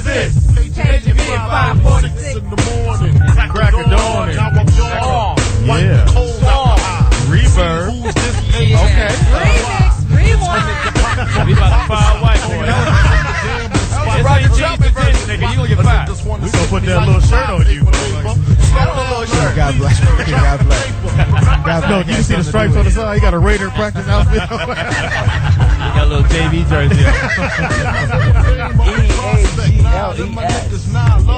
this? Paging me at 5:46 in the morning. Crack of dawn. Yeah. Reverb. Okay. Remix. Rewind. We about to fire white boy. Roger Trumpet version, nigga. You gonna get fired. We gonna put that little shirt on you. God bless. God bless. No, you can see the stripes on the side. You got a Raider practice outfit. You got a little JV jersey on.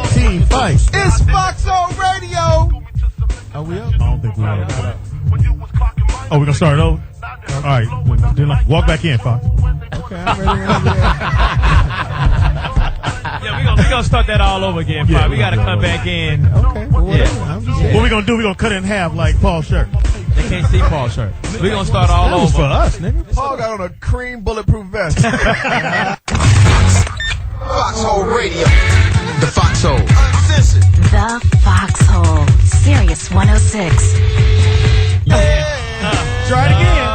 Team fight. It's Foxhole Radio. Are we up? I don't think we are. Oh, we gonna start over? All right. Then walk back in, Fox. Okay, I'm ready. Yeah, we gonna start that all over again, Yeah, we gotta come back in. Okay, well, whatever. Yeah. I'm just saying. What we gonna do? We gonna cut it in half like Paul's shirt. They can't see Paul's shirt. We gonna start all That was over. for us, nigga. Paul got on a cream bulletproof vest. Foxhole Radio. The Foxhole. Uncensored. The Foxhole. Sirius 106. Try it again.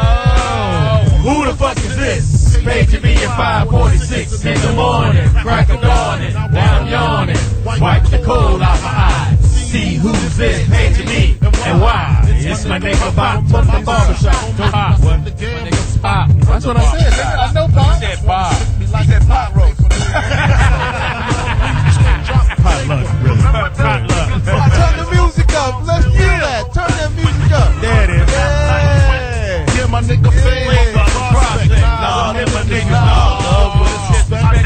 Who the fuck is this? Paging me at 5:46 in the morning. Crack of dawning. Now I'm yawning. Wipe the cold out my eyes. See who's this? Paging me and why? It's my nigga Bob from the barbershop. Pop. What? My nigga Pop. That's what I said. Nigga. I know Paul. Said Bob. Like that pot roast. Potluck, really. Potluck. Turn the music up. Let's do that. Turn that music up. There it is. Yeah. Give my nigga fame.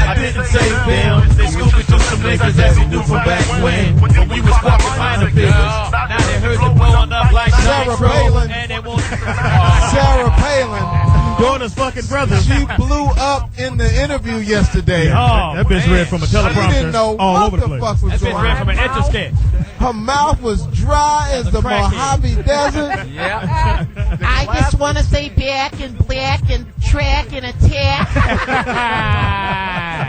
I didn't say them. They scooping through some niggas that we knew from back when we was walking behind the business. Now they heard you blowing up like Sarah nitro, Palin. and they want Sarah Palin. Daughter's fucking brother. She blew up in the interview yesterday. Oh, that bitch man. read from a She teleprompter didn't know all what over the the place. fuck was That's been going read on. from an Etch-a-Sketch. Her mouth was dry as the crackhead. Mojave Desert. Yeah. I just want to say back and black and track and attack.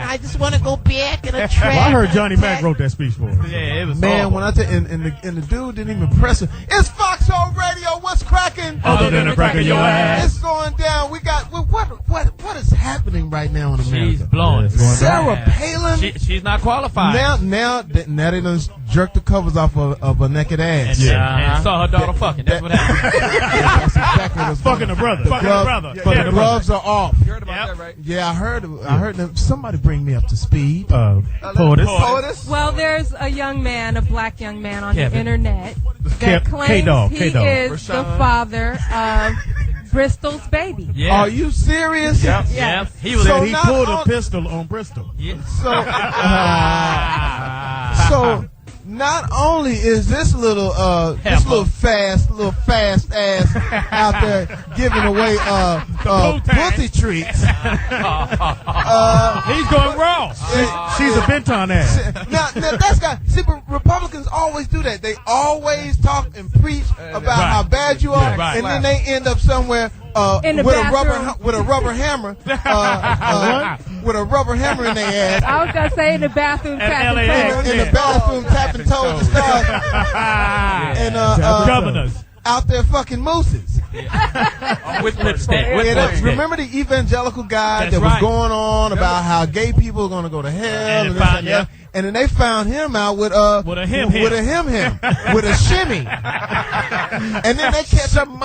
I just want to go back and attack. Well, I heard Johnny Mac wrote that speech for her. Yeah, it was Man, horrible. when I tell and the dude didn't even press her. It's Foxhole Radio. What's cracking? Other than the crack of your ass. It's going down. We got what is happening right now in America? She's blowing. Yeah, it's going Sarah down. Palin. She's not qualified. Now they done jerked the covers off of a naked ass. and, Yeah. and saw her daughter fucking. That's what happened. That's exactly what's Fucking the brother. Fucking the brother. But Yeah, the gloves are off. You heard about that, right? Yeah, I heard them. Somebody bring me up to speed. Poetess. Well, there's a young man, a black young man on Kevin. the internet K- that claims K-Dog, he K-Dog. is the father of Bristol's baby. Yeah. Are you serious? Yeah. Yes. He was. So Said he not pulled a on- pistol on Bristol. Yeah. So not only is this little fast ass out there giving away pussy treats. He's going wrong. She's a Benton ass. Now that's got. See, but Republicans always do that. They always talk and preach about Right. how bad you are, Right. and then they end up somewhere In the with bathroom. a rubber hammer, with a rubber hammer in their ass. I was gonna say in the bathroom tapping LAX. toes. In the bathroom tapping toes and stuff, and Governors. out there fucking mooses. With lipstick. With Yeah, lipstick. remember the evangelical guy That's that was right. going on about how gay people are going to go to hell, And and, they found- this and that. And then they found him out with a him. with a shimmy, and then they catch him.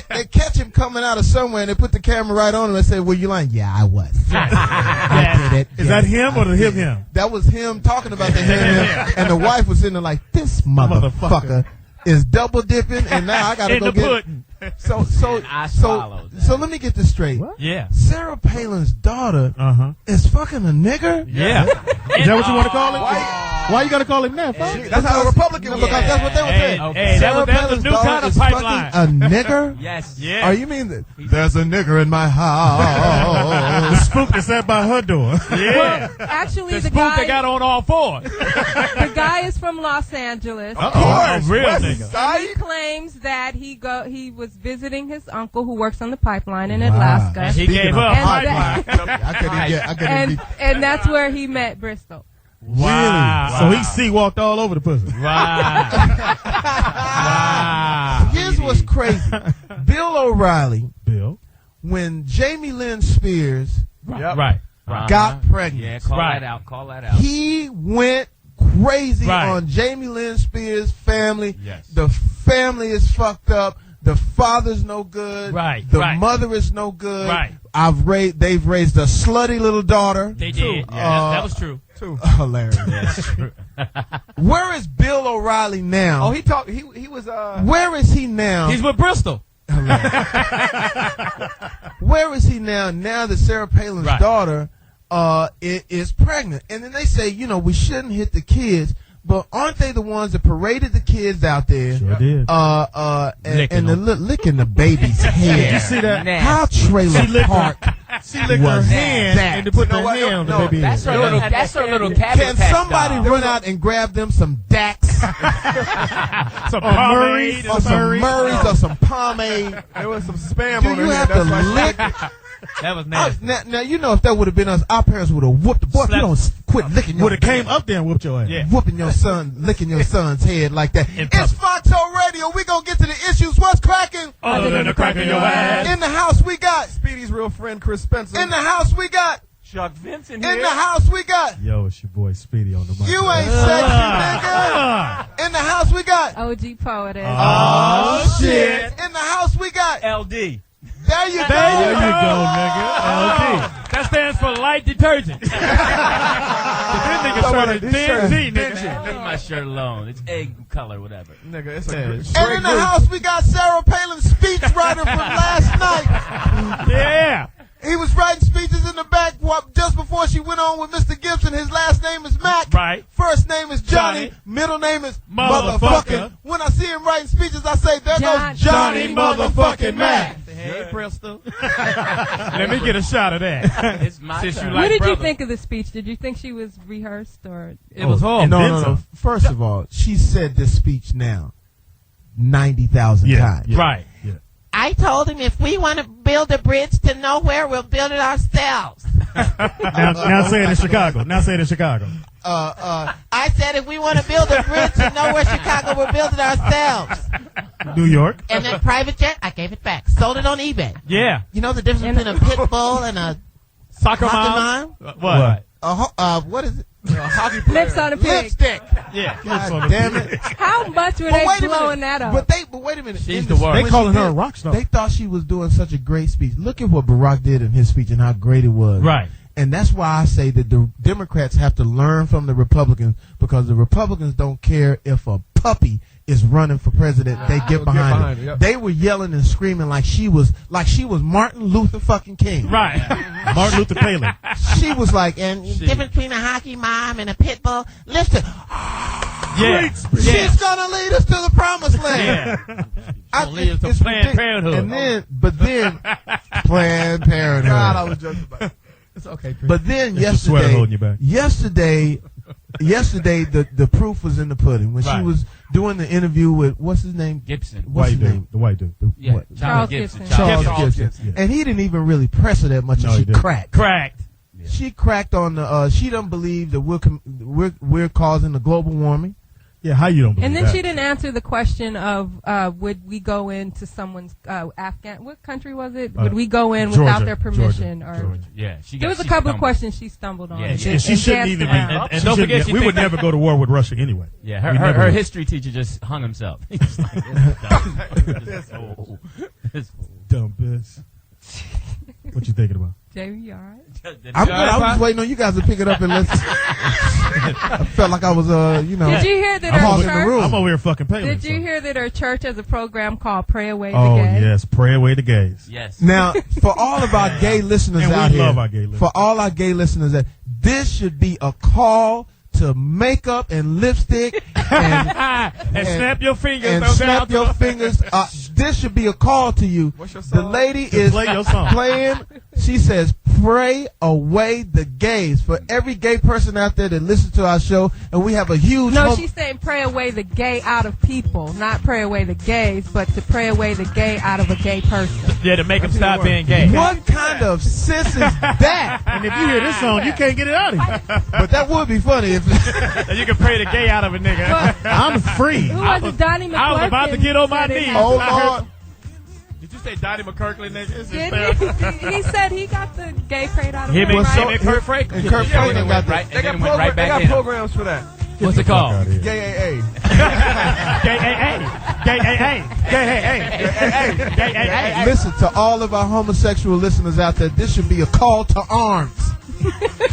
They catch him coming out of somewhere, and they put the camera right on him and say, "Were you lying?" "Yeah, I was." I did it. Is that him or the him? That was him talking about the him, and the wife was sitting there like, "This motherfucker is double dipping, and now I gotta In go the get." pudding. So let me get this straight. Yeah. Sarah Palin's daughter is fucking a nigger? Yeah. Is that what you want to call him? Why you gotta call him that? Fuck? That's how Republicans, because that's what they were saying. Hey, that was Palin's a new daughter kind of is pipeline. fucking a nigger? Yes. Yeah. Are you mean that there's a nigger in my house? The spook that sat by her door. Yeah. Actually, The the spook that got guy, on all fours. the guy is from Los Angeles. Of course. Real West nigga. Side? He claims that he was visiting his uncle who works on the pipeline in Alaska. And he Speaking gave of her a pipeline. pipeline. I couldn't be. And that's where he met Bristol. Wow. So he sea walked all over the pussy. Wow. Wow. Here's what's crazy. Bill O'Reilly, Bill. when Jamie Lynn Spears Right. got pregnant. Yeah, call Right. that out. Call that out. He went crazy Right. on Jamie Lynn Spears' family. Yes. The family is fucked up. The father's no good. Right, The right. mother is no good. Right. They've raised a slutty little daughter. They did. Yeah, that was true. Hilarious. Where is Bill O'Reilly now? Oh, he was Where is he now? He's with Bristol. Where is he now? Now that Sarah Palin's Right. daughter is pregnant, and then they say, we shouldn't hit the kids, but aren't they the ones that paraded the kids out there? Sure did. And licking the baby's hair. Did you see that? How Trailer Park? She licked her Was hand that? and to put You know her what? hand on the No, baby. That's her head. little. That's her little cabbage Can patch somebody doll. run out and grab them some Dax Some Murray's pomade. or some Murray's or some pomade? There was some spam Do on you her have head. to That's why lick? That was nasty. Now if that would have been us, our parents would have whooped the boy. If you Slap. don't quit licking your Would have came up there and whooped your ass. Yeah. whooping your son, licking your son's head like that. In It's public. Foxhole Radio. We gonna get to the issues. What's cracking? Other than the crack in your ass. In the house we got. Speedy's real friend Chris Spencer. In the house we got. Chuck Vincent In here. the house we got. Yo, it's your boy Speedy on the mic. You ain't sexy, nigga. In the house we got. OG Poetess. Oh shit. In the house we got. LD. There you go. There you go, nigga. That stands for light detergent. This nigga started This shirt is dingy, dingy. nigga. Leave my shirt alone. It's egg color, whatever. Nigga, it's a And in the house we got Sarah Palin's speechwriter from last night. Yeah. He was writing speeches in the back just before she went on with Mr. Gibson. His last name is Mac. Right. First name is Johnny. Johnny. Middle name is Motherfucker. Motherfucker. When I see him writing speeches, I say, there goes Johnny motherfucking Mac. Hey, Bristol. Let me get a shot of that. It's my Since you turn. like What did you brother. think of the speech? Did you think she was rehearsed or? It was Oh, horrible. No. First of all, she said this speech now 90,000 Yeah, times. yeah. Right. Yeah. I told him if we want to build a bridge to nowhere, we'll build it ourselves. Now say it in Chicago. Now say it in Chicago. I said if we want to build a bridge to nowhere, Chicago, we'll build it ourselves. New York. And then private jet, I gave it back. Sold it on eBay. Yeah. You know the difference between a pit bull and a Soccer hockey mom. mom? What? What is it? Lips on a pig. Lipstick. Yeah. God damn it. How much were But they wait a blowing minute. that up? But wait a minute. She's In the worst. They when calling she her a did- rock star. They thought she was doing such a great speech. Look at what Barack did in his speech and how great it was. Right. And that's why I say that the Democrats have to learn from the Republicans, because the Republicans don't care if a puppy is running for president. They get behind it. it, yep. They were yelling and screaming like she was Martin Luther fucking King. Right. Martin Luther Palin. She was like, and The difference between a hockey mom and a pit bull. Listen, Yeah. she's gonna lead us to the promised land. Yeah. I Gonna lead us to it's Planned ridiculous. Parenthood. And then Planned Parenthood. God, I was joking about it. It's okay, Chris. But then It's your sweater holding you back. yesterday, the proof was in the pudding when she Right. was doing the interview with what's his name? Gibson. What's White his name? dude. The white dude. Yeah. What? Charles Gibson. Gibson. Charles Gibson. Yeah. And he didn't even really press her that much. No, And he she didn't. cracked. Cracked. She cracked on the. She doesn't believe that we're causing the global warming. Yeah, how you don't believe And then that? she didn't answer the question of would we go into someone's Afghan? What country was it? Would we go in Georgia, without their permission? Georgia, or Georgia. Yeah. there was a couple of questions she stumbled on. Yeah, and, yeah. And she and shouldn't danced even around. be. And she don't shouldn't- forget she we would thinks- never go to war with Russia anyway. Yeah. Her We never her would. history teacher just hung himself. He's like, this fool. This fool. Dumb bitch. What you thinking about? Jamie, you all right? I'm good. I was just waiting on you guys to pick it up and listen. I felt like I was, Did you hear that I'm her hogging the church? room. I'm over here fucking paying. Did you hear that her church has a program called Pray Away the Oh Gay? yes, pray away the gays. Yes. Now, for all of our gay listeners And we out here, love our gay listeners. for all our gay listeners, that this should be a call to makeup and lipstick and And snap your fingers. and no snap doubt. your fingers. This should be a call to you. What's your The song? lady is play your song. playing. She says, "Pray away the gays." For every gay person out there that listens to our show, and we have a huge. No, she's saying pray away the gay out of people, not pray away the gays, but to pray away the gay out of a gay person. Yeah, to make them stop being gay. What kind of sense is that? And if you hear this song, you can't get it out of here. But that would be funny if. And you can pray the gay out of a nigga. I'm free. Who was it? Donnie McClurkin? I was about to get on my said it knees. happened. Oh Lord. Did you say Donnie McKirkland, nigga? It's Didn't he said he got the gay parade out of Him him, and right? Kurt Franklin. And Kurt Franklin got right, the. and then went right they back got in. programs for that. What's it called? Gay AA. Listen to all of our homosexual listeners out there. This should be a call to arms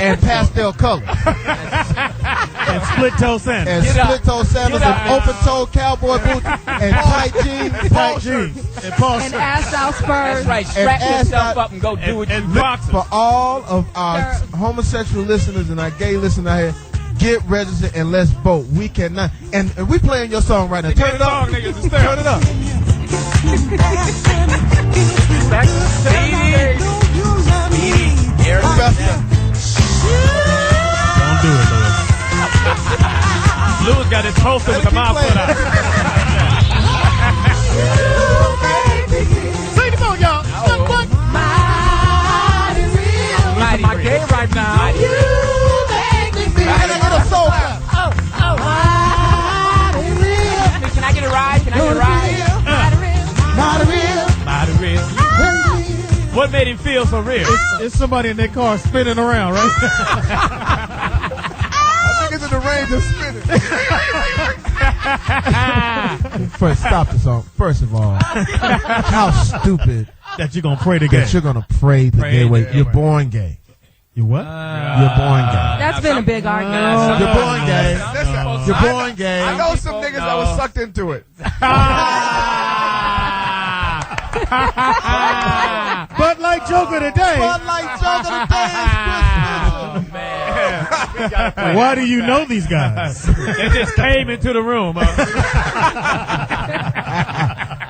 and pastel color And split toe sandals. and split toe sandals and open toe cowboy boots and tight jeans, Tight jeans. And Paul And ass out spurs. That's right. Strap ass yourself out- up and go do what you And do. boxers. For all of our homosexual listeners and our gay listeners out here, get registered and let's vote. We cannot. And we playing your song right now. Turn it up. Niggas, it's there. Turn it up. Don't do it, Lewis. Lou's got his poster with the mouth put out. Sing the song, y'all. Mighty My gay right now. I gotta get a soul clap. Can I get a ride? Can I get a ride? Mighty real. What made him feel so real? It's somebody in their car spinning around, right? Niggas in the range of spinning. First, stop the song. First of all, how stupid That you're going to pray to gay. that you're gonna pray the gay way. You're born gay. You what? You're born gay. That's been a big argument. You're born gay. Listen, You're born gay. I know some niggas that was sucked into it. But like Joker today, But like Joker today is Chris why do you know these guys? They just came into the room.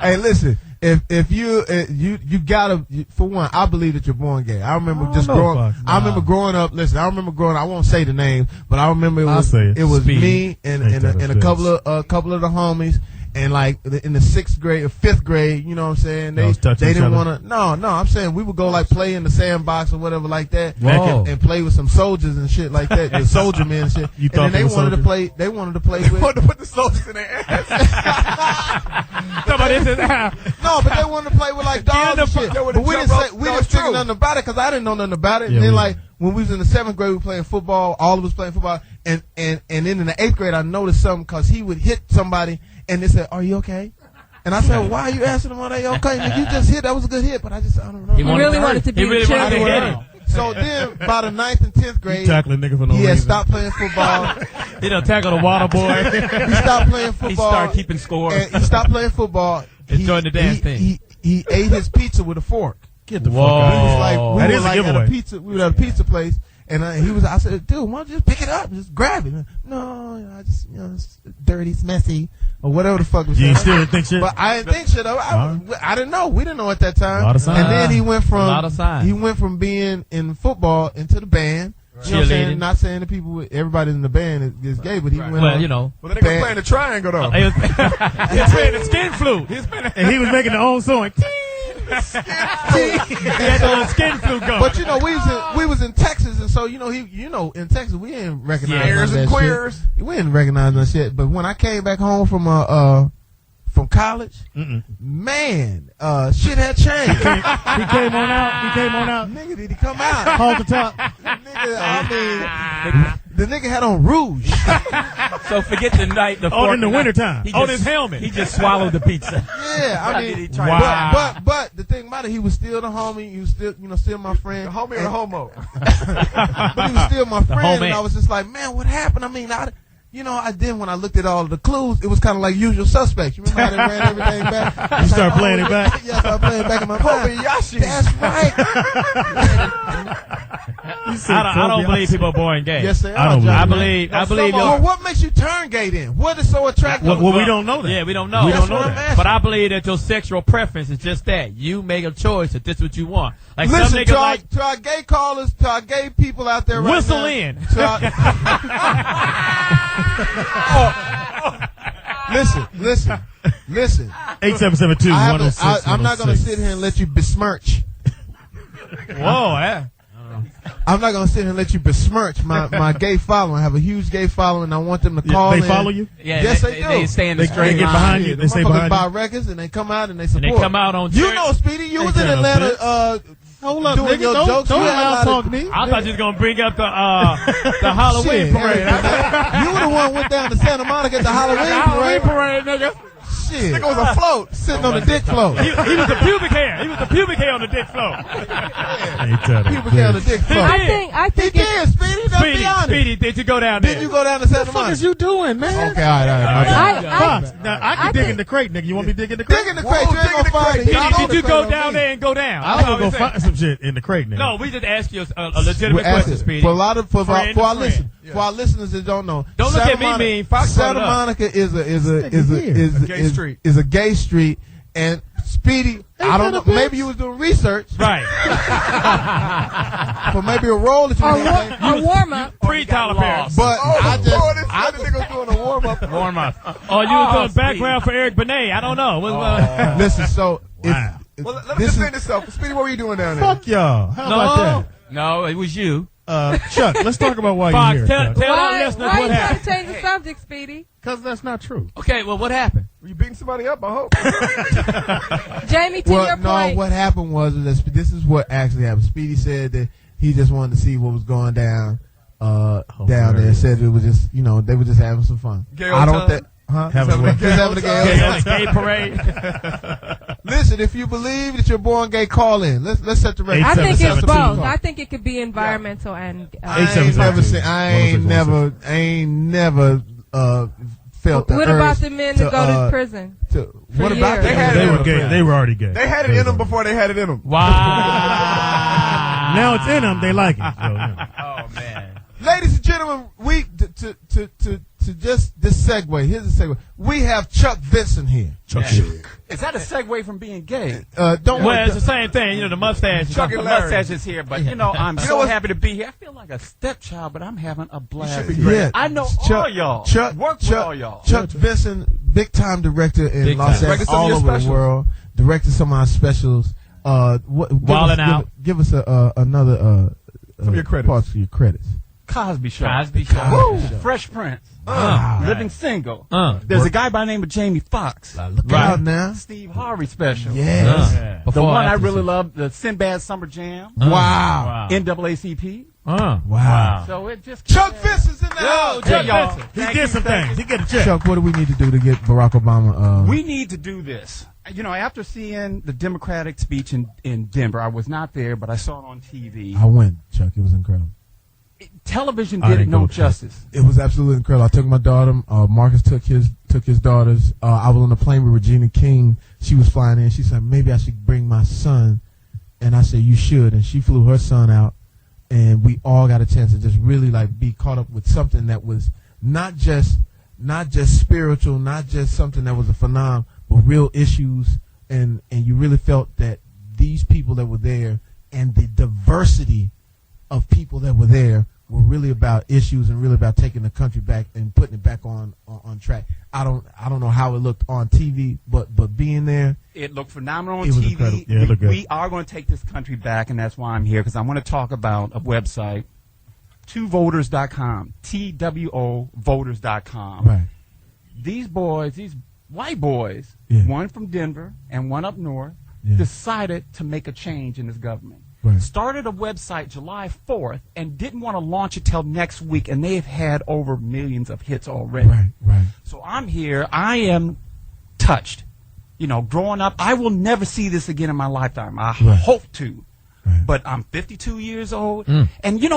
Hey, listen. If you gotta, for one, I believe that you're born gay. I remember I remember growing up. Listen, I remember growing up. I won't say the name, but I remember I'll say it. it was Speed. me and a couple of the homies. And like in the 6th grade or 5th grade, you know what I'm saying? They touching each didn't other? want to. No, I'm saying we would go like play in the sandbox or whatever like that, Whoa. and play with some soldiers and shit like that, the soldier men and shit. You And then thought they were soldiers? They wanted to play with. To put the soldiers in their ass. Somebody said, No, but they wanted to play with like dogs and shit. They But wanna we jump didn't rope. say we No, didn't it's figure true. nothing about it because I didn't know nothing about it. Yeah, And then we like when we was in the 7th grade, we were playing football. All of us playing football, and then in the 8th grade, I noticed something because he would hit somebody, and they said, "Are you okay?" And I said, "Why are you asking him? Are they okay? Man, you just hit. That was a good hit, but I don't know." He He really wanted to be He really a wanted to cheerleader. hit it. So then, by the 9th and 10th You grade, tackling nigga for no he reason. had stopped playing football. He done tackled a water boy. He stopped playing football. He started keeping score. And he stopped playing football. Enjoying the dance thing. He ate his pizza with a fork. Get the Whoa. fuck out. We was like, That we is were a like giveaway. at a pizza. We were at a pizza place, and I said, "Dude, why don't you just pick it up, just grab it?" No, I just, it's dirty, it's messy, or whatever the fuck was. You saying. still didn't think shit? But I didn't think shit of it. I didn't know. We didn't know at that time. A lot of signs. And then he went A lot of from signs. being in football into the band. You know what I'm saying? Cheerleading. Not saying that everybody in the band is gay, but he went Well, on. you know. Well, the nigga playing the triangle though. He was playing the skin flute. He was playing And he was making the own song. he had the little skin flute going. But you know, we was in Texas, and so you know in Texas we didn't recognize Queers none of and that queers. shit. We didn't recognize that shit. But when I came back home from college, man, shit had changed. He came on out. Nigga, did he come out? Hold the top. Nigga, I mean, the nigga had on rouge. So forget the night. The Oh, in the fork night. wintertime. He On just- his helmet. He just swallowed the pizza. Yeah, I mean, Wow. but the thing about it, he was still the homie. He was still, still my friend. The homie or the homo? But he was still my friend, homie. and I was just like, man, what happened? I mean, I then when I looked at all of the clues, it was kind of like Usual Suspects. You remember how they ran everything back? You start playing it back? Yeah, I started playing it back in my mind. Kobayashi. That's right. I don't believe people are born gay. Yes, they are. I don't Johnny. I believe Well, what makes you turn gay then? What is so attractive? Well, we don't know that. Yeah, we don't know. We That's don't know what I'm that. asking. But I believe that your sexual preference is just that. You make a choice that this is what you want. Like some Listen, niggas like to our gay callers, to our gay people out there right whistle now. in. To our- Listen. 877-2-106. I'm not going to sit here and let you besmirch. Whoa, yeah. I'm not gonna sit here and let you besmirch my gay following. I have a huge gay following. I want them to call in. They follow you? Yeah, Yes, they do. They stay in the They straight get line. behind you. They stay behind buy you. records and they come out and they And support. they come out on You church. know, Speedy, you was in Ain't that Atlanta. Hold up, doing nigga. your Don't jokes. You had a loud lot of- talk me. I thought you was gonna bring up the Halloween Shit, parade. you were the one who went down to Santa Monica at the Halloween parade. Nigga. Shit, nigga was afloat, sitting on the dick float. He was the pubic hair. He was the pubic hair on the dick floor. Ain't that a People get on the dick float. I He think it's, did, Speedy. Let's be honest. Speedy, did you go down there? Did you go down to Santa What Monica? is you doing, man? Okay, all right. My bad. Fox, now I can I dig think- in the crate, nigga. You want me to dig in the crate? Dig in the crate. You ain't gonna find it. Speedy, did you go down there and go down? I'm gonna go find some shit in the crate, nigga. No, we just asked you a legitimate We're question, asking Speedy. for a lot of for Friend our to listeners. friend. For our listeners that don't know, Don't look Santa at me Monica- mean. Fox Santa brought it up. Monica is a gay street, and Speedy. I don't know. Maybe you was doing research Right. for maybe a role that you were playing. a warm up. Pre-Tyler Perry. But I think was doing a warm up. Warm up. Oh, you was doing background for Eric Benet. I don't know. Listen, so Wow. well, let me defend yourself. Speedy, what were you doing down there? Fuck y'all. How about No, it was you. that? Chuck, let's talk about why Fox, you're tell here. our Why listeners you what trying to happened. change the subject, Speedy? Because that's not true. Okay, well, what happened? Were you beating somebody up? I hope. Jamie, to your Well, no. point. What happened was that this is what actually happened. Speedy said that he just wanted to see what was going down down there. Said it was just they were just having some fun. I don't think. Huh? Having what? Just having a gay. Gay parade. Listen, if you believe that you're born gay, call in. Let's set the record. I think it's 877-2. both. I think it could be environmental and. I ain't never felt the What urge about the men that go to prison? What about years. them? They were gay. They were already gay. They had it in them before they had it in them. Wow. Now it's in them. They like it. So, yeah. Oh, man. Ladies and gentlemen, we to just this segue. Here's a segue. We have Chuck Vincent here. Chuck Is that a segue from being gay? Don't Well, worry. it's the same thing. The mustache. Chuck and Larry. mustache is here, but I'm know so what's- happy to be here. I feel like a stepchild, but I'm having a blast. Yeah. I know Chuck, all y'all. Chuck, Work with Chuck, all y'all. Chuck Vincent, big time director in Big Los time. Angeles, Directed some of all your over the specials. world. Directed some of our specials. Wildin' Out. Give us another Some of your credits. parts of your credits. Cosby Show. Cosby Show. Woo! Fresh Prince. Living Single. There's a guy by the name of Jamie Foxx. Look out now. Steve Harvey special. Yes. Yeah. The Before one I after really show. love, the Sinbad Summer Jam. Wow. NAACP. Wow. So it just Chuck Vincent's in the house. Chuck y'all. Vincent. He did some things. He get a check. Chuck, what do we need to do to get Barack Obama? We need to do this. After seeing the Democratic speech in Denver, I was not there, but I saw it on TV. I went, Chuck. It was incredible. Television I did it didn't no go, Chuck. justice. It was absolutely incredible. I took my daughter. Marcus took his daughters. I was on the plane with Regina King. She was flying in. She said, maybe I should bring my son. And I said, you should. And she flew her son out. And we all got a chance to just really be caught up with something that was not just spiritual, not just something that was a phenomenon, but real issues. And you really felt that these people that were there and the diversity of people that were there were really about issues and really about taking the country back and putting it back on track. I don't know how it looked on TV, but being there, It looked phenomenal on It was TV. incredible. Yeah, it looked good. We are going to take this country back, and that's why I'm here, because I want to talk about a website, TwoVoters.com, TWO Voters.com. right? These boys, these white boys, Yeah. one from Denver and one up north, Yeah. decided to make a change in this government. Right. Started a website July 4th and didn't want to launch it till next week, and they've had over millions of hits already. Right. So I'm here. I am touched. Growing up, I will never see this again in my lifetime. I Right. hope to. Right. But I'm 52 years old. And,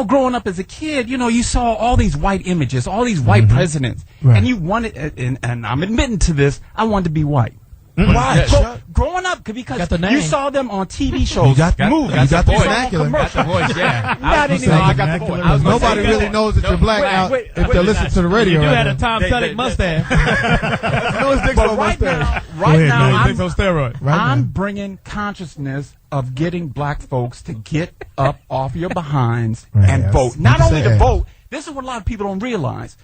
growing up as a kid, you saw all these white images, all these white presidents. Right. And you wanted, and I'm admitting to this, I wanted to be white. Why? Growing up, because Got the name. you saw them on TV shows, You got movies, you got the you saw vernacular. commercials. voice, yeah. Not You anymore. said I got the voice. I was gonna Nobody say really that. knows that you're black wait, now wait, if wait, they listen to the radio. You right had a now. Tom Selleck mustache. But right now, He's on steroids. Right I'm now. bringing consciousness of getting black folks to get up off your behinds Right, and yes. vote. Not You only to said. vote, this is what a lot of people don't realize.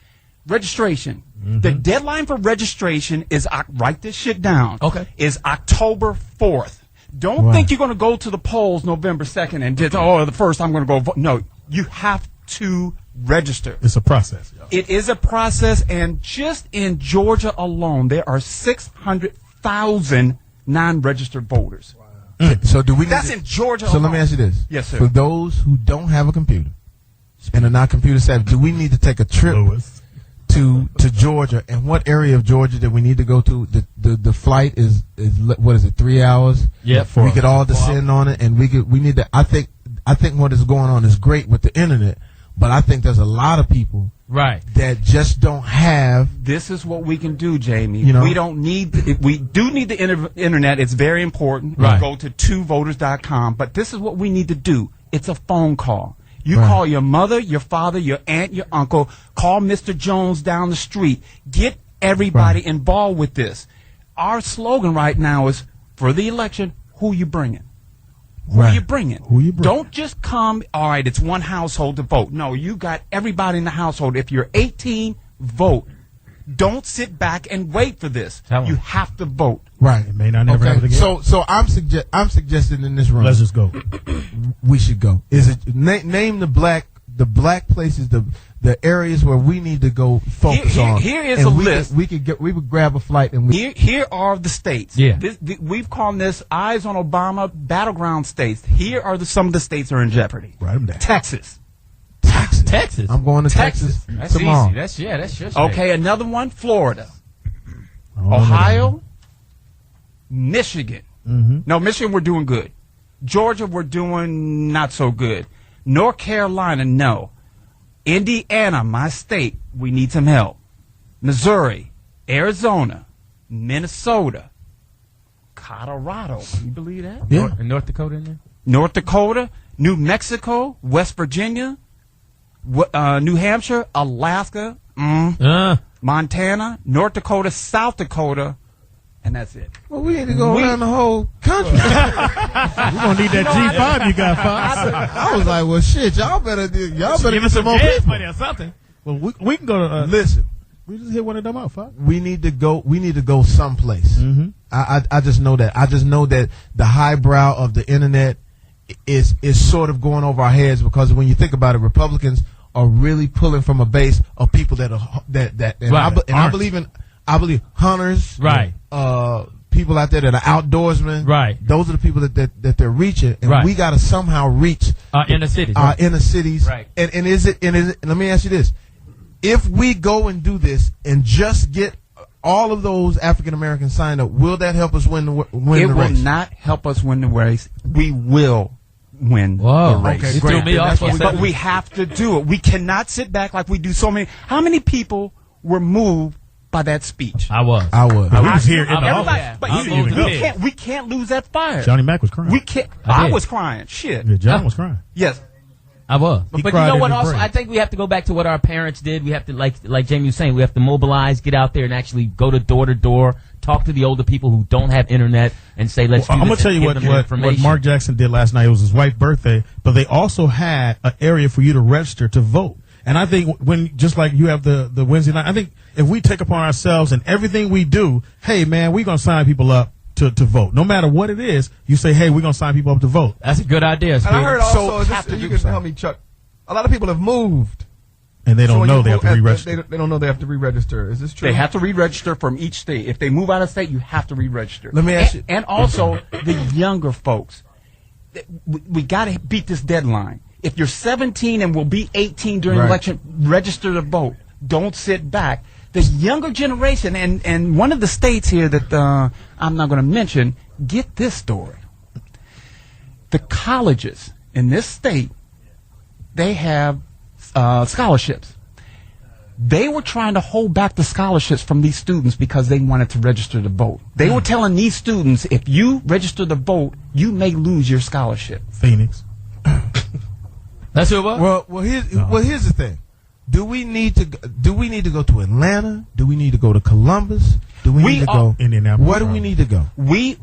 Registration. The deadline for registration is, write this shit down. Okay. Is October 4th. Don't Wow. think you're going to go to the polls November 2nd and just, the 1st I'm going to go vote. No. You have to register. It's a process. It is a process, and just in Georgia alone, there are 600,000 non-registered voters. So do we? That's in Georgia So alone. let me ask you this. Yes, sir. For those who don't have a computer and are not computer savvy, do we need to take a trip to Georgia? And what area of Georgia do we need to go to? The flight is what is it? 3 hours. Yep. We could all descend on it, and we need to. I think what is going on is great with the internet, but I think there's a lot of people Right. that just don't have. This is what we can do, Jamie. You know? We don't need. We do need the internet. It's very important. Right. Go to 2voters.com. But this is what we need to do. It's a phone call. You Right. call your mother, your father, your aunt, your uncle. Call Mr. Jones down the street. Get everybody involved with this. Our slogan right now is, for the election, who you bringing? Who Right. you bringing? Who you bringing? Don't just come, all right, it's one household to vote. No, you got everybody in the household. If you're 18, vote. Don't sit back and wait for this. Tell 'em. You have to vote. Right. It may not never happen again. So I'm suggesting in this room. Let's just go. We should go. Is it name the black places, the areas where we need to go focus on. Here is and a we list. We would grab a flight and we. Here are the states. Yeah. We've called this Eyes on Obama battleground states. Here are some of the states that are in jeopardy. Write them down. Texas. Texas. I'm going to Texas That's tomorrow. easy. That's your state. Okay, another one, Florida. Oh, Ohio. Michigan. Mm-hmm. No, Michigan, we're doing good. Georgia, we're doing not so good. North Carolina, no. Indiana, my state, we need some help. Missouri, Arizona, Minnesota, Colorado. Can you believe that? Yeah. And North Dakota in there? North Dakota, New Mexico, West Virginia, New Hampshire, Alaska, Montana, North Dakota, South Dakota, and that's it. Well, we need to go around the whole country. We're gonna need that G5 you got, Fox. I was like, well, shit, y'all better Give get us some some more gas people. money or something. Well, we can go to. Listen, We just hit one of them out, Fox. we need to go. We need to go someplace. Mm-hmm. I just know that. I just know that the highbrow of the internet is sort of going over our heads, because when you think about it, Republicans are really pulling from a base of people that are and Right. I believe hunters, Right. People out there that are outdoorsmen, Right. Those are the people that they're reaching, and Right. we got to somehow reach Inner cities. our inner cities. Right. And is it? Let me ask you this: if we go and do this and just get all of those African Americans signed up, will that help us win the It race? will not help us win the race. We will win Whoa. the race. Okay, You great. threw me Then off that's for what a we- But second. we have to do it. We cannot sit back like we do so many. How many people were moved by that speech? I was. I would. We was here in the Everybody, office. but I you- moved we the pit. we can't lose that fire. Johnny Mac was crying. We can't. I I did. was crying. Shit. Yeah, John was crying. Yes. I was. He But you cried know in what? the Also, break. I think we have to go back to what our parents did. We have to, like Jamie was saying, we have to mobilize, get out there, and actually go to door, talk to the older people who don't have internet, and say, let's. Well, do I'm gonna this, tell and you give them the what information. Mark Jackson did last night. It was his wife's birthday, but they also had an area for you to register to vote. And I think when, just like you have the Wednesday night, I think if we take upon ourselves and everything we do, hey man, we're gonna sign people up to vote. No matter what it is, you say, hey, we're gonna sign people up to vote. That's a good idea. And I Speedy. heard So also, have to you do can something. help me, Chuck. A lot of people have moved. And they So don't when know you they have to vote, re-register. They don't know they have to re-register. Is this true? They have to re-register from each state. If they move out of state, you have to re-register. Let me ask you- And also, the younger folks, we got to beat this deadline. If you're 17 and will be 18 during Right. election, register to vote. Don't sit back. The younger generation, and one of the states here that I'm not going to mention, get this story. The colleges in this state, they have scholarships. They were trying to hold back the scholarships from these students because they wanted to register to vote. They were telling these students, if you register to vote, you may lose your scholarship. Phoenix. That's who it was. Well, here's the thing. Do we need to go to Atlanta? Do we need to go to Columbus? Do we need to go Indianapolis. Where do we need to go? We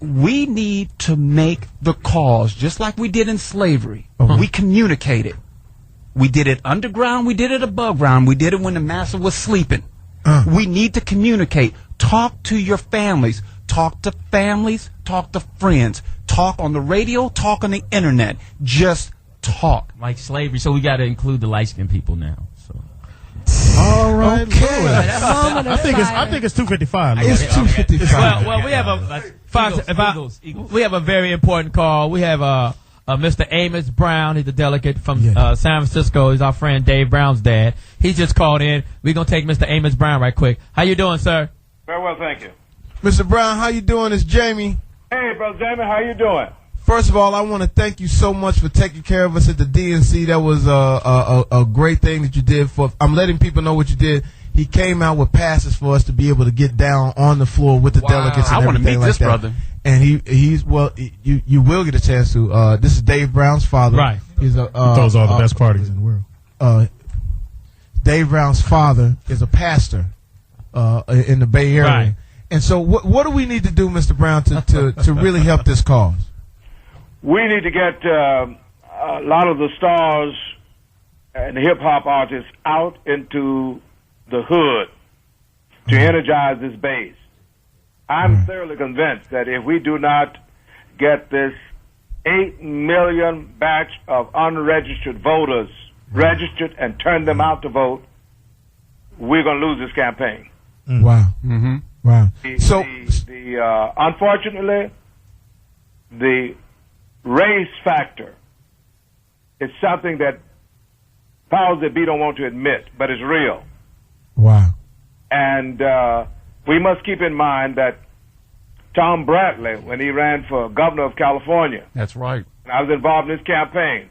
need to make the calls just like we did in slavery. Okay. We communicated. We did it underground. We did it above ground. We did it when the master was sleeping. We need to communicate. Talk to your families. Talk to families. Talk to friends. Talk on the radio. Talk on the internet. Just talk. Like slavery, so we got to include the light-skinned people now. So. All right, Okay. I think it's 2:55. It's 2:55. Well, we have a Fox. We have a very important call. We have Mr. Amos Brown. He's a delegate from San Francisco. He's our friend Dave Brown's dad. He just called in. We're gonna take Mr. Amos Brown right quick. How you doing, sir? Very well, thank you. Mr. Brown, how you doing? It's Jamie. Hey, Brother Jamie, how you doing? First of all, I want to thank you so much for taking care of us at the DNC. That was a great thing that you did. I'm letting people know what you did. He came out with passes for us to be able to get down on the floor with the delegates and I want to everything meet like this that. brother. And you will get a chance to. This is Dave Brown's father. Right. He's He throws all the best parties in the world. Dave Brown's father is a pastor in the Bay Area. Right. And so what do we need to do, Mr. Brown, to really help this cause? We need to get a lot of the stars and hip-hop artists out into the hood to energize this base. I'm thoroughly convinced that if we do not get this 8 million batch of unregistered voters registered and turn them out to vote, we're going to lose this campaign. Wow. Mm-hmm. Wow. Unfortunately, the race factor is something that powers that be don't want to admit, but it's real. Wow. And we must keep in mind that Tom Bradley, when he ran for governor of California, That's right. and I was involved in his campaign,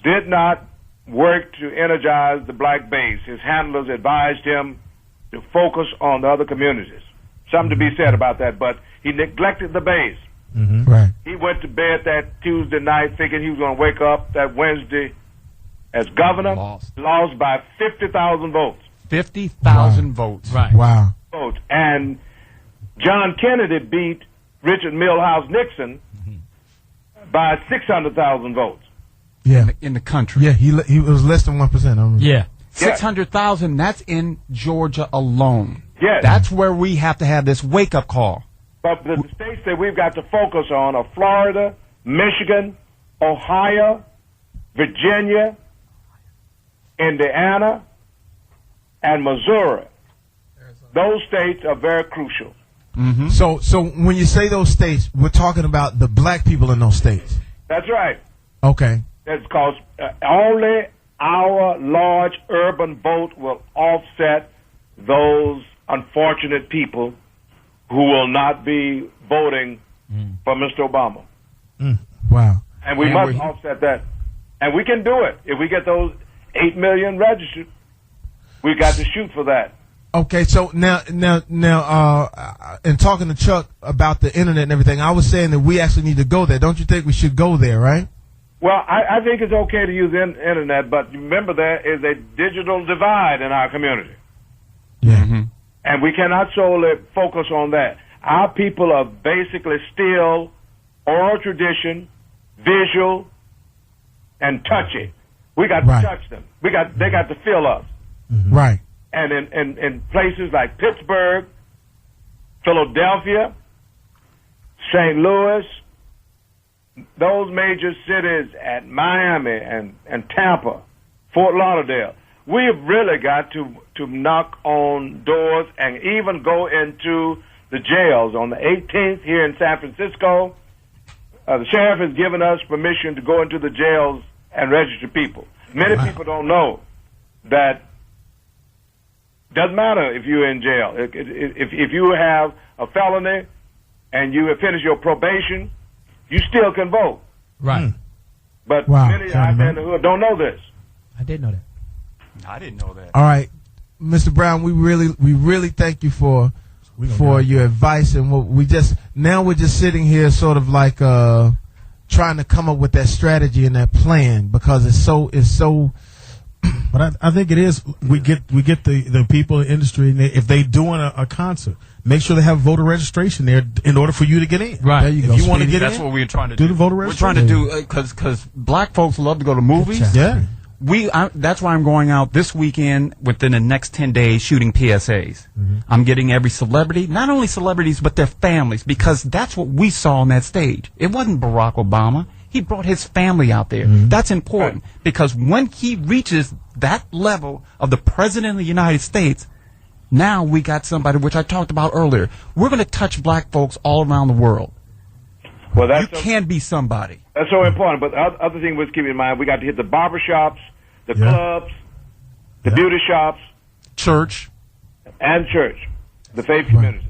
did not work to energize the black base. His handlers advised him to focus on the other communities. Something to be said about that, but he neglected the base. Mm-hmm. Right. He went to bed that Tuesday night thinking he was going to wake up that Wednesday as governor, lost by 50,000 votes. 50,000 votes. Right. Wow. Votes. And John Kennedy beat Richard Milhouse Nixon by 600,000 votes. Yeah. In the country. Yeah, he was less than 1%. I remember. Yeah. 600,000, that's in Georgia alone. Yes. That's where we have to have this wake-up call. But the states that we've got to focus on are Florida, Michigan, Ohio, Virginia, Indiana, and Missouri. Those states are very crucial. Mm-hmm. So when you say those states, we're talking about the black people in those states. That's right. Okay. That's because only our large urban vote will offset those unfortunate people who will not be voting for Mr. Obama. Wow. And we must offset that. And we can do it. If we get those 8 million registered, we got to shoot for that. Okay, so now, in talking to Chuck about the internet and everything, I was saying that we actually need to go there. Don't you think we should go there, right? Well, I think it's okay to use the internet, but remember there is a digital divide in our community. Yeah. Mm-hmm. And we cannot solely focus on that. Our people are basically still oral tradition, visual, and touchy. We got to touch them. They got to feel us. Mm-hmm. Right. And in places like Pittsburgh, Philadelphia, St. Louis, those major cities at Miami and Tampa, Fort Lauderdale, we have really got to knock on doors and even go into the jails. On the 18th here in San Francisco, the sheriff has given us permission to go into the jails and register people. Many people don't know that doesn't matter if you're in jail. If you have a felony and you have finished your probation, you still can vote. Right. But many out there in the hood don't know this. I did know that. I didn't know that. All right, Mr. Brown, we really thank you for your advice, and we're just sitting here sort of like trying to come up with that strategy and that plan because it's so. But I think it is. We get the people in the industry, and if they doing a concert, make sure they have voter registration there in order for you to get in. Right. There you If go. you want to get That's in, what we're trying to do the voter We're trying registration. to do because black folks love to go to movies. Yeah. That's why I'm going out this weekend within the next 10 days shooting PSAs. I'm getting every celebrity, not only celebrities, but their families, because that's what we saw on that stage. It wasn't Barack Obama. He brought his family out there. That's important because when he reaches that level of the President of the United States, now we got somebody, which I talked about earlier. We're going to touch black folks all around the world. Well, that's you can be somebody. That's so important. But the other thing we keep in mind, we got to hit the barber shops, the clubs, the beauty shops, church, the faith communities.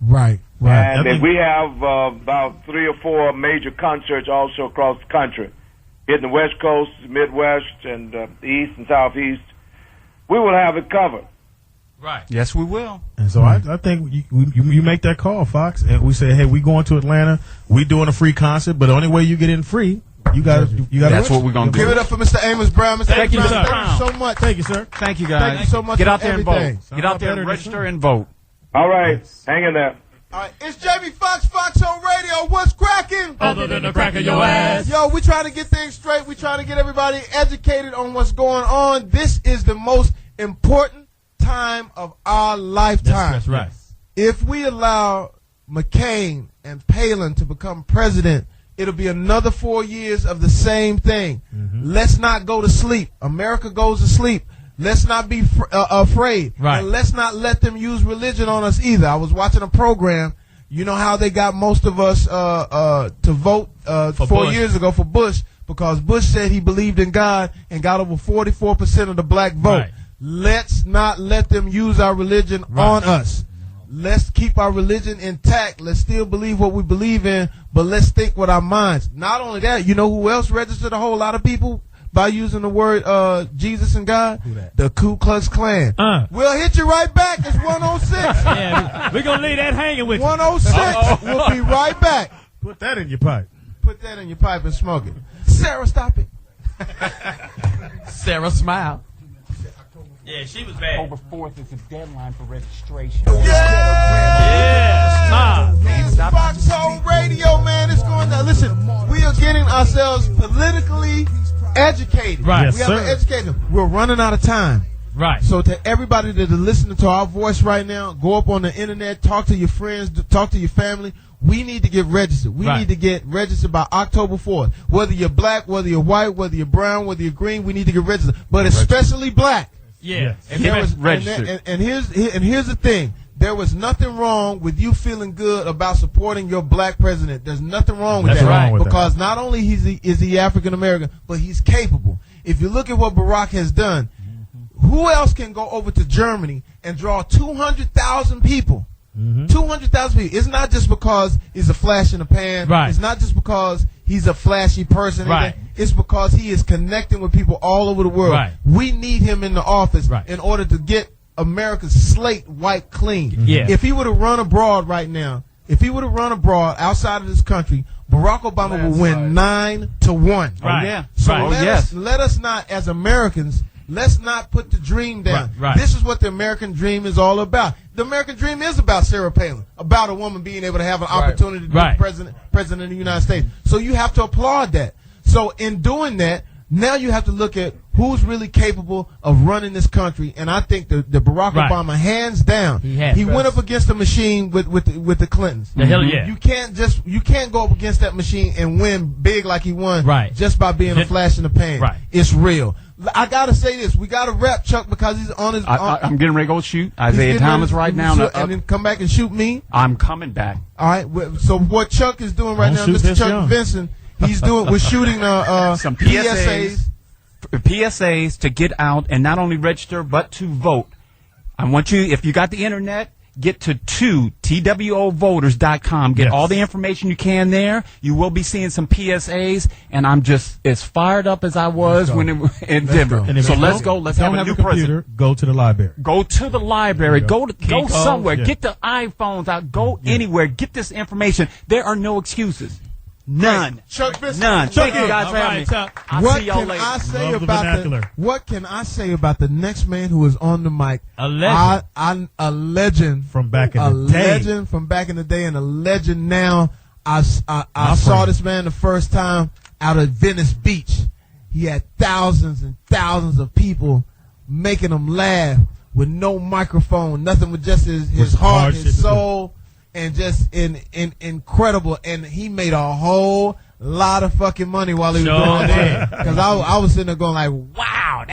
Right. And then we have about 3 or 4 major concerts also across the country, hitting the West Coast, Midwest, and the East and Southeast. We will have it covered. Right. Yes, we will. And so I think you make that call, Fox, and we say, hey, we going to Atlanta. We doing a free concert, but the only way you get in free, you got to. That's what we're going to do. Give it up for Mr. Amos Brown. Mr. Thank you, Amos sir. Brown, thank you so much. Thank you, sir. Thank you, guys. Thank you so much. Get for out there and everything. vote. Get out there and register and vote. All right. Hang in there. All right, it's Jamie Foxx, Foxhole Radio. What's cracking? Other than the crack of your ass. Yo, we trying to get things straight. We trying to get everybody educated on what's going on. This is the most important time of our lifetime. That's right. If we allow McCain and Palin to become president, it'll be another 4 years of the same thing. Let's not go to sleep. America goes to sleep. Let's not be afraid. Right. And let's not let them use religion on us either. I was watching a program. You know how they got most of us to vote 4 years ago for Bush because Bush said he believed in God and got over 44% of the black vote. Right. Let's not let them use our religion on us. Let's keep our religion intact. Let's still believe what we believe in, but let's think with our minds. Not only that, you know who else registered a whole lot of people by using the word Jesus and God? Who that? The Ku Klux Klan. We'll hit you right back. It's 106. Yeah, we're going to leave that hanging with you. 106. We'll be right back. Put that in your pipe. Put that in your pipe and smoke it. Sarah, stop it. Sarah, smile. Yeah, she was bad. October 4th is the deadline for registration. It's Foxhole Radio, man. It's going down. Listen, we are getting ourselves politically educated. Right. We have an education. We're running out of time. Right. So to everybody that is listening to our voice right now, go up on the internet, talk to your friends, talk to your family. We need to get registered. We need to get registered by October 4th. Whether you're black, whether you're white, whether you're brown, whether you're green, we need to get registered. But especially black. Yeah. And here's the thing. There was nothing wrong with you feeling good about supporting your black president. There's nothing wrong with that. Right. Because not only is he African American, but he's capable. If you look at what Barack has done, who else can go over to Germany and draw 200,000 people? 200,000 people. It's not just because he's a flash in the pan. Right. It's not just because he's a flashy person. Right. It's because he is connecting with people all over the world. Right. We need him in the office in order to get America's slate wiped clean. Yeah. If he were to run abroad right now, outside of this country, Barack Obama would win 9-1. Right. So let us not, as Americans, let's not put the dream down. Right. This is what the American dream is all about. The American dream is about Sarah Palin, about a woman being able to have an opportunity to be president of the United States. So you have to applaud that. So in doing that, now you have to look at who's really capable of running this country. And I think the Barack Obama, hands down, he went up against the machine with the Clintons. The hell yeah. You can't go up against that machine and win big like he won just by being a flash in the pan. Right. It's real. I gotta say this. We gotta rep Chuck because he's on his. I'm getting ready to go shoot Isaiah Thomas right now, and then come back and shoot me. I'm coming back. All right. So what Chuck is doing right now, Mr. Chuck Vincent, we're shooting some PSAs to get out and not only register but to vote. I want you, if you got the internet, get to TWOvoters.com. Get all the information you can there. You will be seeing some PSAs, and I'm just as fired up as I was when in Denver. So let's go. Let's have a new president. Go to the library. Go to the library. Go somewhere. Get the iPhones out. Go anywhere. Get this information. There are no excuses. None. Chuck Biscuit. None. Thank you guys for having me. I'll see y'all later. What can I say about the next man who is on the mic? A legend. A legend from back in the day. A legend from back in the day and a legend now. I saw this man the first time out at Venice Beach. He had thousands and thousands of people making him laugh with no microphone, nothing with just his heart, his soul. And just incredible, and he made a whole lot of fucking money while he was doing that. Because I was sitting there going like, wow,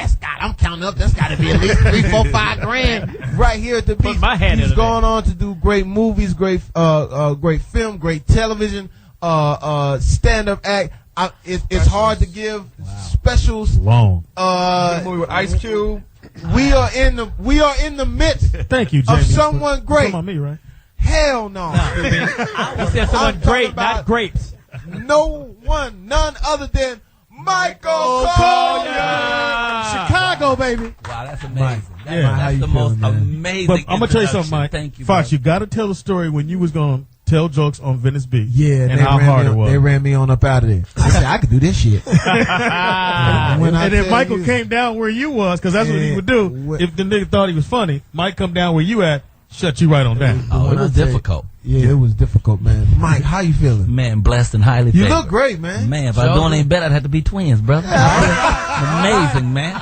I'm counting up. That's got to be at least $3, $4, $5 grand right here at the beach. He's going on to do great movies, great film, great television, stand-up act. It's hard to give specials. Long. Movie with Ice Cube. We are in the midst. Thank you, Jamie, of someone great. Come on me, right? Hell no. I said someone great, not grapes. None other than Michael Coleman. Chicago, baby. Wow, that's amazing. That's the most amazing. But I'm gonna tell you something, Mike. Thank you, Fox, you got to tell the story when you was going to tell jokes on Venice Beach. Yeah, and how hard it was. They ran me on up out of there. I said I could do this shit. and then Michael came down where you was, because that's what he would do. If the nigga thought he was funny, Mike come down where you at, shut you right on down. Oh, it was difficult. Yeah, it was difficult, man. Mike, how you feeling? Man, blessed and highly favored. You look great, man. Man, if I don't ain't bet, I'd have to be twins, brother. Amazing, man.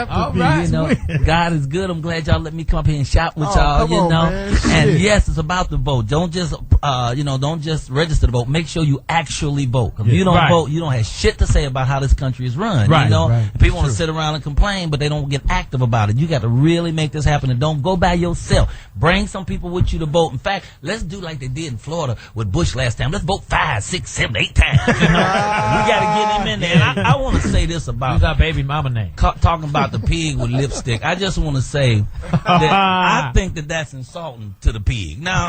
All right. You know, God is good. I'm glad y'all let me come up here and shop with y'all. Come on, man. And yes, it's about the vote. Don't just, don't just register to vote. Make sure you actually vote. If you don't vote, you don't have shit to say about how this country is run. Right. You know, Right. people want to sit around and complain, but they don't get active about it. You got to really make this happen, and don't go by yourself. Bring some people with you to vote. In fact, let's do like they did in Florida with Bush last time. Let's vote 5, 6, 7, 8 times. You know? We got to get him in there. And I want to say this about Use our baby mama name. talking about the pig with lipstick. I just want to say that I think that that's insulting to the pig. Now,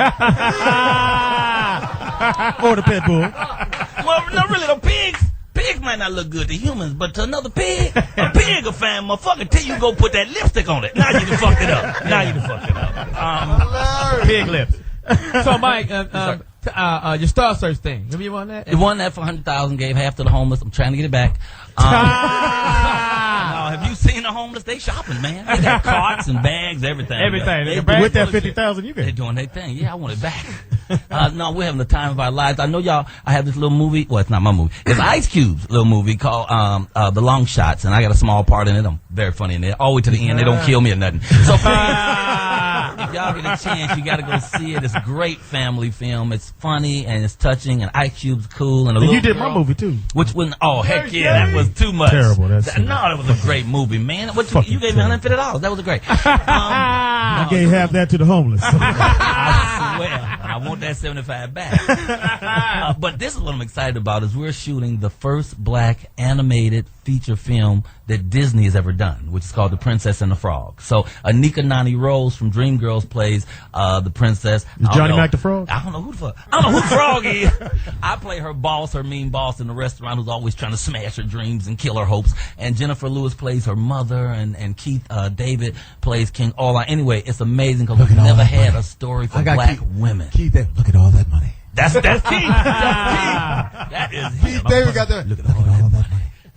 Or the pit bull. well, no, really, the pigs might not look good to humans, but to another pig, a pig a fan motherfucker till you go put that lipstick on it. Now you can fuck it up. Pig lips. So, Mike, your Star Search thing. Have you won that? It won that for $100,000. Gave half to the homeless. I'm trying to get it back. Have you seen the homeless? They shopping, man. They got carts and bags, everything. With that 50,000, you They're get. doing their thing. Yeah, I want it back. No, we're having the time of our lives. I know y'all. I have this little movie. Well, it's not my movie. It's Ice Cube's little movie called The Long Shots, and I got a small part in it. I'm very funny in there. All the way to the end. They don't kill me or nothing. So if y'all get a chance, you got to go see it. It's a great family film. It's funny and it's touching, and Ice Cube's cool. And You did my movie too. Which one? Oh, heck yeah, that was too much. Terrible. No, that was a great movie, man. You gave me $150. That was great. I gave half that to the homeless. I swear. I want that 75 back. But this is what I'm excited about, is we're shooting the first black animated feature film that Disney has ever done, which is called The Princess and the Frog. So Anika Noni Rose from Dreamgirls plays the princess. Is Johnny Mac the Frog? I don't know who the fuck. I don't know who the frog is. I play her boss, her mean boss in the restaurant, who's always trying to smash her dreams and kill her hopes. And Jennifer Lewis plays her mother, and Keith David plays King Ola. Anyway, it's amazing because we've never had a story for black women. Keith David, look at all that money. That's Keith. That's Keith. That is him. Keith David got that. Look at all that money.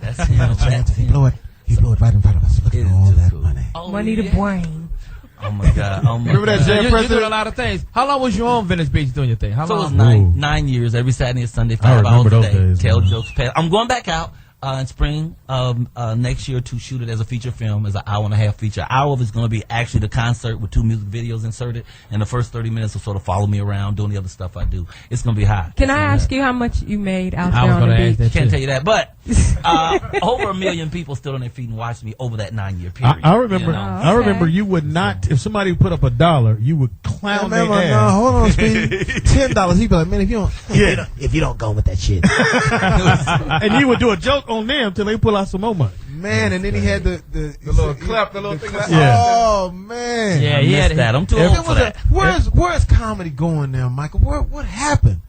That's him. That's him. He blew it right in front of us. Look at all that money. Oh, Money to brain. Oh my God. Oh my Remember that God. Jay You're President? doing a lot of things. How long was you on Venice Beach doing your thing? How So it was long? 9 years, every Saturday and Sunday, I 5 hours remember a those day. days, Tell man. jokes. I'm going back out in spring of next year to shoot it as a feature film, as an hour-and-a-half feature. An hour of it's going to be actually the concert with 2 music videos inserted, and the first 30 minutes will sort of follow me around doing the other stuff I do. It's going to be hot. Can I ask you how much you made out I there was on the gonna ask beach? that Can't too. tell you that, but over 1 million people stood on their feet and watched me over that 9-year period. I remember. you know? I remember you would not. If somebody put up $1, you would clown their Remember, ass. hold on, Speedy. $10. He'd be like, man, if you don't go with that shit. And you would do a joke on them till they pull out some more money. Man, and then he had the little clap, the little thing. Yeah. Oh man. Yeah, I he missed had that. I'm too There old was for that. where's comedy going now, Michael? What happened?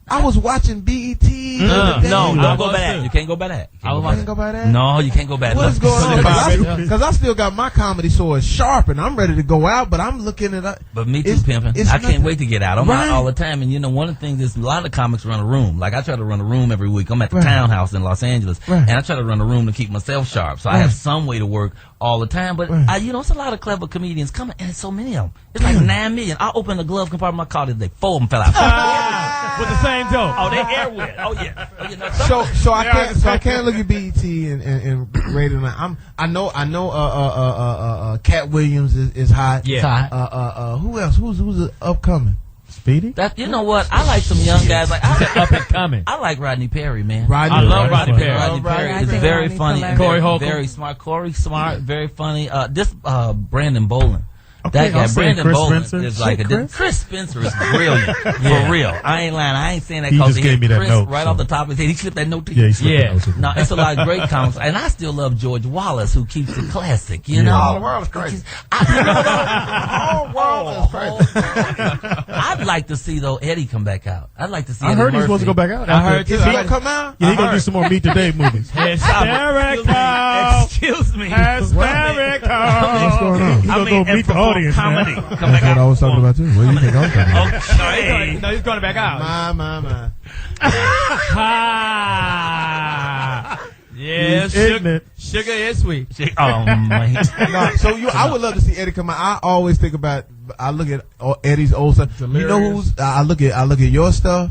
I was watching BET. the other day. No, I don't go was by that. too. You can't go by that. I was You can't go by that? No, you can't go by that. What is going on? $25. Because I still got my comedy sword sharp and I'm ready to go out, but I'm looking at But me too, It's- pimping. it's I can't nothing. wait to get out. I'm Right. out all the time, and you know, one of the things is a lot of comics run a room. Like I try to run a room every week. I'm at the Right. Townhouse in Los Angeles, Right. and I try to run a room to keep myself sharp. So I have some way to work all the time. But Right. you know, it's a lot of clever comedians coming, and it's so many of them. It's like 9 million. I opened the glove compartment of my car today. 4 of them fell out. With the same joke. Oh, they airway. Oh yeah. Oh, you know, So I can't look at BET and rate it. I know Cat Williams is hot. Yeah. It's hot. Who else? Who's upcoming? Speedy? That you know what? I like some young guys. Like up and coming. I like Rodney Perry, man. I love Rodney Perry. Rodney Perry is very funny. And Corey Holcomb. very smart. Corey smart, very funny. This Brandon Bolin. Okay, That guy, Brandon Chris Bolin, Spencer. is like Chris Spencer is brilliant. Yeah. For real. I ain't lying. I ain't saying that He because just gave me that Chris note, right so. off the top of his head. He slipped that note to Yeah, you. he slipped Yeah. the notes with me. No, it's a lot of great comics. And I still love George Wallace, who keeps it classic, you know? All the world is crazy. Whole world is crazy. I'd like to see, though, Eddie come back out. I'd like to see I Eddie heard he's Murphy. supposed to go back out. I heard Is too. he gonna come out? Yeah, he's going to do some more Meet the Dave movies. Hysterical. Excuse me. Hysterical. What's going on? He's going to go meet the audience, comedy. man. Come back That's what I out. was talking about too. What do you think I was talking about? Okay. No, he's going back out. My. Yeah, He's sugar, ignorant. sugar is sweet. Oh, man. No, so I would love to see Eddie come out. I always think about. I look at Eddie's old stuff. You know who's? I look at your stuff,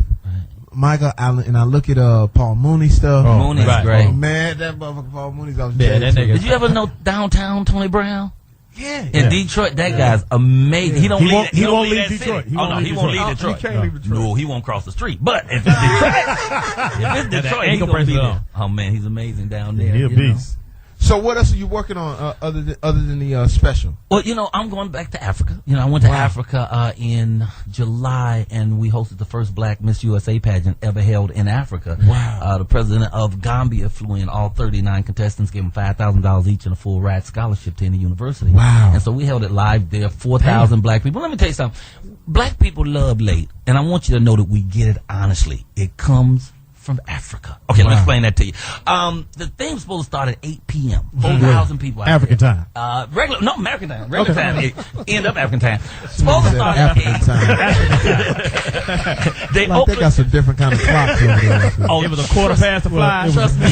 Michael Allen, and I look at Paul Mooney stuff. Mooney's right. great. Oh, man, that motherfucker Paul Mooney's off Yeah, that nigga. Did you ever know Downtown Tony Brown? Yeah. In Detroit, that guy's amazing. He don't He leave. won't- he won't leave that Detroit. city. He Oh won't no, leave he won't leave Detroit. Detroit. He can't leave Detroit. No, he won't cross the street. But if it's Detroit, ankle he's gonna bracelet be there. on. Oh man, he's amazing down there. He a you know. beast. So what else are you working on other than the special? Well, you know, I'm going back to Africa. You know, I went to Africa in July, and we hosted the first Black Miss USA pageant ever held in Africa. Wow. The president of Gambia flew in. All 39 contestants, gave them $5,000 each and a full ride scholarship to any university. Wow. And so we held it live there. 4,000 black people. Let me tell you something. Black people love late, and I want you to know that we get it honestly. It comes from Africa. Okay, let me explain that to you. The thing was supposed to start at 8 p.m. 4,000 people. out African there. time. American time. Regular time. It end up African time. Supposed to start at 8. African time. They Like they got some different kind of clocks over there. Oh, It was a quarter past the fly. Trust me,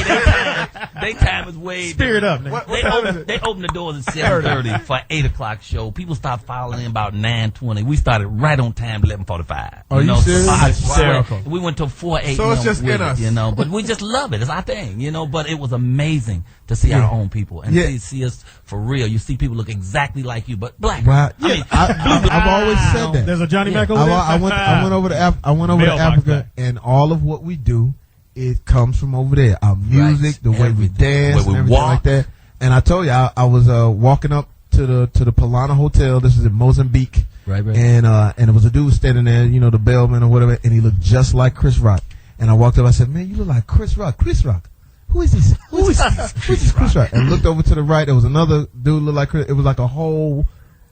they time is way Spirit up, different. nigga. They open the doors at 7:30 for 8 o'clock show. People start filing in about 9:20. We started right on time, 11:45. Are you serious? I swear. Hysterical. We went till 4 8. So it's just in us. You know, but we just love it. It's our thing, you know. But it was amazing to see our own people and see us for real. You see people look exactly like you, but black. Right. I mean, I've always said that. There's a Johnny Mac over there. I went over to Mailbox Africa, back. and all of what we do, it comes from over there. Our music, Right. the way we Everything. dance, The way we and everything walk. like that. And I told you, I was walking up to the Polana Hotel. This is in Mozambique. Right. And it was a dude standing there, you know, the bellman or whatever, and he looked just like Chris Rock. And I walked up, I said, "Man, you look like Chris Rock. Chris Rock. Who is this? Who is this Chris Rock?" And looked over to the right. There was another dude looked like Chris. It was like a whole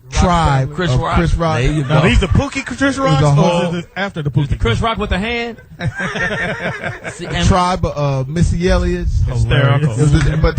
tribe Chris of Rock. Chris Rock. There you Now, go. these the Pookie Chris Rocks, a or whole- is it after the Pookie? Chris Rock with the hand. See, A and tribe of Missy Elliott's. Hysterical. But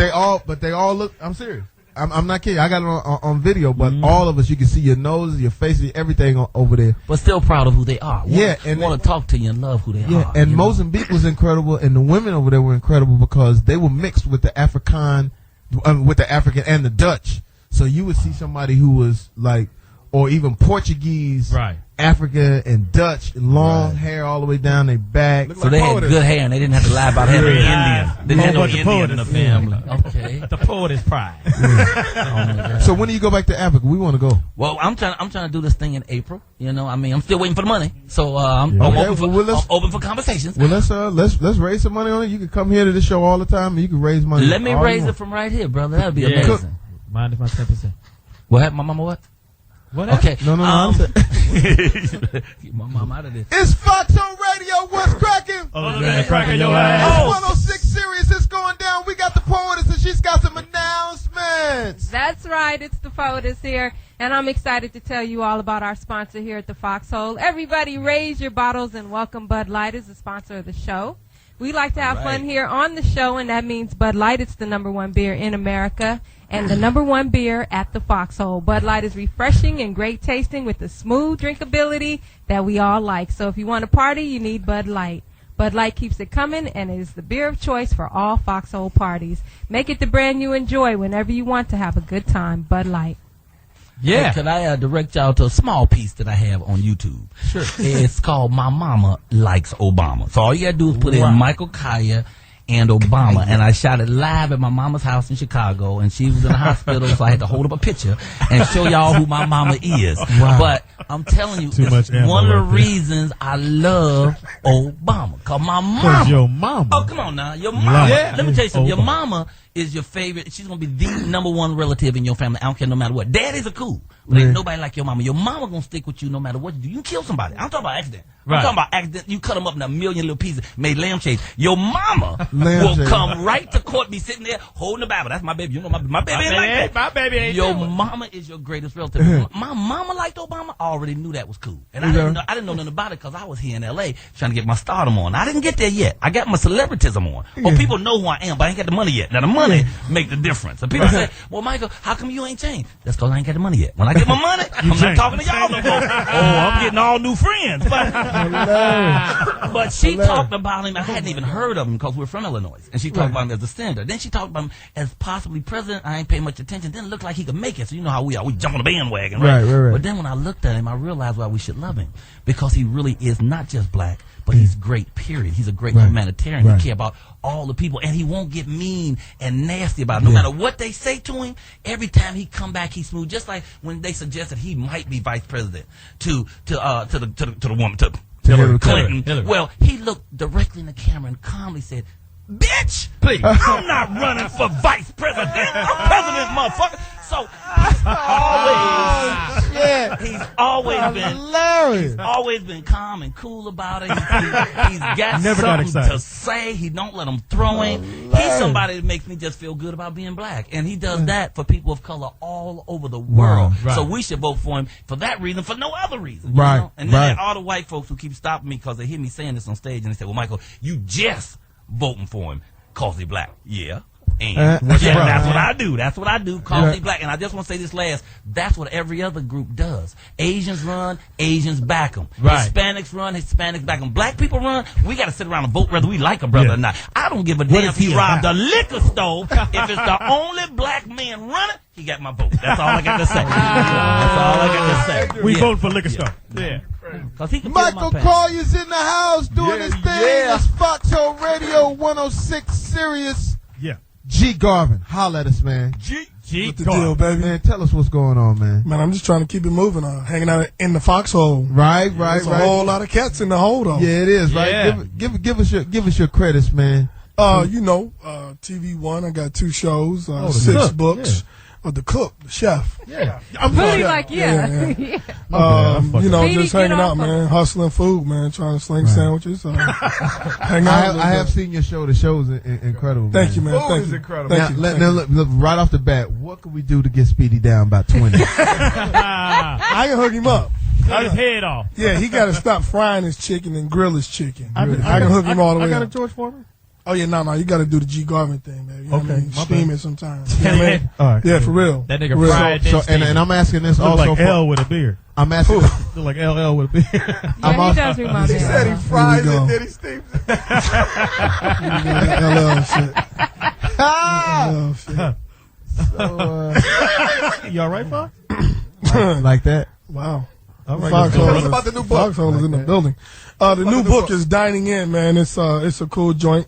they all look. I'm serious. I'm not kidding. I got it on video. But all of us, you can see your nose, your face, everything over there. but still proud of who they are. And want to talk to you and love who they are. and you know? Mozambique was incredible, and the women over there were incredible because they were mixed with the African and the Dutch. So you would see somebody who was like, or even Portuguese, Right. Africa and Dutch, long hair all the way down their back. So they had good hair and they didn't have to lie about having an Indian. They didn't have no bunch of Indian in the poets. family. Okay. The poet is pride. So when do you go back to Africa? We want to go. Well, I'm trying to do this thing in April. You know, I mean, I'm still waiting for the money. So I'm Okay, open well, let's- I'm open for conversations. Well, let's raise some money on it. You can come here to the show all the time, and you can raise money. Let me all you raise want. it from right here, brother. That'd be Yeah. amazing. Mind if my 10%? What happened, my mama? What? What? Okay. No. Get my mom out of this. It's Fox on Radio. What's cracking? Oh, man, cracking your It's ass. 106 Sirius. It's going down. We got the poetess, and she's got some announcements. That's right. It's the poetess here, and I'm excited to tell you all about our sponsor here at the Foxhole. Everybody raise your bottles and welcome Bud Light as the sponsor of the show. We like to have fun here on the show, and that means Bud Light. It's the #1 beer in America and the #1 beer at the Foxhole. Bud Light is refreshing and great tasting with the smooth drinkability that we all like. So if you want to party, you need Bud Light. Bud Light keeps it coming and is the beer of choice for all Foxhole parties. Make it the brand you enjoy whenever you want to have a good time. Bud Light. Yeah. Hey, could I direct y'all to a small piece that I have on YouTube? Sure. It's called My Mama Likes Obama. So all you gotta do is put in Michael Kaya and Obama, and I shot it live at my mama's house in Chicago, and she was in the hospital, so I had to hold up a picture and show y'all who my mama is. Wow. But I'm telling you, it's one of the reasons I love Obama, cause my mama. Your mama. Oh, come on now, your mama. Yeah. Let me tell you something. Your mama is your favorite. She's gonna be the #1 relative in your family. I don't care no matter what. Daddies are cool, but ain't nobody like your mama. Your mama gonna stick with you no matter what you do. You can kill somebody. I'm talking about accident. I'm talking about accident. You cut them up in a million little pieces, made lamb chase. Your mama will come right to court, be sitting there holding the Bible. That's my baby. You know my baby ain't like that. My baby ain't Your mama is your greatest relative. My mama liked Obama. I already knew that was cool, and I didn't know nothing about it because I was here in L.A. trying to get my stardom on. I didn't get there yet. I got my celebritism on. Oh, people know who I am, but I ain't got the money yet. Now the money make the difference. And people say, "Well, Michael, how come you ain't changed?" That's because I ain't got the money yet. When I get my money, I'm not talking to y'all no more. Oh, I'm getting all new friends. But she talked about him. I hadn't even heard of him because we're from Illinois. And she talked about him as a senator. Then she talked about him as possibly president. I ain't paying much attention. Didn't look like he could make it. So you know how we are. We jump on the bandwagon, right? But then when I looked at him, I realized why we should love him. Because he really is not just black, but he's great, period. He's a great humanitarian. He cares about all the people, and he won't get mean and nasty about it. No matter what they say to him, every time he come back, he's smooth. Just like when they suggested he might be vice president to the woman, to Hillary Clinton. Well, he looked directly in the camera and calmly said, "Bitch, please, I'm not running for vice president. I'm president, motherfucker." So he's always been calm and cool about it. He's got something to say. He don't let them throw him. He's somebody that makes me just feel good about being black, and he does that for people of color all over the world. So we should vote for him for that reason, for no other reason. You know? And then all the white folks who keep stopping me because they hear me saying this on stage, and they say, "Well, Michael, you just voting for him because he's black." Yeah. And that's what I do. That's what I do. Call me black. And I just want to say this last. That's what every other group does. Asians run, Asians back them. Hispanics run, Hispanics back them. Black people run. We got to sit around and vote whether we like a brother or not. I don't give a damn if he robbed a liquor store. If it's the only black man running, he got my vote. That's all I got to say. That's all I got to say. We vote for liquor store. Yeah. Michael Collier's in the house doing his thing. It's Foxhole Radio 106 Sirius. Yeah. G Garvin, holla at us, man. G What's the deal, baby? Man, tell us what's going on, man. Man, I'm just trying to keep it moving. Hanging out in the foxhole. Right. There's a whole lot of cats in the hole, though. Yeah, it is, right? Yeah. Give us your credits, man. TV1, I got 2 shows, 6 books. Yeah. The cook, the chef. Yeah. I'm really just hanging out, man. Hustling food, man. Trying to sling sandwiches. Hang out. I have seen your show. The show's incredible. Thank you, man. Food is incredible. Now, look, right off the bat, what can we do to get Speedy down about 20? I can hook him up. Cut his head off. Yeah, he got to stop frying his chicken and grill his chicken. I can hook him all the way. I got a up. George Foreman. Oh yeah, no, you got to do the G Garvin thing, man. You know what I mean? Steam it sometimes. You know what I mean? All right. Yeah, for real. That nigga fried this. And I'm asking this Look also like L with a beard. I'm asking. Look like LL with a beard. Yeah, he does remind me. He said he fries it, then he steams it. LL shit. You all right, Fox? Like that? Wow. All right. Tell us about the new book. Foxhole is in the building. The new book is Dining In, man. It's a cool joint.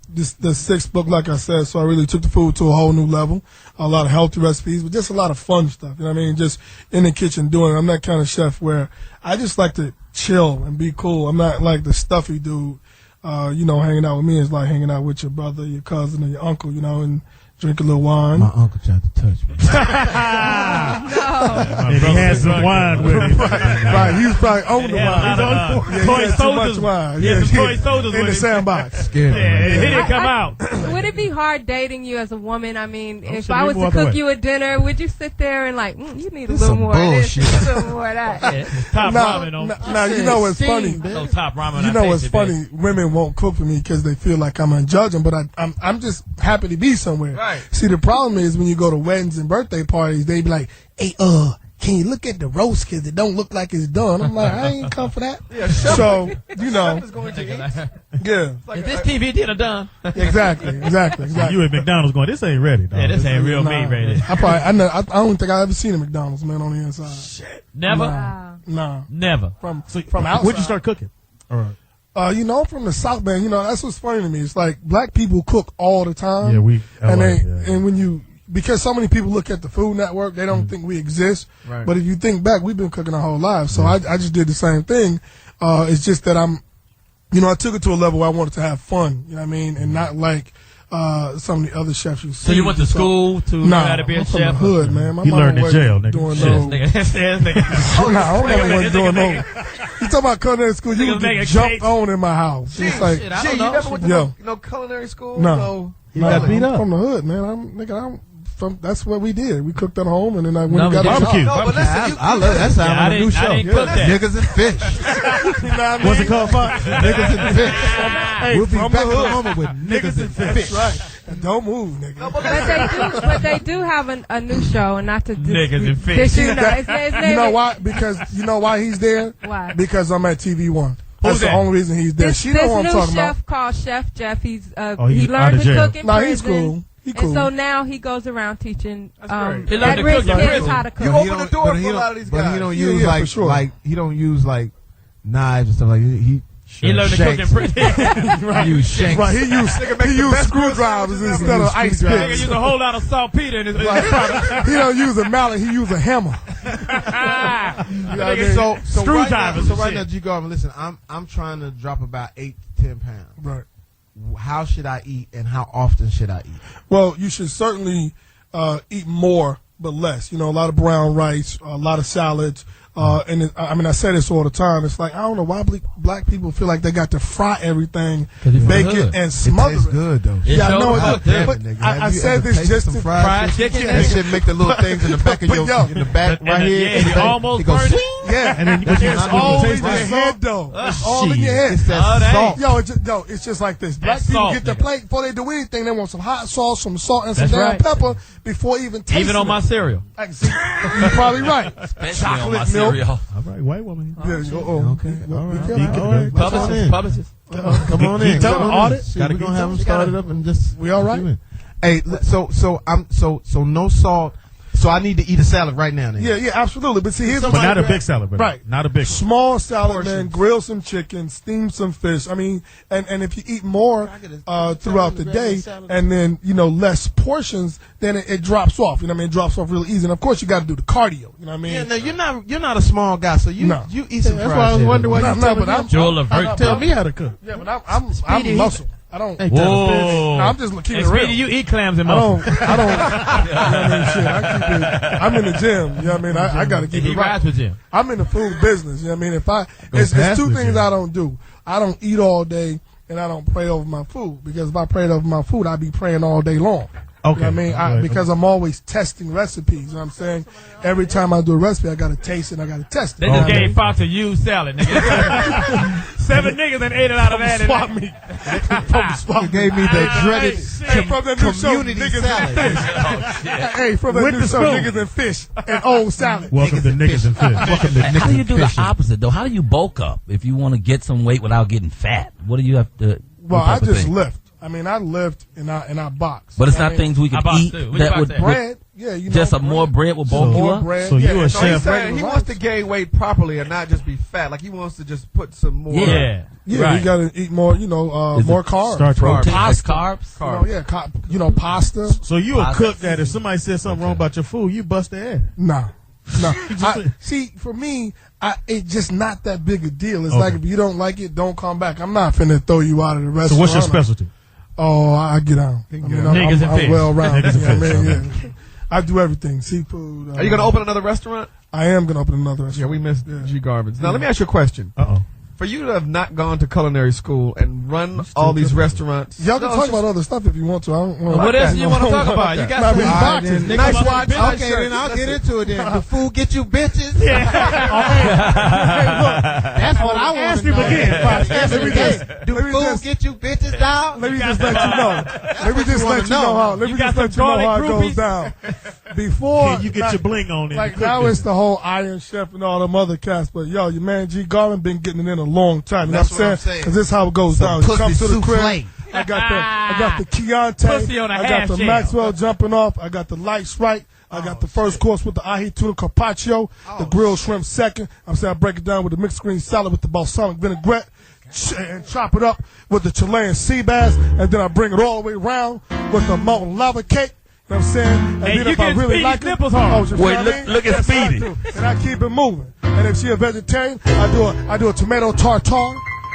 This the 6th book, like I said, so I really took the food to a whole new level. A lot of healthy recipes, but just a lot of fun stuff. You know what I mean? Just in the kitchen doing it. I'm that kind of chef where I just like to chill and be cool. I'm not like the stuffy dude. Hanging out with me is like hanging out with your brother, your cousin, or your uncle, and drink a little wine. My uncle tried to touch me. And he had some wine with him. Right, he was probably on the wine. Toy soldiers. Wine. Yeah, some toy soldiers in the sandbox. Scared me. Yeah, he didn't come out. Would it be hard dating you as a woman? I mean, if shit, I was we to walk away. cook you a dinner, would you sit there and you need a This little some more of this, bullshit. a little more of that? Top ramen on. Now you know what's funny. So top ramen. You know what's funny? Women won't cook for me because they feel like I'm unjudging, but I'm just happy to be somewhere. Right. See, the problem is when you go to weddings and birthday parties, they be like, "Hey, can you look at the roast because it don't look like it's done?" I'm like, I ain't come for that. Yeah, chef, So chef is going to eat. yeah, Is this TV dinner done? exactly. You at McDonald's going, this ain't ready, dog. Yeah, this ain't real meat ready. I don't think I ever seen a McDonald's man on the inside. Shit. Never? Nah. Never. From When'd outside. you start cooking? All right. You know, I'm from the South, man. You know, that's what's funny to me. It's like black people cook all the time. Yeah, and when you, because so many people look at the Food Network, they don't think we exist. Right. But if you think back, we've been cooking our whole lives. So I just did the same thing. It's just that I took it to a level where I wanted to have fun, you know what I mean? And not like some of the other chefs you see. So you went to school to learn how to be a I'm from chef? the hood, man. My You mama learned in wasn't jail, nigga. doing Shit, no- nigga. Oh, no, I wasn't doing no. You talking about culinary school? You Niggas would get making jumped cakes. on in my house. It's like, Shit, I Shit, don't you know. never went to Yo. no culinary school? No. You got beat I'm up. from the hood, man. I'm from. That's what we did. We cooked at home, and then I went No, and got a barbecue. job. No, but listen, I love that sound Yeah, I like a new didn't- I show. didn't cook that. Niggas and fish. You know what I mean? What's it called, Fox? Niggas and fish. Hey, We'll be from back the in a hood. moment with niggas and fish. That's right. And don't move, nigga. But they do have a new show, and not to Niggas and fish. His name You know is- why? Because you know why he's there? Why? Because I'm at TV1. That's Who's the that? only reason he's there. This She know what I'm new talking chef about. called Chef Jeff. He's he he out learned of to jail. cook in Nah, prison. he's cool. He cool. And so now he goes around teaching He learned to at-risk cook in kids prison. how to cook. You But open the door for a lot of these guys. Yeah, yeah, for sure. he don't use like knives and stuff like that. He learned to cook in prison. He use shanks. Right, he used screwdrivers instead of ice Nigga picks. use a whole lot of saltpeter in his He don't use a mallet, he use a hammer. Nigga, So Screwdrivers and right shit. now, G Garvin, listen, I'm trying to drop about 8 to 10 pounds. Right. How should I eat, and how often should I eat? Well, you should certainly eat more but less. You know, a lot of brown rice, a lot of salads. I say this all the time. It's like, I don't know why black people feel like they got to fry everything, bake it, and smother It tastes it. good though. Yeah, I know it does. Damn But it, nigga. I Have you said ever this tasted just some to fried chicken. That shit make the little things in the back of But yo, in the back right and here. yeah, in the you back. almost It goes burned it. swing. Yeah, And then it's not all gonna in taste your like head, though. It's all in your head. It's that Oh, that salt. It's just like this. Black That's people salt, get their nigga. plate before they do anything. They want some hot sauce, some salt, and some That's damn right. pepper before even tasting Even on my it. cereal. Like, see, you're probably right. Especially on my Chocolate milk. cereal. All right, white woman. Yeah, Okay, all right. All right. Publicist. Come on in. Come Come on on in. in. See, Gotta we're get gonna have them some- started up and just. We all right? Hey, so no salt. So I need to eat a salad right now. Then. Yeah, absolutely. But see, here's But not a big salad, brother. Right. Not a big one. Small salad, man. Grill some chicken, steam some fish. I mean, and if you eat more throughout the day, and then less portions, then it drops off. You know what I mean? It drops off really easy. And of course, you got to do the cardio. You know what I mean? Yeah, no, you're not a small guy, so you eat some. That's why I was wondering why you but I'm Joel Levert. tell me how to cook. Yeah, but I'm muscle. I don't. Hey, Whoa. No, I'm just keeping Hey, it real. Speedy, you eat clams and I muffins. don't. You know what I mean? Shit, I keep it. I'm in the gym. You know what I mean? I got to keep He it right. rides with Jim. I'm in the food business. You know what I mean? It's past two the things gym. I don't do. I don't eat all day, and I don't pray over my food, because if I prayed over my food, I'd be praying all day long. Okay. You know what I mean? Because I'm always testing recipes. You know what I'm saying? Every time I do a recipe, I got to taste it and I got to test it. They just gave Fox a used salad, nigga. 7 niggas and ate it out of that. Swap me. You gave me the dreaded From that new show, community niggas salad. and fish. Hey, from that With new the show, spoon. niggas and fish and old salad. Welcome to Niggas and Fish. Welcome to How do you Niggas do the Fishing. opposite, though? How do you bulk up if you want to get some weight without getting fat? What do you have to? Well, what I type of just thing? lift. I mean, I lift and I box. But it's You know not what I mean? things we can I box eat too. What you that box would at? Bread. Yeah, you know. just a bread. more bread will bulk you More up. bread. So yeah, you a so chef. he's saying He he wants to gain weight properly and not just be fat. Like he wants to just put some more. Yeah. Yeah, Right. you got to eat more. more carbs. Starch Protein, Pasta. carbs. Pasta. So you a Pasta. cook that if somebody says something wrong about your food, you bust their ass. No. See, for me, it's just not that big a deal. It's like if you don't like it, don't come back. I'm not finna throw you out of the restaurant. So what's your specialty? Oh, I get out. I mean, Niggas and I'm fish. well rounded. Niggas and You know what I fish, mean? Yeah. I do everything. Seafood. Are you gonna open another restaurant? I am gonna open another restaurant. Yeah, we missed G Garbage. Now let me ask you a question. Uh-oh. For you to have not gone to culinary school and run all these restaurants, Y'all can talk about other stuff if you want to. I don't want What else do you want to talk about? You got some boxing. nice Come on, watch. bitch. Okay, then I'll get into it. Then the food get you bitches. That's what I want Ask to him know. again, Fox. Ask him again. Do food get you bitches down? Let me just let you know. Let me just let you know how. Let me You got just let you some know how it garlic goes down. Before Can you get your bling on in like the cook now, business? it's the whole Iron Chef and all them other cats. But yo, your man G Garvin been getting it in a long time. You know That's what I'm what I'm saying? saying. Because this is how it goes Some down. You come pussy to the crib. souffle. I got the Chianti. Pussy on a I got half the shell. Maxwell jumping off. I got the lights right. I got the first course with the ahi tuna carpaccio, the grilled shrimp second. I'm saying I break it down with the mixed green salad with the balsamic vinaigrette. and chop it up with the Chilean sea bass, and then I bring it all the way around with the molten lava cake. You know what I'm saying? And Hey, then you if I get really Speedy's like it, nipples hard. you Wait, feel look- me? look at That's what I Speedy. do. And I keep it moving. And if she a vegetarian, I do a tomato tartare. You know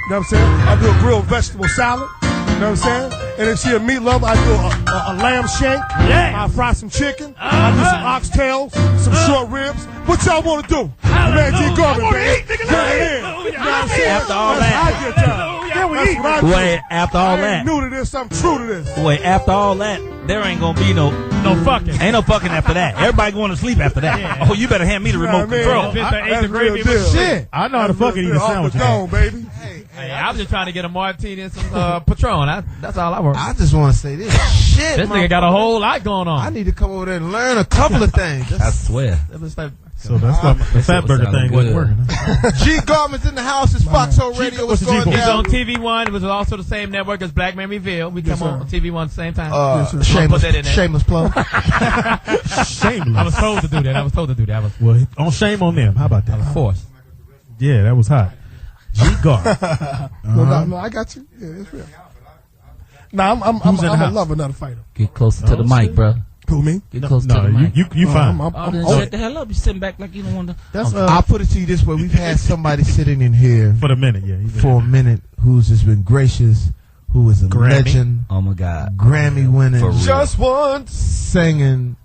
what I'm saying? I do a grilled vegetable salad. You know what I'm saying? And if she a meat lover, I do a lamb shank. Yeah. I fry some chicken. I do some oxtails, some short ribs. What y'all want to do? Man, G. Garvin, man. Get it in. You know what I'm saying? After all That's that. how I get down. That's what I do. Wait, after all I that. ain't new to this. I'm true to this. Wait, after all that, there ain't gonna be no fucking. Ain't no fucking after that. Everybody going to sleep after that. Yeah. Oh, you better hand me the remote control. That's real deal. Shit, I know how to fucking eat a Off sandwich. the dome, baby. Hey, I was just trying to get a martini and some Patron. That's all I work. I just want to say this. Shit, This nigga got a whole lot going on. I need to come over there and learn a couple of things. I swear. So that's why the fat burger thing wasn't working. G. Garvin's in the house. It's Foxhole Radio. What's going He's on down? TV1. It was also the same network as Black Man Reveal. We come on TV1 at the same time. Put Shameless, that in there. shameless plug. Shameless. I was told to do that. I was Well, on shame on them. How about that? forced. Yeah, that was hot. G. Gar. No, I got you. Yeah, it's real. Nah, I'm Who's in the a house? lover, not a fighter. Get closer to the mic, bro. Who, me? Get closer to No, the mic. you fine. Oh, then shut the hell up. You sitting back like you don't want to. That's I'll put it to you this way. We've had somebody sitting in here for the minute, yeah. for a minute who's just been gracious, who is a Grammy. legend, Oh my God. Grammy winning, For real. Just once. singing,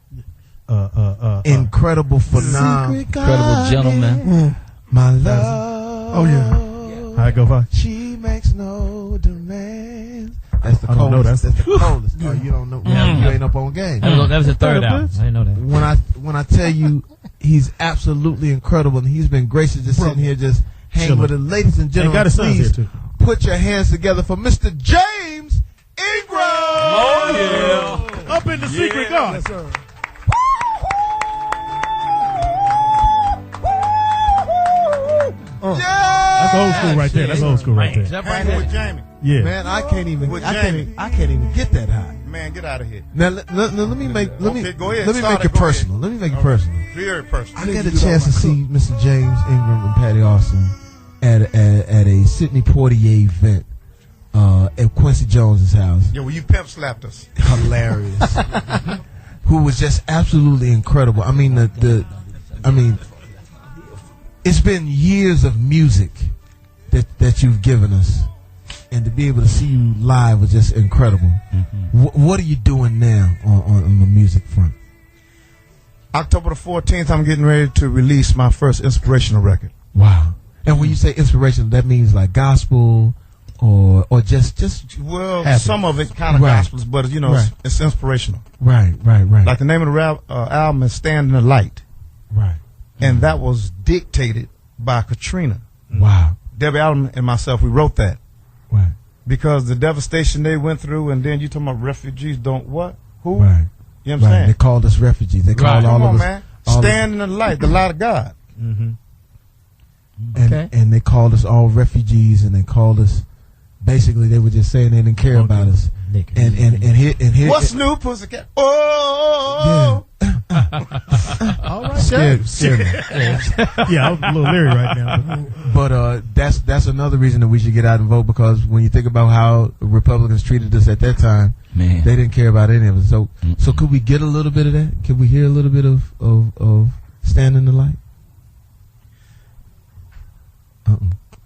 incredible, phenomenal, Incredible gentleman. my love. Oh, yeah. How it go, Fox? She makes no demands. That's the I don't know, coldest. that's- That's the coldest. Oh, you don't know. You ain't up on game. That was the third album. I didn't know that. When I tell you he's absolutely incredible and he's been gracious just sitting here just hanging Chilling. with it. Ladies and And gentlemen, got his sons please here, too. put your hands together for Mr. James Ingram. Oh, yeah. Up in the secret God. Yes, sir. That's old school right there. That's old school right Is there. that right Hanging with there? Jamie. Yeah. Man, I can't even With I Jamie. can't even get that high. Man, get out of here. Now let me make let me Okay, go ahead. let me Start make it. it Go personal. Let me make it personal. Very personal. I got a chance to see Mr. James Ingram and Patty Austin at a Sidney Poitier event at Quincy Jones's house. Yeah, well, you pimp slapped us. Hilarious. Who was just absolutely incredible. I mean I mean it's been years of music that you've given us, and to be able to see you live was just incredible. What are you doing now on the music front? October the 14th, I'm getting ready to release my first inspirational record. Wow. And when you say inspirational, that means like gospel or just Well, happy. some of it kind of Right. gospels, but you know, Right. it's inspirational. Right. Like the name of the album is "Stand in the Light," Right. and that was dictated by Katrina. Wow. Debbie Allen and myself, we wrote that Right. because the devastation they went through, and then you talking about refugees don't what? Who? Right. You know what I'm Right. saying? They called us refugees. They called all Come of on, us. man. all of- Stand in the light, the light of God. and they called us all refugees, and they called us. Basically, they were just saying they didn't care about us. And here. What's new, pussycat? Oh, All right. Scared me. Yeah, I'm a little leery right now. But that's another reason that we should get out and vote, because when you think about how Republicans treated us at that time, Man. they didn't care about any of us. So could we get a little bit of that? Could we hear a little bit of Stand in the Light?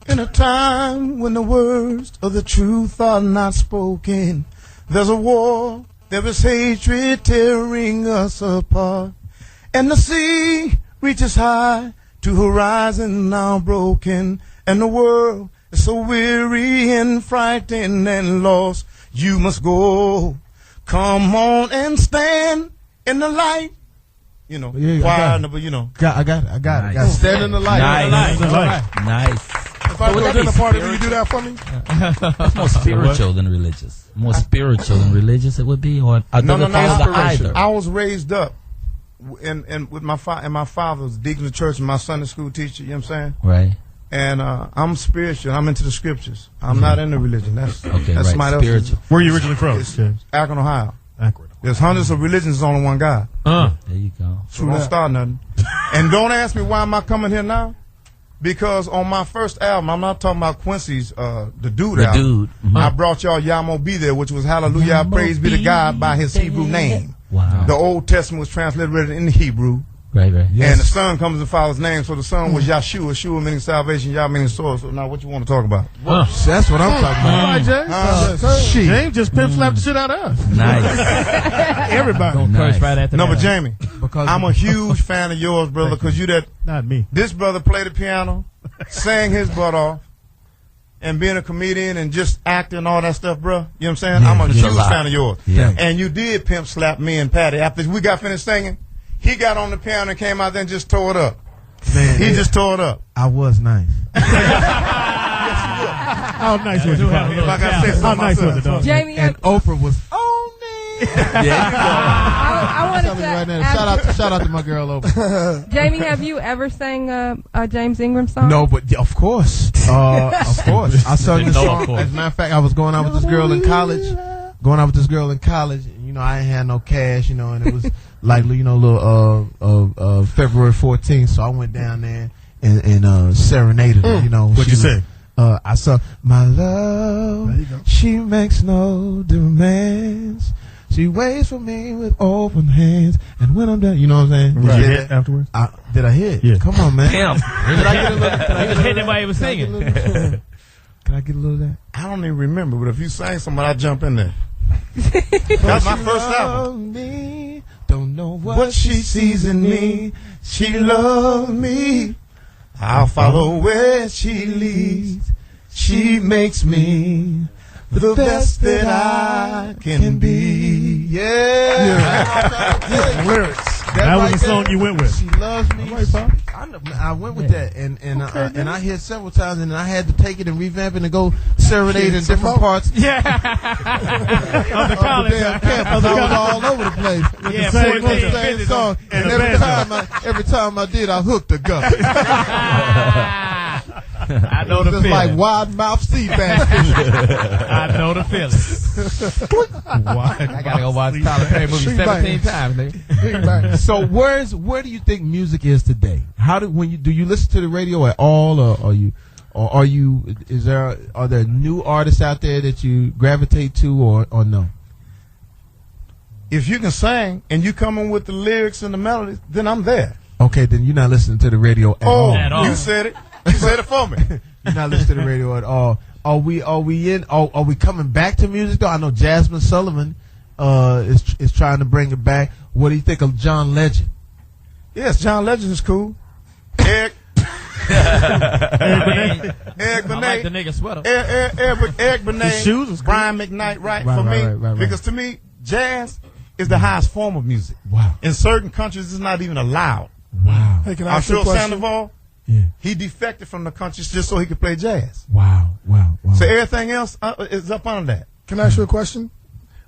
In a time when the words of the truth are not spoken, there's a war, there is hatred tearing us apart, and the sea reaches high to horizon now broken, and the world is so weary and frightened and lost. You must go. Come on and stand in the light. You know, Yeah, I choir, got it. but you know. I got it. Nice. Got Stand in the Light. Nice. All right. Nice. If I go to dinner party, will you do that for me? That's more spiritual than religious. More spiritual than religious it would be, or No, either. I was raised up and with my father was deacon of the church and my Sunday school teacher, you know what I'm saying? Right. And I'm spiritual. I'm into the scriptures. I'm not into religion. That's Okay, that's right. somebody else's. Spiritual. Where are you originally from? It's James? Akron, Ohio. Akron. There's hundreds of religions, there's only one God. There you go. So don't start nothing. And don't ask me why am I coming here now? Because on my first album, I'm not talking about Quincy's, the Dude The album. Dude. Mhm. I brought y'all Yamo Be There, which was Hallelujah, Praise Be to God by his Hebrew name. Wow. The Old Testament was translated in Hebrew. Right. And the son comes in Father's name, so the son was Yahshua, Shua meaning salvation, Yah meaning source. So now what you want to talk about? That's what I'm talking about. All right, James. James just pimp slapped the shit out of us. Nice. Everybody. Don't curse right after No, that. but Jamie, I'm a huge fan of yours, brother, because you that. Not me. This brother played the piano, sang his butt off, and being a comedian and just acting and all that stuff, bro. You know what I'm saying? I'm a it's a huge lot. fan of yours. Yeah. And you did pimp slap me and Patty. After we got finished singing, he got on the piano and came out there and just tore it up. Man, He just tore it up. I was nice. How nice was it? Like I said, How nice was it, dog? Jamie, And Oprah was on me. I wanted Telling to you right now. ask Shout out to my girl Oprah. Jamie, have you ever sang a James Ingram song? No, but yeah, of course. Of course. I sung this No, of song. course. As a matter of fact, I was going out with this girl in college. And, you know, I ain't had no cash, you know, and it was like, you know, little February 14th. So I went down there and serenaded her, you know. What'd you say? I sung, my love, she makes no demands. She waits for me with open hands. And when I'm done, you know what I'm saying? Did you hit afterwards? Did I hit? Yeah. Come on, man. Pimp. Did I get a little? He was hitting it while he was singing. Can I get a little of that? I don't even remember, but if you sang something, I'd jump in there. That's my first album. Me, don't know what she sees in me. She loves me. I'll follow where she leads. She makes me the best that I can be. Yeah. Lyrics. That was the song you went with. She loves me. I went with that, and I heard several times, and I had to take it and revamp it and go serenade in different parts. Yeah. Of the damn campus. I was all over the place. With Yeah, the same song, and every time I did, I hooked the gut. I know the Just feeling. like wide mouth sea bass. I know the feeling. I gotta go watch Tyler Perry movie 17 times, nigga. So where do you think music is today? Do you listen to the radio at all, or are there new artists out there that you gravitate to, or no? If you can sing and you come in with the lyrics and the melodies, then I'm there. Okay, then you're not listening to the radio at all. At all. You said it. You said it for me. You're not listening to the radio at all. Are we coming back to music though? I know Jasmine Sullivan is trying to bring it back. What do you think of John Legend? Yes, John Legend is cool. Eric I Benet. like the nigga sweater. Eric Benet. His shoes is cool. Brian McKnight, right for me. Right. Because to me, jazz is the highest form of music. Wow. In certain countries, it's not even allowed. Wow. Hey, can I ask you a Arturo question? Sandoval, Yeah. he defected from the countries just so he could play jazz. Wow. So everything else is up under that. Can I ask you a question?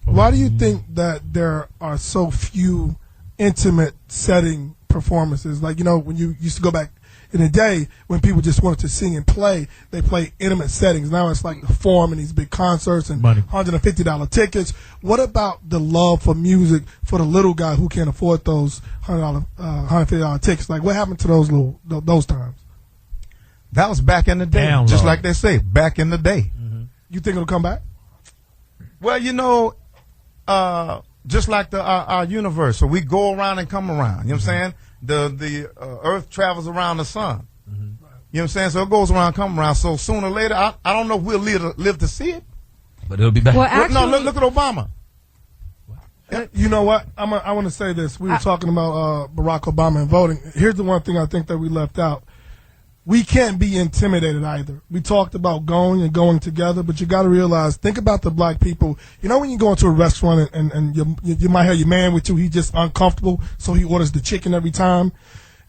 Why do you think that there are so few intimate setting performances? Like, you know, when you used to go back in the day when people just wanted to sing and play, they play intimate settings. Now it's like the Forum and these big concerts and Money. $150 tickets. What about the love for music for the little guy who can't afford those $150 tickets? Like, what happened to those times? That was back in the day. Damn just low. like they say, back in the day. You think it'll come back? Well, you know, just like our universe. So we go around and come around. You know what I'm saying? The Earth travels around the sun. You know what I'm saying? So it goes around, come around. So sooner or later, I don't know if we'll live to see it. But it'll be back. Well, actually, No, look at Obama. You know what? I want to say this. We were talking about Barack Obama and voting. Here's the one thing I think that we left out. We can't be intimidated either. We talked about going together, but you got to realize, think about the black people. You know when you go into a restaurant and you might have your man with you, he's just uncomfortable, so he orders the chicken every time.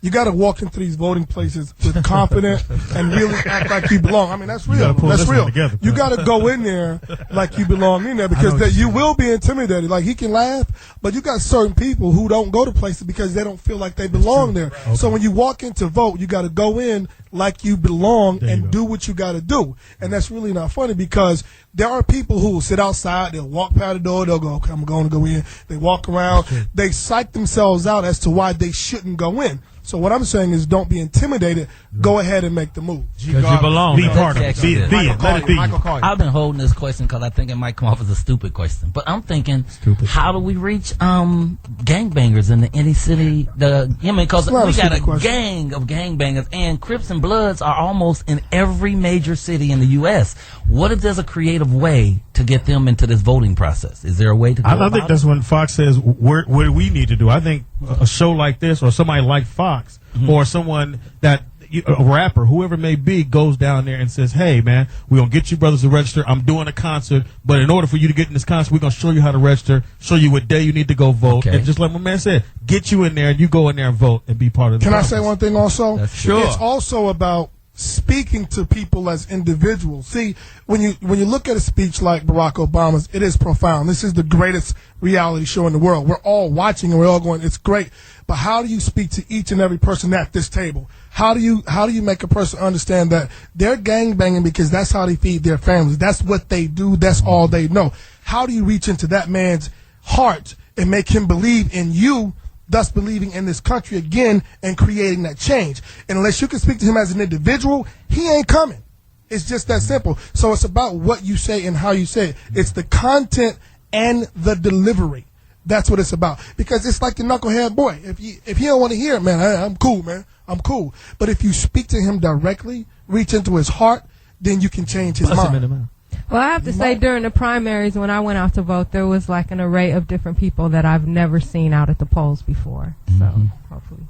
You got to walk into these voting places with confidence and really act like you belong. I mean, that's real. gotta pull That's this one real. together. You got to go in there like you belong in there because you will be intimidated. Like, he can laugh, but you got certain people who don't go to places because they don't feel like they belong there. Okay. So when you walk in to vote, you got to go in like you belong There you and go. do what you got to do. And that's really not funny because there are people who will sit outside, they'll walk past the door, they'll go, okay, I'm going to go in. They walk around, they psych themselves out as to why they shouldn't go in. So what I'm saying is, don't be intimidated. Go ahead and make the move. Because you belong. Be part of it. Be it. Let it be. I've been holding this question because I think it might come off as a stupid question. But I'm thinking, how do we reach gangbangers in any city? Because we got a gang of gangbangers, and Crips and Bloods are almost in every major city in the U.S. What if there's a creative way to get them into this voting process? Is there a way to go I think that's when Fox says, what do we need to do? I think a show like this, or somebody like Fox, or someone that, a rapper, whoever it may be, goes down there and says, hey, man, we're going to get you brothers to register. I'm doing a concert, but in order for you to get in this concert, we're going to show you how to register, show you what day you need to go vote. And just like my man said, get you in there and you go in there and vote and be part of the process. Can I say one thing also? Sure. It's also about speaking to people as individuals. See, when you look at a speech like Barack Obama's, it is profound. This is the greatest reality show in the world. We're all watching and we're all going, it's great. But how do you speak to each and every person at this table? How do you make a person understand that they're gangbanging because that's how they feed their families? That's what they do. That's all they know. How do you reach into that man's heart and make him believe in you, thus believing in this country again and creating that change? And unless you can speak to him as an individual, he ain't coming. It's just that simple. So it's about what you say and how you say it. It's the content and the delivery. That's what it's about. Because it's like the knucklehead boy. If he don't want to hear it, man, I'm cool, man. I'm cool. But if you speak to him directly, reach into his heart, then you can change his mind. Well, I have to say, during the primaries, when I went out to vote, there was like an array of different people that I've never seen out at the polls before. So hopefully,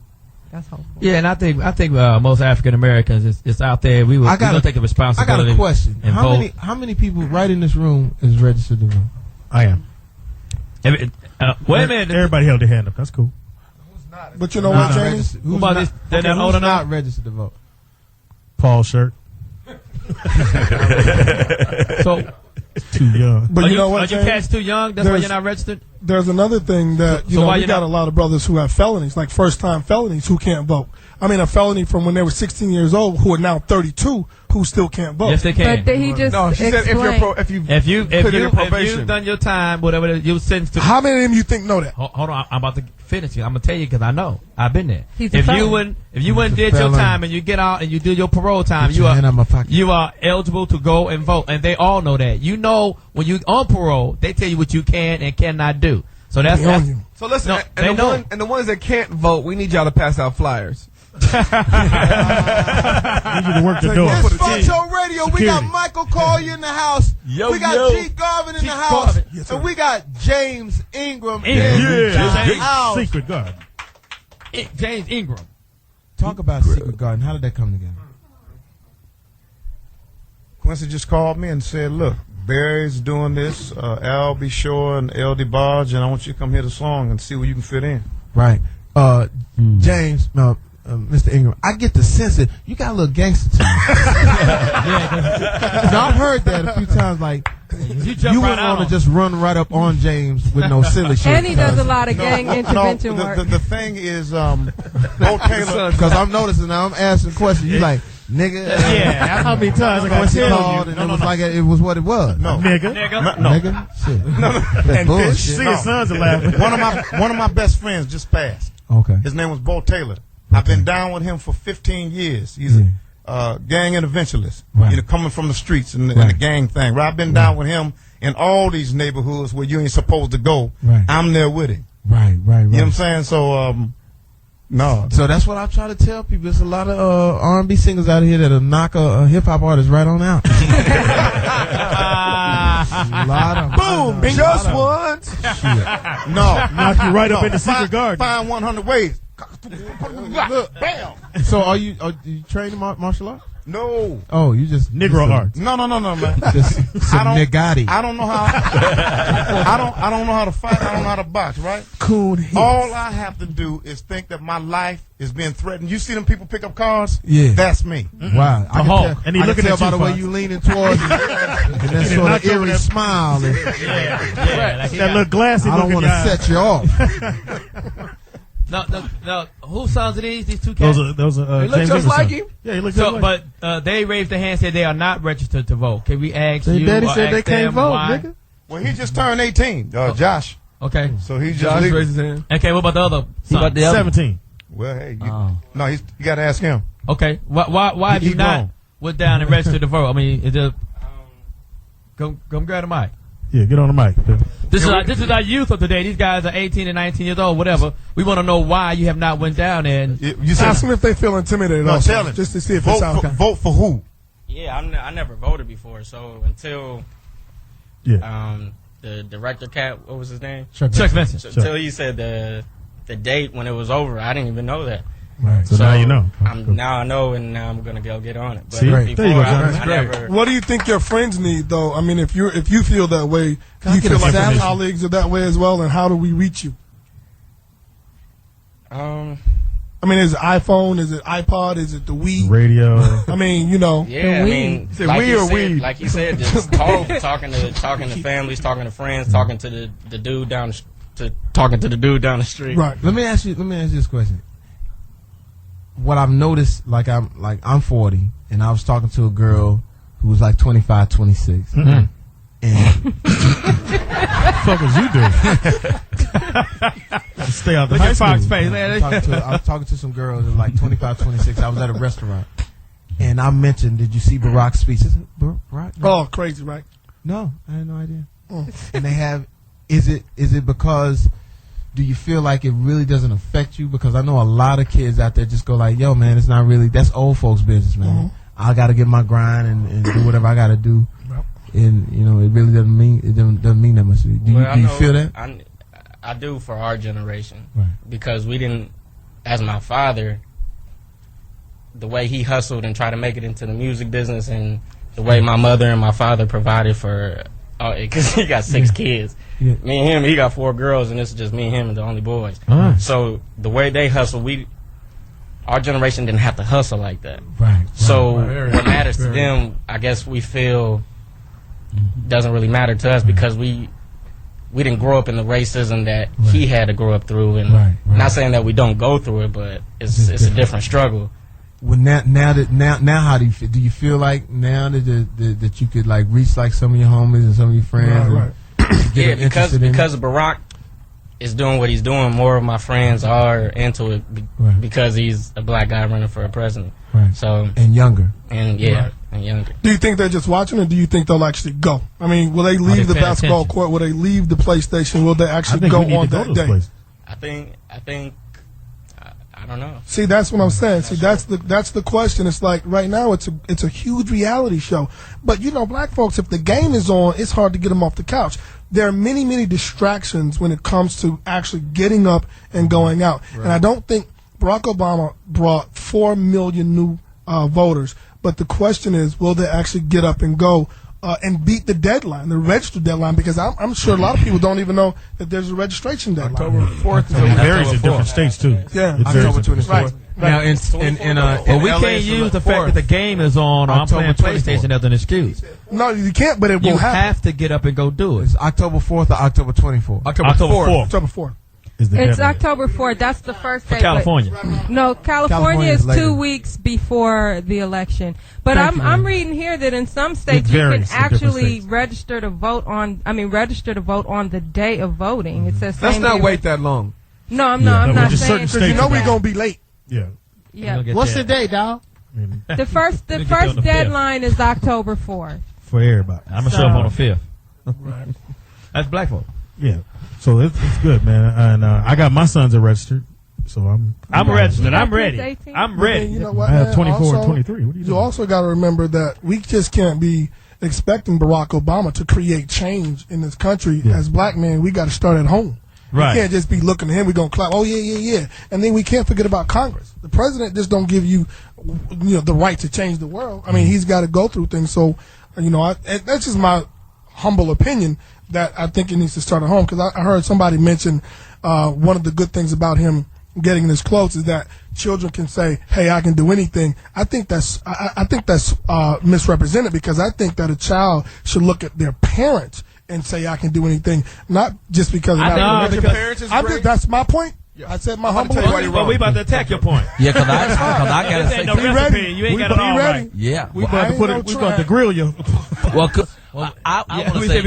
that's hopeful. Yeah, and I think most African Americans is out there. We will take the responsibility. I got a question. And how many people right in this room is registered to vote? I am. Wait a minute. Everybody held their hand up. That's cool. But you know what, James? Who's not registered to vote? Paul Shirt. So too young. But you know what, are you cats too young? That's why you're not registered? There's another thing that, we got a lot of brothers who have felonies, like first-time felonies, who can't vote. I mean, a felony from when they were 16 years old, who are now 32, who still can't vote. Yes, they can. But he just she said if you've done your time, whatever you sentenced to. How many of them you think know that? Hold on, I'm about to finish you. I'm gonna tell you because I know. I've been there. If you went and did your time and you get out and you do your parole time, you are eligible to go and vote, and they all know that. You know when you on parole, they tell you what you can and cannot do. So that's so listen. And the ones that can't vote, we need y'all to pass out flyers. Need you to work the door. It's Fox Soul Radio. We got Michael Collier in the house. We got G. Garvin in the house. And we got James Ingram in the house. Secret Garden. James Ingram. Talk about Secret Garden. How did that come together? Quincy just called me and said, look, Barry's doing this, Al B. Shore and L.D. Barge, and I want you to come hear the song and see where you can fit in. Right. James, Mr. Ingram, I get the sense that you got a little gangster to you. I've heard that a few times, like, you wouldn't want to just run right up on James with no silly shit. And he does a lot of gang intervention work. The thing is, Bo Taylor, because I'm noticing now, I'm asking questions, you like, nigga. Yeah, how many times I got to tell you? And it was like it was what it was. No. Nigga. Nigga? Shit. And bullshit. See his sons are laughing. One of my best friends just passed. Okay. His name was Bo Taylor. I've been down with him for 15 years. He's a gang interventionist, coming from the streets and the gang thing. Right? I've been down with him in all these neighborhoods where you ain't supposed to go. Right. I'm there with him. Right. You know what I'm saying? So, no. So that's what I try to tell people. There's a lot of R&B singers out here that'll knock a hip-hop artist right on out. A lot of boom, just once. No. Knock you right up in the Secret Garden. Find 100 ways. Bam. So are you trained in martial arts? No. Oh, you just Negro arts. No, man. Just some nigatti. I don't know how. I don't know how to fight. I don't know how to box. Right? Cool. All I have to do is think that my life is being threatened. You see them people pick up cars? Yeah. That's me. Wow. I and he can looking tell at by you, the way you leaning towards and that sort of eerie smile. And, that little glassy I don't want to set you off. No. Whose sons are these? These two cats? Those are they look James just like son. him. Yeah, he looks just like him. But they raised their hand, said they are not registered to vote. Can we ask Their you? daddy or said ask they can't them vote, why? nigga. Well, he just turned 18. Josh. Okay. So he just Josh raised his hand. Okay. What about the other son? About the other? 17. Well, hey, no, you got to ask him. Okay, why have you not went down and registered to vote? I mean, come grab the mic. Yeah, get on the mic. This is our youth of today. These guys are 18 and 19 years old, whatever. We want to know why you have not went down there. And you ask them if they feel intimidated. No, tell them. Just to see if it's out. Vote for who? Yeah, I never voted before, so until the director cat, what was his name? Chuck Vincent. Until he said the date when it was over, I didn't even know that. Right. So now you know. Now I know, and now I'm gonna go get on it. But See, before, there you go, John. I never. What do you think your friends need, though? I mean, if you feel that way, do you feel like your colleagues are that way as well? And how do we reach you? I mean, is it iPhone? Is it iPod? Is it the Wii? Radio. I mean, you know. Yeah, I mean, like you said, just talking to families, talking to friends, talking to the dude down the street. Right. Let me ask you this question. What I've noticed, I'm 40, and I was talking to a girl who was like 25, 26. Mm-hmm. And what the fuck was you doing? Stay out the high school. Fox face, man. I was talking to some girls that were like 25, 26. I was at a restaurant, and I mentioned, did you see Barack's speech? I said, Barack? No. Oh, crazy, right? No, I had no idea. And they have, is it because, do you feel like it really doesn't affect you? Because I know a lot of kids out there just go like, yo, man, it's not really, that's old folks' business, man. Mm-hmm. I got to get my grind and do whatever I got to do. Yep. And, you know, it really doesn't mean that much to you. Do you feel that? I do for our generation. Right. Because we didn't, as my father, the way he hustled and tried to make it into the music business, and the way my mother and my father provided for, because he got 6 kids. Yeah. Me and him, he got 4 girls, and this is just me and him and the only boys. So the way they hustle, our generation didn't have to hustle like that. Right. So what matters to them, I guess we feel doesn't really matter to us because we didn't grow up in the racism that he had to grow up through. And not saying that we don't go through it, but it's a different struggle. Well, now, how do you feel? Do you feel like now that you could like reach like some of your homies and some of your friends? Right. Yeah, because Barack is doing what he's doing, more of my friends are into it because he's a black guy running for a president. Right. So and younger. And and younger. Do you think they're just watching, or do you think they'll actually go? I mean, will they leave the basketball court? Will they leave the PlayStation? Will they actually go on that day? I think. I don't know. See, that's what I'm saying. See, that's the question. It's like right now, it's a huge reality show. But you know, black folks, if the game is on, it's hard to get them off the couch. There are many distractions when it comes to actually getting up and going out. Right. And I don't think Barack Obama brought 4 million new voters. But the question is, will they actually get up and go and beat the deadline, the register deadline? Because I'm sure a lot of people don't even know that there's a registration deadline. October 4th. It varies in different states too. Yeah, October 24th. Right. Now, we can't use the fact that the game is on, or I'm playing PlayStation as an excuse. No, you can't, but it will happen. You have to get up and go do it. It's October 4th or October 24th? October 4th. October 4th. It's October 4th. That's the first day. For California. No, California is 2 weeks before the election. But I'm reading here that in some states you can actually register to vote on the day of voting. It says let's not wait that long. No, I'm not saying, because you know we're gonna be late. Yeah. What's the day, dog? The first deadline is October 4th. For everybody. I'm gonna show up on the 5th. Right. That's black folk. Yeah. So it's good, man. And I got my sons are registered, so I'm registered. I'm ready. I'm ready. You know what, I have 24 and 23. What are you doing? You also got to remember that we just can't be expecting Barack Obama to create change in this country. As black men, we got to start at home. Right. We can't just be looking at him. We're going to clap. Oh, yeah. And then we can't forget about Congress. The president just don't give you the right to change the world. I mean, he's got to go through things. So, that's just my humble opinion that I think it needs to start at home. Because I heard somebody mention one of the good things about him getting this close is that children can say, "Hey, I can do anything." I think that's misrepresented, because I think that a child should look at their parents and say, "I can do anything," not just because of that. That's my point. Yeah. I said my humble opinion. Well, we about to attack your point. Yeah, because I gotta say, no recipe. You ain't got it all right. Yeah, we about to grill you. I want to say, I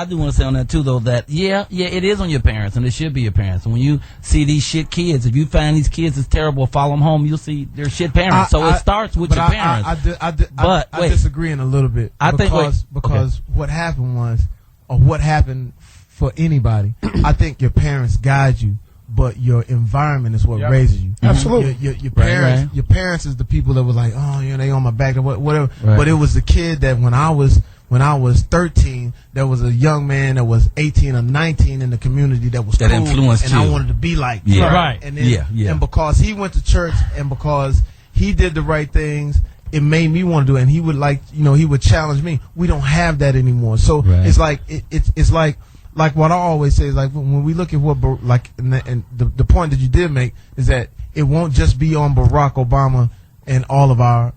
do want to say on that too, though, that it is on your parents, and it should be your parents. And when you see these shit kids, if you find these kids is terrible, follow them home, you'll see they're shit parents. So it starts with your parents. I disagree in a little bit. Because what happened was, or what happened for anybody, I think your parents guide you, but your environment is what raises you. Absolutely. Your parents, your parents is the people that were like, oh, they on my back, or whatever. Right. But it was the kid that when I was 13, there was a young man that was 18 or 19 in the community that was that cool, influenced and you. I wanted to be like Yeah. him. Right. And then, and because he went to church, and because he did the right things, it made me want to do it. And he would he would challenge me. We don't have that anymore. So it's like it's like what I always say is like when we look at what and the point that you did make is that it won't just be on Barack Obama and all of our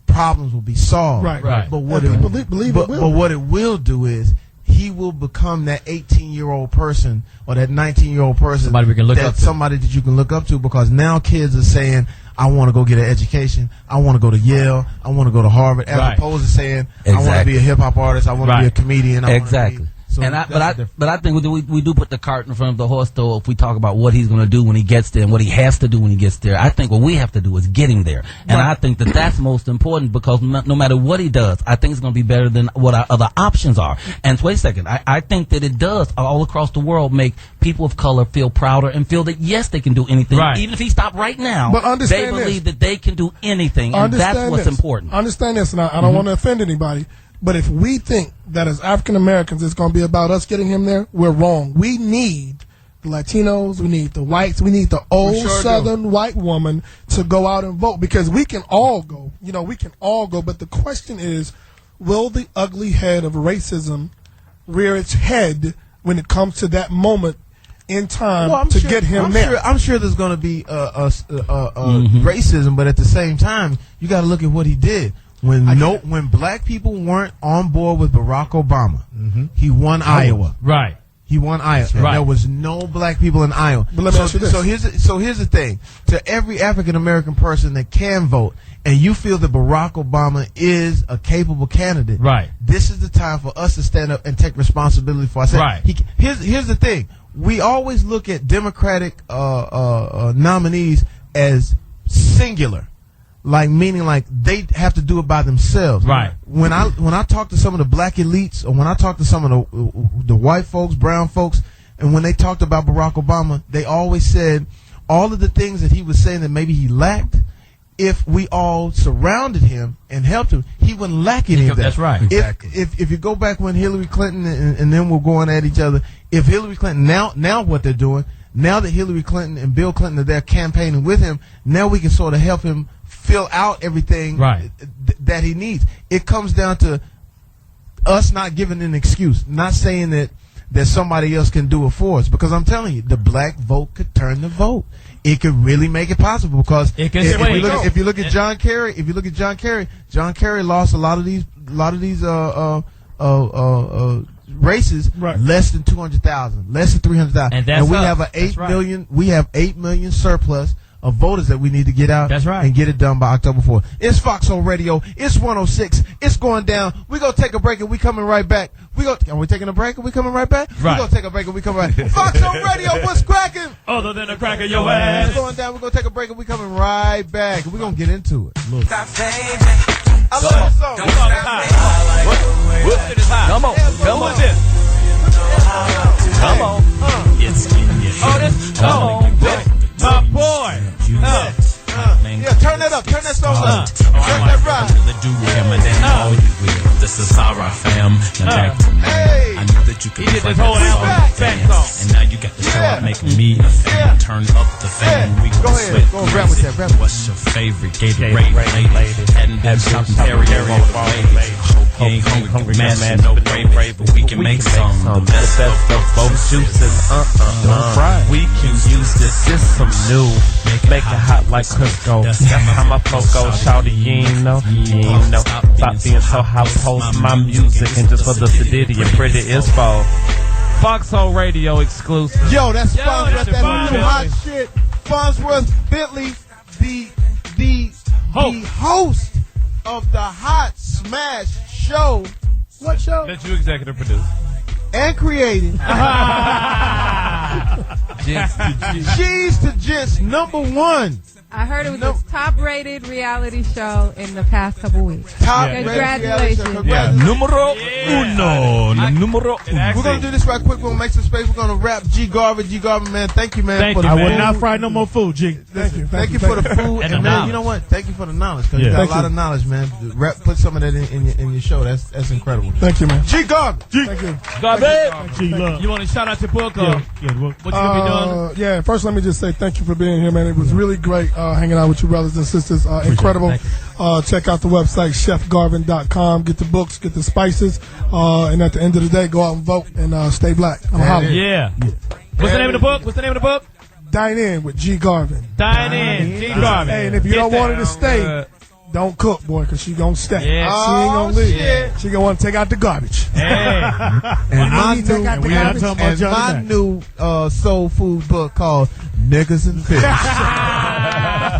problems will be solved. Right. But what but what it will do is he will become that 18-year-old person or that 19-year-old person, somebody we can look up to. Somebody that you can look up to, because now kids are saying, I want to go get an education. I want to go to Yale. I want to go to Harvard. As opposed to saying, I want to be a hip hop artist. I want to be a comedian. Exactly. So but I think we do put the cart in front of the horse, though. If we talk about what he's going to do when he gets there and what he has to do when he gets there, I think what we have to do is get him there, and I think that that's most important, because no matter what he does, I think it's going to be better than what our other options are. And wait a second, I think that it does all across the world make people of color feel prouder and feel that yes, they can do anything, even if he stopped right now. But they believe that they can do anything, and that's what's important. Understand this, and I don't want to offend anybody. But if we think that as African Americans it's going to be about us getting him there, we're wrong. We need the Latinos, we need the whites, we need the old Southern white woman to go out and vote, because we can all go. We can all go. But the question is, will the ugly head of racism rear its head when it comes to that moment in time to get him there? I'm sure there's going to be racism, but at the same time, you got to look at what he did. When black people weren't on board with Barack Obama, he won Iowa. Right. He won Iowa. Right. There was no black people in Iowa. But let me ask you this. So here's the thing. To every African American person that can vote, and you feel that Barack Obama is a capable candidate, this is the time for us to stand up and take responsibility for ourselves. Right. Here's the thing. We always look at Democratic nominees as singular. Meaning they have to do it by themselves. Right. When I talk to some of the black elites, or when I talk to some of the white folks, brown folks, and when they talked about Barack Obama, they always said all of the things that he was saying that maybe he lacked, if we all surrounded him and helped him, he wouldn't lack any of that. That's right. Exactly. If you go back when Hillary Clinton and then we're going at each other, if Hillary Clinton now what they're doing, now that Hillary Clinton and Bill Clinton are there campaigning with him, now we can sort of help him fill out everything that he needs. It comes down to us not giving an excuse, not saying that somebody else can do it for us. Because I'm telling you, the black vote could turn the vote. It could really make it possible. Because if you look at John Kerry, John Kerry lost a lot of these races less than 200,000, less than 300,000, and we have 8 million. We have 8 million surplus of voters that we need to get out and get it done by October 4th. It's Foxhole Radio. It's 106. It's going down. We're going to take a break and we coming right back. Are we taking a break and we coming right back? We're going to take a break and we coming right back. Foxhole Radio, what's cracking? Other than the crack of your ass. It's going down. We're going to take a break and we coming right back. We're going to get into it. Look. I love this song. It's hot. Come on. Come on. Come on. My boy. Yeah, turn that up. Turn that song up. Turn that right. This is Sarah, fam. Hey. I knew that you could did this whole album dance. And now you got to show up making me a fan. Turn up the fan. We go ahead. Go rap with that. What's your favorite Gatorade lady? Hadn't been shopping Perrier all day. You ain't hungry, man, no gravy, but we can make some. The best of both juices. Don't cry. We can use this. This some new. Make it hot like Crisco. That's how my flow goes. Shawty, you ain't know. Stop being so hot. Post my music and just for the sedity and pretty info. Foxhole Radio exclusive. Yo, that's Farnsworth. That's new hot shit. Farnsworth Bentley, the host of the Hot Smash show. What show? That you executive produce. And created. G's to Gents #1. I heard it was the top-rated reality show in the past couple weeks. Congratulations. Yeah. Numero uno. Numero uno. We're going to do this right quick. We're going to make some space. We're going to wrap G Garvin. G Garvin, man, thank you, man. Thank you, I will not fry no more food, G. Thank you for the food. And man, you know what? Thank you for the knowledge. Because you got a lot of knowledge, man. Put some of that in your show. That's incredible. Thank you, man. G Garvin. Thank you. Garvin. G Love. You want to shout out your book? What you going to be doing? Yeah, first let me just say thank you for being here, man. It was really great hanging out with you brothers and sisters. Incredible. Check out the website, chefgarvin.com. Get the books, get the spices. And at the end of the day, go out and vote and stay black. I'm hollering. Yeah. What's the name of the book? What's the name of the book? Dine In with G Garvin. Dine In, G Garvin. Hey, and if you don't want her to stay, don't cook, boy, because she going to stay. Yeah. She ain't going to leave. Shit. She going to want to take out the garbage. Hey. And my new soul food book called Niggas and Fish.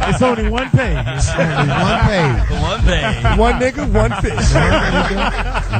It's only one page. One page. One nigga, one fish.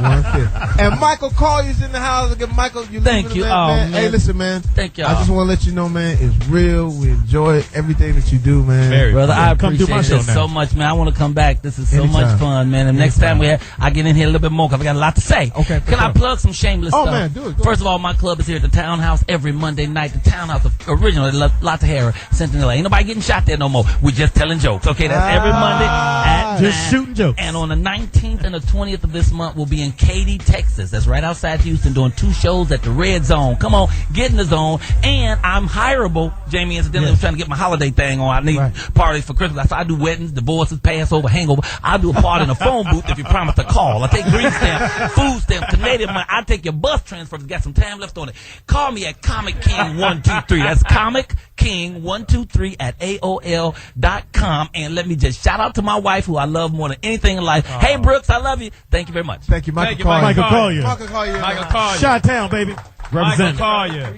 One fish. And Michael Collier's in the house. Again, Michael, you Thank you. man. Hey, listen, man. Thank y'all. I just want to let you know, man, it's real. We enjoy everything that you do, man. Brother, I appreciate my show this now. so much, man. I want to come back. This is so Anytime. much fun, man. And next time I get in here a little bit more because I got a lot to say. Okay. Can I plug some shameless stuff? Man, do it. First of all, my club is here at the Townhouse every Monday night. The Townhouse, originally, Lots of Hair, Central LA. Ain't nobody getting shot there no more. We're just telling jokes. Okay, that's every Monday at Just 9. shooting jokes. And on the 19th and the 20th of this month, we'll be in Katy, Texas. That's right outside Houston, doing 2 shows at the Red Zone. Come on, get in the zone. And I'm hireable. Jamie incidentally was trying to get my holiday thing on. I need parties for Christmas. I do weddings, divorces, Passover, hangover. I do a party in a phone booth if you promise to call. I take green stamp, food stamp, Canadian money. I take your bus transfer if you got some time left on it. Call me at Comic King 123. That's Comic King 123 at AOL.com. And let me just shout out to my wife, who I love more than anything in life. Hey, Brooks, I love you. Thank you very much. Thank you, Michael Collier. Michael Collier. Michael Collier. Michael Collier. Chi-Town, baby. Michael Collier.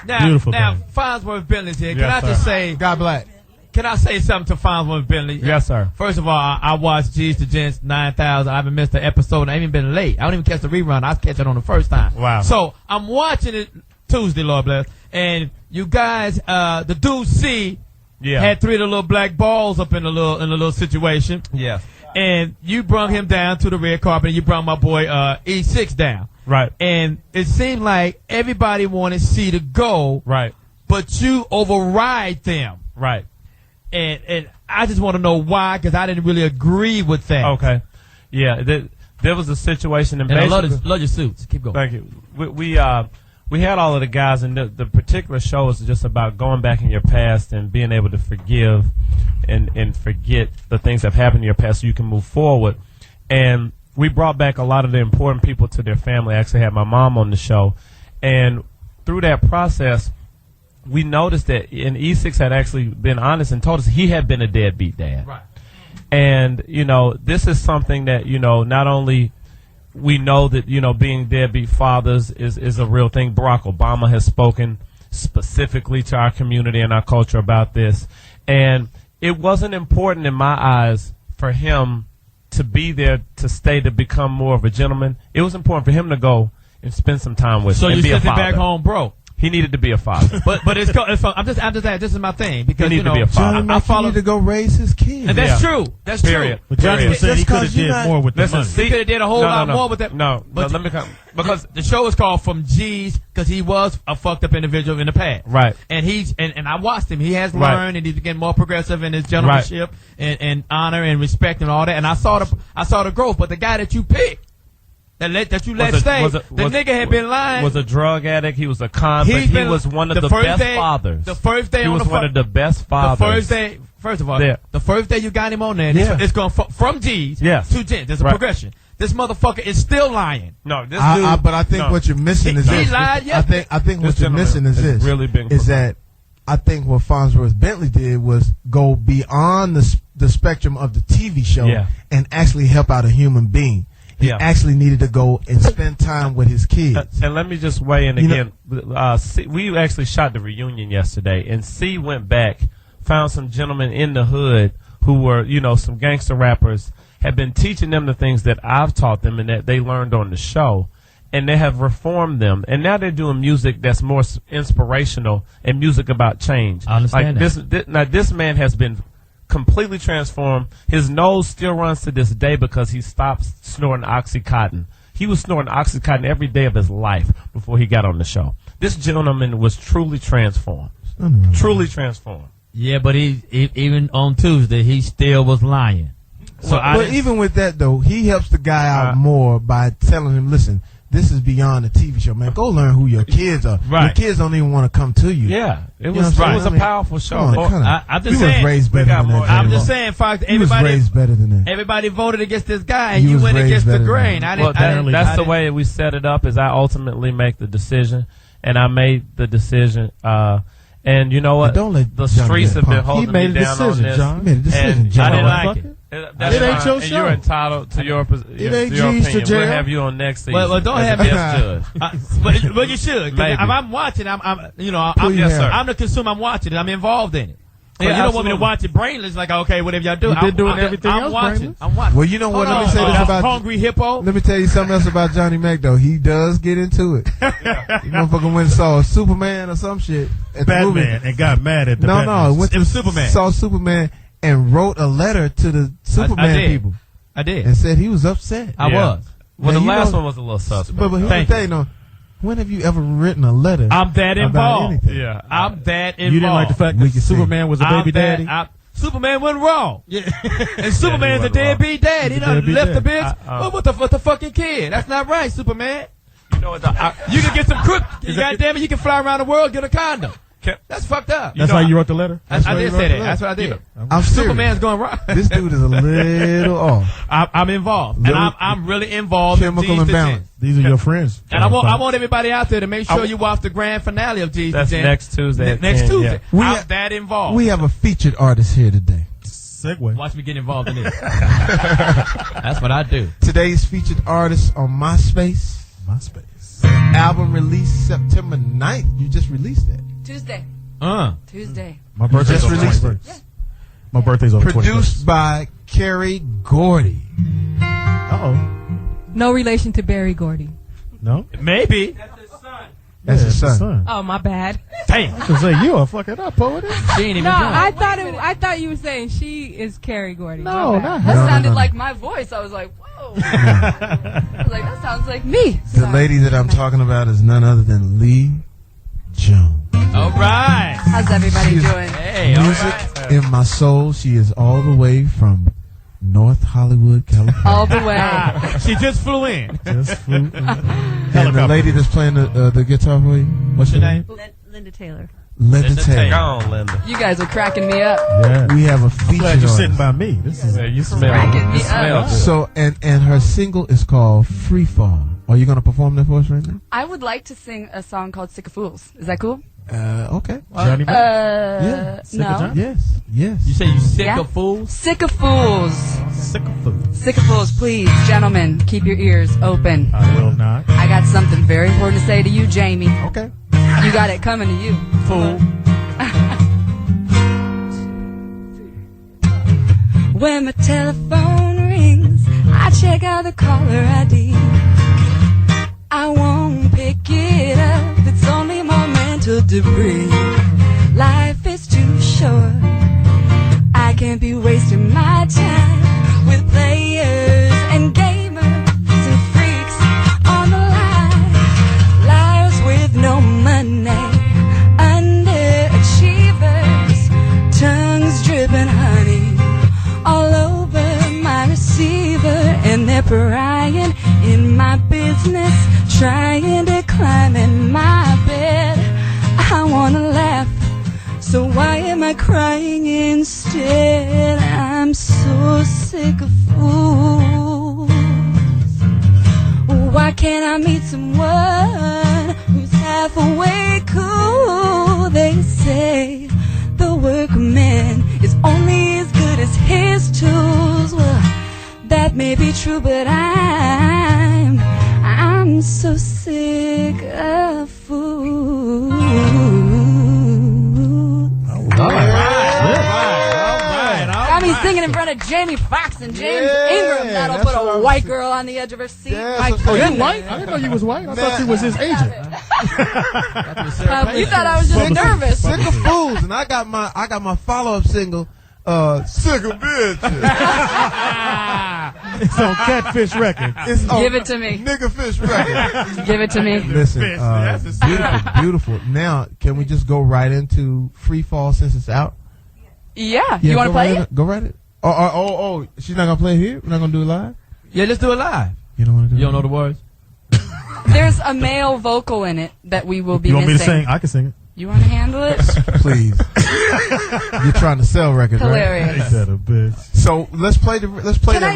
Now, Beautiful now guy. Farnsworth Bentley's here. Can Yes, I just sir. say, God black. Can I say something to Farnsworth Bentley? Yes, sir. First of all, I watched G's to Gents 9000. I haven't missed an episode. I ain't even been late. I don't even catch the rerun. I catch it on the first time. Wow. So I'm watching it Tuesday, Lord bless. And you guys, the dude C had 3 of the little black balls up in the little situation. Yeah. And you brung him down to the red carpet, and you brought my boy E6 down. Right. And it seemed like everybody wanted C to go. Right. But you override them. Right. And I just want to know why, because I didn't really agree with that. Okay. Yeah. There was a situation, and I basically, love your suits. Keep going. Thank you. We had all of the guys, and the particular show is just about going back in your past and being able to forgive and forget the things that have happened in your past so you can move forward. And we brought back a lot of the important people to their family. I actually had my mom on the show. And through that process, we noticed that, and E6 had actually been honest and told us he had been a deadbeat dad. Right. And, this is something that, not only we know that, being deadbeat fathers is a real thing. Barack Obama has spoken specifically to our community and our culture about this. And it wasn't important in my eyes for him to be there, to stay, to become more of a gentleman. It was important for him to go and spend some time with So and you be a sent him father. back home, bro. He needed to be a father. But I'm just saying, this is my thing, because He needed to be a father. I follow He need to go raise his kids. and that's true. That's Period. true. But Johnny was saying he Just could 'cause have you're did not- more with the Listen, money. see- He could have did a whole lot more with that. No, but let me come. Because the show is called From G's, because he was a fucked up individual in the past. Right. And and I watched him. He has Right. learned, and he's getting more progressive in his gentlemanship and honor and respect and all that. And I saw the growth. But the guy that you picked, that you let stay, the nigga had been lying. Was a drug addict. He was a con, but he was one of the best fathers. The first day he on was the one of the best fathers. The first day, first of all, the first day you got him on there, it's going from G's to Gents. There's a progression. This motherfucker is still lying. No, this dude. But I think what you're missing is he this. lied yesterday. I think what you're missing is this. Really big. Is that I think what Farnsworth Bentley did was go beyond the spectrum of the TV show and actually help out a human being. He actually needed to go and spend time with his kids. And let me just weigh in again. We actually shot the reunion yesterday, and C went back, found some gentlemen in the hood who were, some gangster rappers, have been teaching them the things that I've taught them and that they learned on the show. And they have reformed them. And now they're doing music that's more inspirational and music about change. I understand like this man has been completely transformed. His nose still runs to this day because he stopped snorting Oxycontin. He was snorting Oxycontin every day of his life before he got on the show. This gentleman was truly transformed. Truly transformed. Yeah, but he even on Tuesday, he still was lying. So but even with that, though, he helps the guy out more by telling him, listen, this is beyond a TV show, man. Go learn who your kids are. Right. Your kids don't even want to come to you. Yeah, it was a powerful show. I'm just saying, was raised better than that. I'm just saying, Fox. He was raised better than that. Everybody voted against this guy, and you went against the grain. That's the way we set it up. Is I ultimately make the decision, and I made the decision. And you know what? Don't let the streets have been holding me down on this. John. He made a decision, John. I didn't like it. That's it ain't fine. your And show. You're entitled to your opinion. We'll have you on next season. Well, don't have me. But you should. If I'm watching, I'm the consumer. I'm watching it. I'm involved in it. So you don't want me to watch it brainless, like, okay, whatever y'all do. You're doing everything I'm else watching. Well, you know what? Let me say this about Hungry Hippo. Let me tell you something else about Johnny Mac, though. He does get into it. You motherfucker went and saw Superman or some shit at the movie. Batman and got mad at the Batman. It was Superman. Saw Superman and wrote a letter to the Superman people. I did. And said he was upset. I was. Well, the last one was a little suspect. But here's the thing, though. When have you ever written a letter? I'm that involved. Anything? Yeah, I'm that involved. You didn't like the fact that Superman was a baby daddy? Superman went wrong. Yeah. And Superman's a deadbeat dad. He done left the bitch. What the fucking kid? That's not right, Superman. You know what? You can get some crook. Goddamn it, you can fly around the world, get a condom. That's fucked up. That's how you wrote the letter? I did say that. That's what I did. I'm Superman's going wrong. This dude is a little off. I'm involved. And I'm really involved Chemical in imbalance. These are your friends. And I want everybody out there to make sure you watch the grand finale of G's. That's next Tuesday. Next Tuesday. Yeah. I'm that involved. We have a featured artist here today. Segue. Watch me get involved in it. That's what I do. Today's featured artist on MySpace. Album released September 9th. You just released that. Tuesday. Tuesday. My birthday's on the 21st. Yeah. My birthday's on the 21st. Produced by Kerry Gordy. No relation to Barry Gordy. No? Maybe. That's his son. Oh, my bad. Damn. I was say you are fucking up, poet. She ain't even No, drunk. I thought you were saying she is Kerry Gordy. No, not That her. sounded like my voice. I was like, whoa. I was like, that sounds like me. The lady that I'm talking about is none other than Lee Jones. All right. How's everybody doing? Hey, Music in my soul. She is all the way from North Hollywood, California. All the way. She just flew in. And the lady that's playing the guitar for you, what's your name? Linda Taylor. Linda Taylor. Go on, Linda. You guys are cracking me up. Yeah. We have a featured Glad you're artist. sitting by me. This is You smell. Cracking me You smell up. good. So and her single is called Free Fall. Are you gonna perform that for us right now? I would like to sing a song called Sick of Fools. Is that cool? Okay. Johnny Mac? Yeah. No. Yes. You say you sick Yeah. of fools? Sick of Fools. Sick of food. Sick of Fools, please, gentlemen, keep your ears open. I will not. I got something very important to say to you, Jamie. Okay. You got it coming to you. Fool. When my telephone rings, I check out the caller ID. I won't pick it up, it's only more mental debris. Life is too short, I can't be wasting my time with players and gamers and freaks on the line. Liars with no money, underachievers, tongues dripping honey all over my receiver, and they're prying in my business, trying to climb in my bed. I wanna laugh, so why am I crying instead? I'm so sick of fools. Why can't I meet someone who's halfway cool? They say the workman is only as good as his tools. Well, that may be true, but I'm so sick of fools. All right. Got me singing in front of Jamie Foxx and James Yeah, Ingram. That'll that's put what a I'm white saying. girl on the edge of her seat. Yeah, My so- Oh, you goodness. white? I didn't know you was white. I thought you was his agent. You thought I was just nervous. Sick of fools, and I got my follow-up single, Sick of Bitches. It's on Catfish Records. It's on Give it to me. Nigga Fish Records. Give it to me. Listen, beautiful. Now, can we just go right into Free Fall since it's out? Yeah. You want to play it? Go right it. Oh, she's not gonna play it here. We're not gonna do it live. Yeah, let's do it live. You don't want to do it? You don't know the words? There's a male vocal in it that we will be You want missing. me to sing? I can sing it. You want to handle it? Please. You're trying to sell records, Hilarious. right? Ain't that a bitch? So let's play that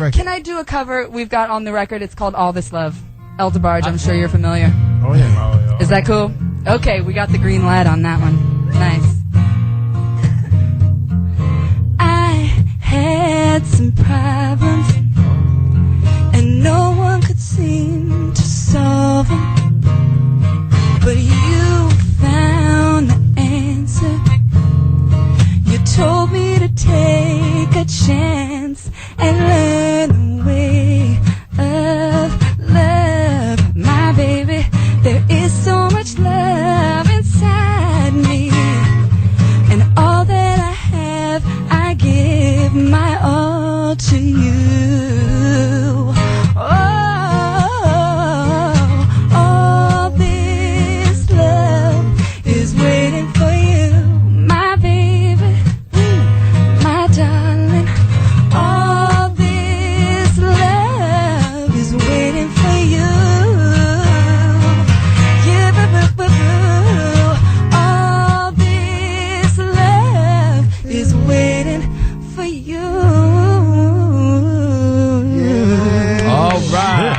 record. Can I do a cover we've got on the record? It's called All This Love. El DeBarge, I'm sure you're familiar. Oh yeah. Is that cool? Okay, we got the green light on that one. Nice. I had some problems, and no one could seem to solve them. But you found the answer. You told me to take a chance and learn the way of love. My baby, there is so much love inside me, and all that I have, I give my all to you. All this love is waiting for you, my baby, my darling. All this love is waiting for you. Yeah, all this love is waiting for you. All right.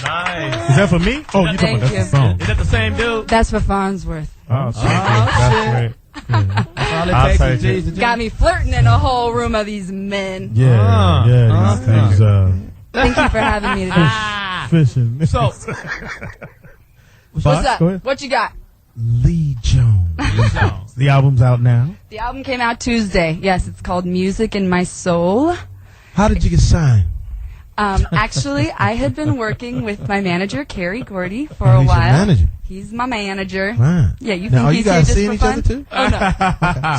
Nice. Is that for me? Oh, you talking about that's the song? Is that the same dude? That's for Farnsworth. Oh, shit. That's great. That's all it I'll takes take is it. Jesus. Got me flirting in a whole room of these men. Yeah, these Thank you for having me today. fishing. So, What's Fox, up? go ahead. What you got? Lee Jones. The album's out now. The album came out Tuesday. Yes, it's called Music in My Soul. How did you get signed? Actually, I had been working with my manager, Kerry Gordy, for Oh, a he's your while. manager? He's my manager. Right. Yeah, you Now, think are he's you guys here seeing just each for other fun? too? Oh, no.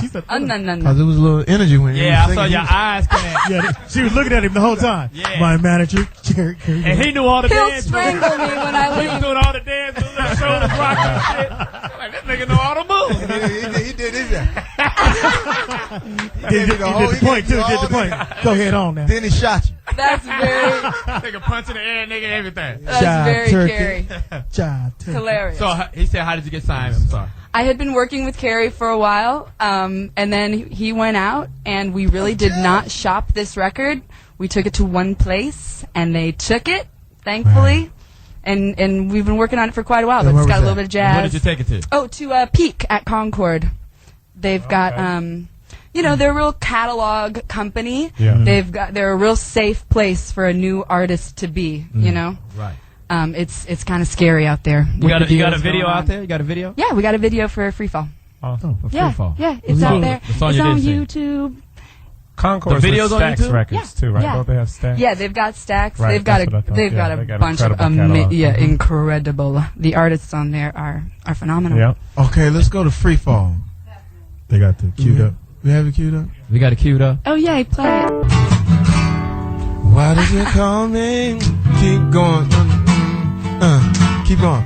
She said, Oh, no, no, Because no. it was a little energy when you yeah, were I saw singing. your eyes connect. Yeah, she was looking at him the whole time. Yeah. My manager, Kerry. And he knew all the He'll dance moves. strangle me when I He was leave. doing all the dance moves, the shoulders rocking and shit. Like, this nigga know all the moves. He did his job. Did the point, too. Did the point. Go ahead on now. Then he shot you. That's very, Nigga punch in the air, nigga, everything. that's very turkey. Kerry. Job, turkey. Hilarious. So he said, how did you get signed? I'm sorry. I had been working with Kerry for a while, and then he went out, and we really did not shop this record. We took it to one place, and they took it, thankfully, and we've been working on it for quite a while. And But it's where got a was little that? bit of jazz. Where did you take it to? Oh, to Peak at Concord. They've got, they're a real catalog company. Yeah. They're a real safe place for a new artist to be. You know, Right. it's kind of scary out there. You got a deals video going out on. there? You got a video? Yeah, we got a video for Free Fall. For Yeah, Free Fall. yeah, it's out there. The song It's you on did sing. YouTube. Concourse The videos with on Stax YouTube? Records too, right? Yeah. Don't they have Stax? Yeah, they've got Stax. Right, they've got that's what I thought. they've Yeah, got they a got bunch of incredible catalog. incredible. The artists on there are phenomenal. Yep. Okay, let's go to Free Fall. They got the queued up. We have it queued up? We got it queued up. Oh yeah, play it. Why did you call me? Keep going. Keep going.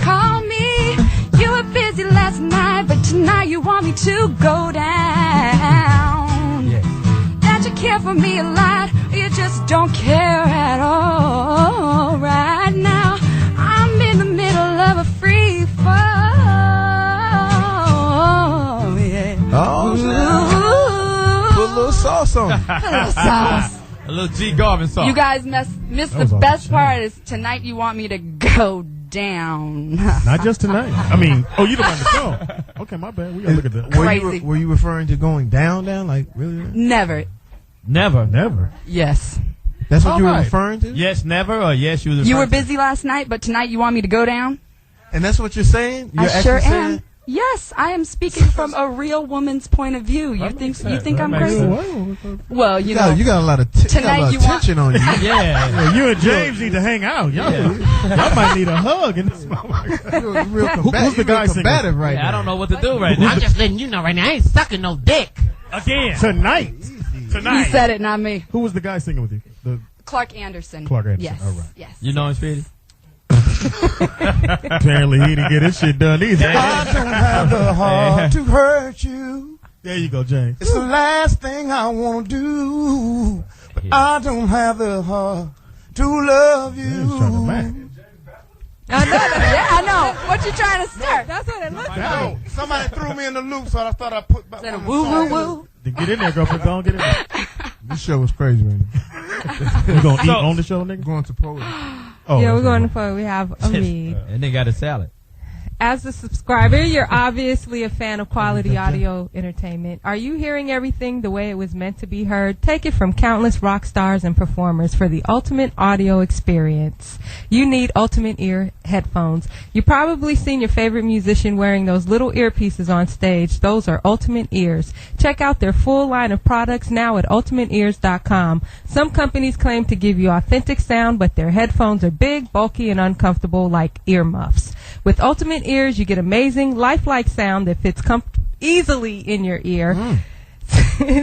Call me. You were busy last night, but tonight you want me to go down. Yes. That you care for me a lot, or you just don't care at all. Right now, I'm in the middle of a free fall. Yeah. Oh, put a little sauce on it. A little sauce. A little G Garvin song. You guys missed the best part is tonight you want me to go down. Not just tonight. I mean, oh, you don't want the song. Okay, my bad. We gotta look at that. Crazy. Were you referring to going down? Like, really? Never. Never. Yes. That's what you were All right. referring to? Yes, never, or yes, you was You were referring to- busy last night, but tonight you want me to go down? And that's what you're saying? You're I actually sure saying, am. Yes, I am speaking from a real woman's point of view. You think I'm crazy? Well, you know, you got a lot of tension on you. Yeah, you and James need to hang out. Y'all might need a hug. In this who's the guy combative right now? I don't know what to do right now. I'm just letting you know right now. I ain't sucking no dick again tonight. He said it, not me. Who was the guy singing with you? Clark Anderson. Clark Anderson. Yes. All right. Yes. You know him, Speedy? Apparently he didn't get his shit done either. I don't have the heart to hurt you. There you go, James. It's the last thing I want to do. But I don't have the heart to love you. I know. Yeah, I know. What you trying to start? That's what it looks like. No, somebody threw me in the loop, so I thought I put back Said a woo woo woo. Get in there, girlfriend. Go on, get in there. This show was crazy, man. You gonna eat on the show, nigga? Going to Poland. Oh, Yeah, we're going to Poland. We have Omid. And they got a salad. As a subscriber, you're obviously a fan of quality audio entertainment. Are you hearing everything the way it was meant to be heard? Take it from countless rock stars and performers for the ultimate audio experience. You need Ultimate Ear headphones. You've probably seen your favorite musician wearing those little earpieces on stage. Those are Ultimate Ears. Check out their full line of products now at ultimateears.com. Some companies claim to give you authentic sound, but their headphones are big, bulky, and uncomfortable like earmuffs. With Ultimate Ears, you get amazing, lifelike sound that fits easily in your ear.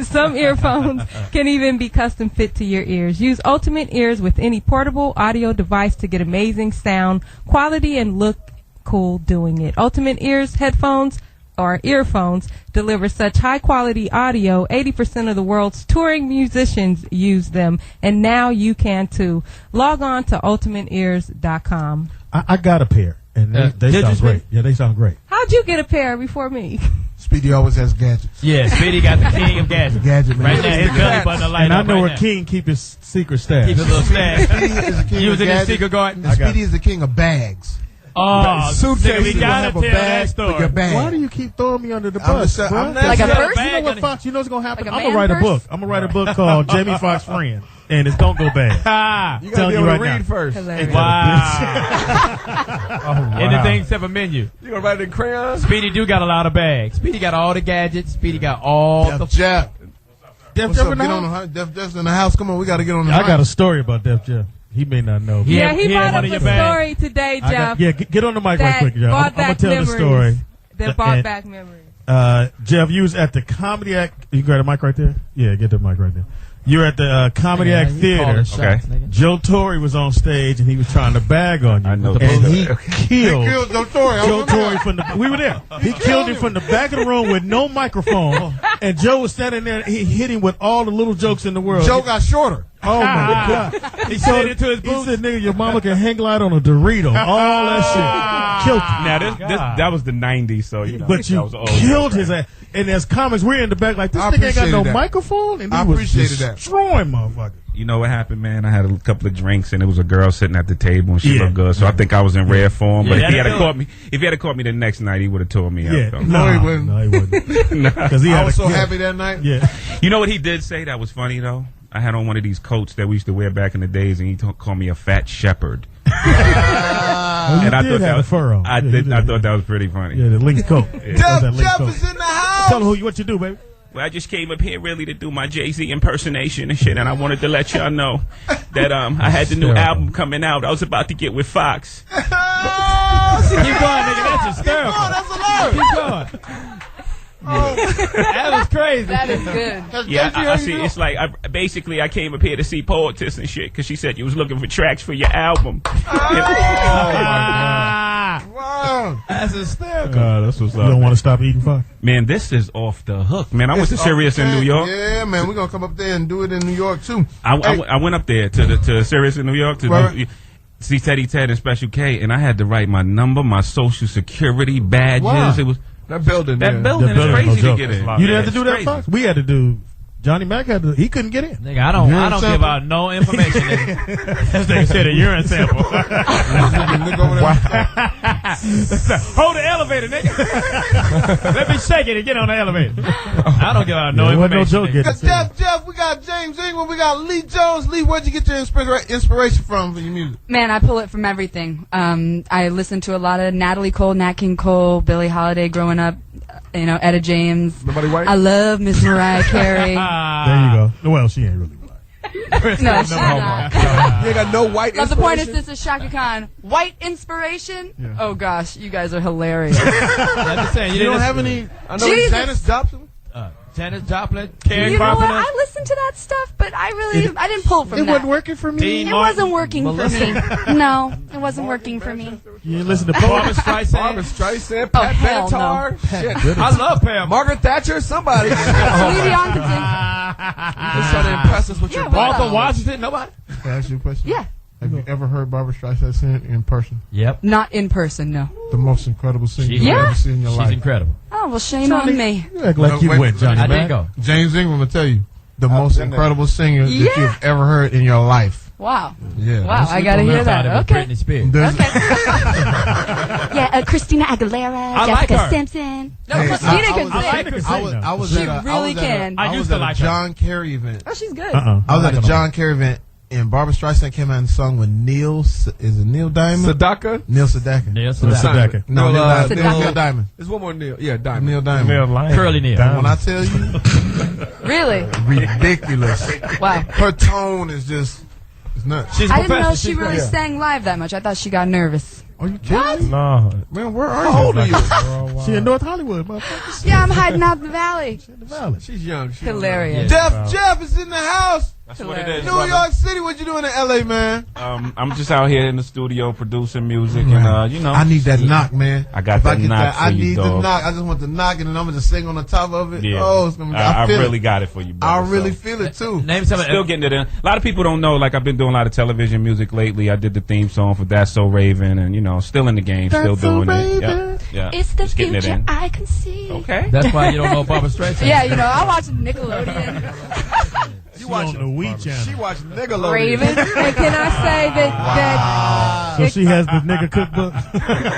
Some earphones can even be custom fit to your ears. Use Ultimate Ears with any portable audio device to get amazing sound, quality, and look cool doing it. Ultimate Ears headphones or earphones deliver such high quality audio. 80% of the world's touring musicians use them, and now you can too. Log on to ultimateears.com. I got a pair. And they sound great. Yeah, they sound great. How'd you get a pair before me? Speedy always has gadgets. Yeah, Speedy got the king of gadgets. Gadget man. Right now, his belly button a light And I up know right where now. King keep his secret stash. Keep his little stash. Speedy is the king You of was in his gadgets. secret garden? And Speedy is the king of bags. Oh, suitcase. we gotta tell that story. Your bag. Why do you keep throwing me under the I'm bus? just- bro? I'm Like a purse? You know what, Fox? You know what's gonna happen? Like a I'm gonna man write a purse? book. I'm gonna write a book called Jamie Foxx Friend, and it's gonna go bad. You gotta Telling be you able right to read now. first. Hilarious. Wow. Anything except a menu. You gonna write it in crayons? Speedy do got a lot of bags. Speedy got all the gadgets. Speedy got all the. Def Jab. Def What's Jab up? in the Get on house? the Def Jab's in the house. Come on, we gotta get on the I got a mic. story about Def Jab. He may not know. Yeah, he he brought had up one a of your bags. story today, Jeff. Yeah, get on the mic right that quick, Jeff. brought I'm gonna back tell memories. the story. That brought And- back memories. Jeff, you was at the Comedy Act. You got a mic right there? Yeah, get the mic right there. You're at the Comedy Act Theater. Joe Torre was on stage and he was trying to bag on you. I know. And he killed Joe Torre. Joe Torre from the. We were there. He killed him from the back of the room with no microphone. And Joe was standing there. He hit him with all the little jokes in the world. Joe got shorter. Oh my God! He said it to his He boots. said, "Nigga, your mama can hang glide on a Dorito." All that shit killed him. Now that was the '90s, so you know. But that you was old. killed his ass. And as comics, we're in the back like, this I nigga ain't got no appreciated that. microphone. And he I was appreciated that. destroying motherfuckers. You know what happened, man? I had a couple of drinks, and it was a girl sitting at the table, and she Yeah. looked good. So I think I was in rare form. But Yeah, if he had that's caught me, the next night, he would have tore me Yeah. up. Though. No, he wouldn't. No, he wouldn't. Because he I had was a so kid. happy that night. Yeah. You know what he did say that was funny though? I had on one of these coats that we used to wear back in the days, and he called me a fat shepherd. Well, you And I did thought have that a fur on. I Yeah, you did. did. I thought that was pretty funny. Yeah, the link coat. That was that Def link Jab coat. is in the house. Tell him what you do, baby. Well, I just came up here really to do my Jay-Z impersonation and shit, and I wanted to let y'all know that I had the new album coming out. I was about to get with Fox. Keep going, nigga. That's hysterical. That's hilarious. Keep going. That was crazy. That is good. Yeah, I see. It's like I came up here to see Poetess and shit because she said you was looking for tracks for your album. Wow. That's hysterical. That's what's You don't want to stop eating fuck? Man, this is off the hook, man. I went to It's Sirius off in the New chain. York. Yeah, man, we're gonna come up there and do it in New York too. I went up there to Sirius in New York to Right. see Teddy Ted and Special K, and I had to write my number, my social security badges. Wow. It was That building. that yeah. building The building, is no crazy joke. to get in. You didn't have to It's do that, crazy. Fox? We had to do Johnny Mac he couldn't get in. Nigga, I don't give out no information. Nigga. As they said, a urine sample. Hold the elevator, nigga. Let me shake it and get on the elevator. I don't give out no information. No joke. Jeff, we got James Ingram, we got Lee Jones. Lee, where'd you get your inspiration from for your music? Man, I pull it from everything. I listened to a lot of Natalie Cole, Nat King Cole, Billie Holiday growing up. You know, Etta James. Nobody white? I love Miss Mariah Carey. There you go. Well, she ain't really black. No, she's not. You ain't got no white But inspiration? the point is, this is Shaka Khan. White inspiration? Yeah. Oh, gosh. You guys are hilarious. I'm just saying, you don't have any... I know Jesus. Janis Joplin? Janis Joplin, Karen You know what? Carpenter. I listened to that stuff, but I didn't pull from It that. wasn't working for me. It wasn't working for me. No, it wasn't working for me. You didn't listen to Barbra Streisand. Barbra Streisand, Pat hell Benatar. no. Shit. I love Pam. Margaret Thatcher, somebody. Celine Dion could sing. Just trying to impress us with your Walter Washington, nobody. Can I ask you a question? Yeah. Have you ever heard Barbra Streisand sing in person? Yep. Not in person, no. The most incredible singer you've Yeah. ever seen in your life. She's incredible. Oh, well, shame on me. You act like you went, Johnny I Mac. didn't go. James Ingram will tell you the most incredible singer that Yeah. you've ever heard in your life. Wow. Yeah. Wow, I gotta hear that. Okay. Britney Spears. Yeah, Christina Aguilera, I like Jessica her. Simpson. No, Christina can I sing. like Christina. I was She at a, really can. I used to like her. John Kerry event. Oh, she's good. I was at a John Kerry event, and Barbra Streisand came out and sung with Neil. Is it Neil Diamond? Sedaka? Neil Sedaka. Neil Sedaka. No, Neil, Neil Diamond. There's one more Neil. Yeah, Diamond. Neil Diamond. Curly Neil. When I tell you, Really? ridiculous. Wow. Her tone is just, it's nuts. She's I didn't know professional. she really sang live that much. I thought she got nervous. Are you kidding? No. Man, where are you? How old are you? She in North Hollywood, motherfucker. Yeah, I'm hiding out in the valley. In the valley. She's young. Hilarious. Jeff is in the house. That's what it is. New York City, what you doing in LA, man? I'm just out here in the studio producing music, and you know. I need that knock, man. I got If that get knock for I you, need the dog. knock. I just want the knock, and then I'm gonna just sing on the top of it. Yeah. Oh, it's gonna be. I feel really it. got it for you, I brother. really feel it too. Name some. Still getting it in. A lot of people don't know. Like I've been doing a lot of television music lately. I did the theme song for That's So Raven, and you know, still in the game, still doing it. Yeah. It's the Just getting it future in. I can see. Okay. That's why you don't know Barbra Streisand. Yeah, you know, I watch Nickelodeon. You watch the Wii channel. She watched Nickelodeon. Raven. And can I say that So she has the nigga cookbook.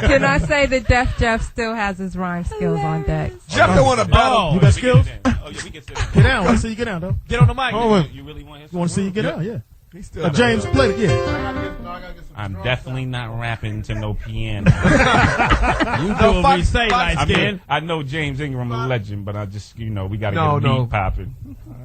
can I say that Def Jeff still has his rhyme skills on deck? Jeff don't want to battle. Oh, You got skills? Oh yeah, we can sit Get down. I want to see you get down, though. get on the mic. Oh, wait. You really want his You want to see you get down? Yeah. He's still James, play it. Yeah. I'm definitely not rapping to no piano. You do what we say, light I skin. mean, I know James Ingram a legend, but I just, you know, we got to No, get a no. beat popping.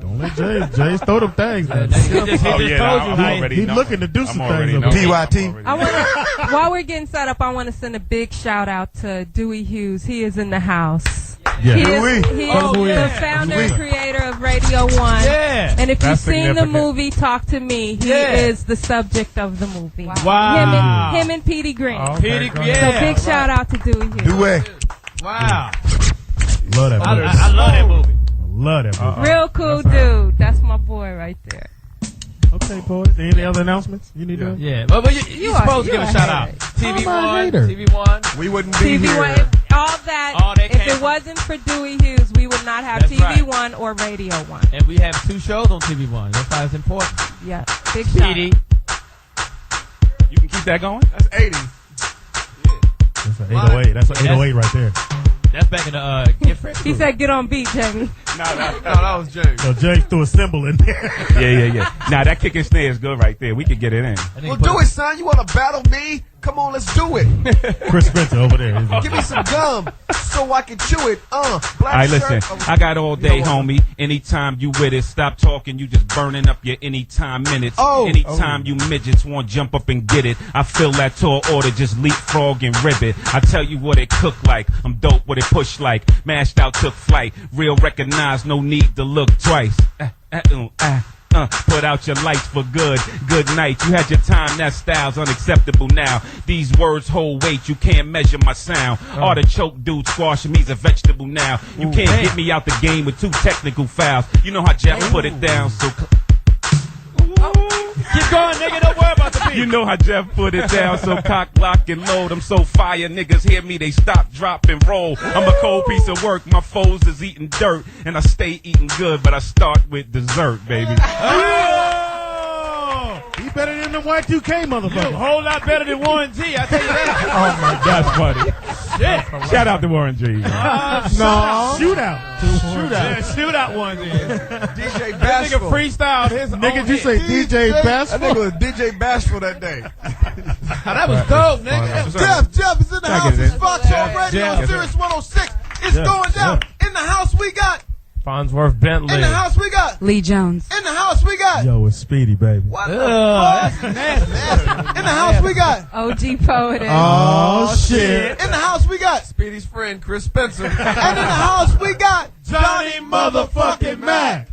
Don't let James throw them things, man. He just told you. I'm Like, already He's know. looking to do I'm some already things. know. PYT. I want while we're getting set up, I want to send a big shout out to Dewey Hughes. He is in the house. Yeah. He Dewey. is the founder and creator of Radio 1. Yeah. And if That's you've seen the significant. movie Talk to Me, he Yeah. is the subject of the movie. Wow. Him and Petey Green. Oh, Petey, okay, So yeah. big shout out to Dewey Hughes. Do it. Wow. Love that movie. I love that movie. Love that movie. Real cool dude. That's my boy right there. Okay, boys. Any other announcements you need to? Yeah. But you're supposed to give a shout out. TV1, TV1. We wouldn't be TV1, here. all that. All that If came it wasn't for Dewey Hughes, we would not have That's TV1 or Radio 1. And we have 2 shows on TV1. That's why it's important. Yeah, big shout Petey. You can keep that going? That's 80. That's an 808. That's an 808 right there. That's back in the Get Fresh. He said, "Get on beat, Jamie." No, that was James. So James threw a cymbal in there. Yeah. Nah, that kick and snare is good right there. We could get it in. Well, do it, son. You want to battle me? Come on, let's do it. Chris Spencer over there. Give me some gum so I can chew it. All Black right, shirt. listen. I got all day, You know what? homie. Anytime you with it, stop talking. You just burning up your anytime minutes. Oh. Anytime you midgets want to jump up and get it, I feel that tall order just leapfrog and ribbit. I tell you what it cook like. I'm dope what it push like. Mashed out, took flight. Real recognized, no need to look twice. Put out your lights for good. Good night. You had your time. That style's unacceptable now. These words hold weight. You can't measure my sound. Artichoke dude squashing me's a vegetable now. You can't get me out the game with 2 technical fouls. You know how Jeff put it down. So Keep going, nigga. Don't worry about the beat. You know how Jeff put it down, so cock, lock, and load. I'm so fire, niggas hear me, they stop, drop, and roll. I'm a cold piece of work, my foes is eating dirt, and I stay eating good, but I start with dessert, baby. He better than the Y2K motherfucker. A whole lot better than Warren G, I tell you that. Oh my God, that's funny. Shit. Shout out to Warren G. No. Shootout. Yeah, shootout Warren G. DJ That nigga Bashful. freestyled his Nigga, own you say hit. DJ That Bashful? nigga was DJ Bashful that day. That was dope, nigga. Jeff is in the house. It's Foxhole Radio Jeff. on Sirius 106. It's going down. In the house we got. Farnsworth Bentley. In the house we got. Lee Jones. In the house we got. Yo, it's Speedy, baby. What the fuck? In the house we got. OG Poetess. Oh, shit. In the house we got. Speedy's friend, Chris Spencer. And in the house we got. Johnny motherfucking Mac.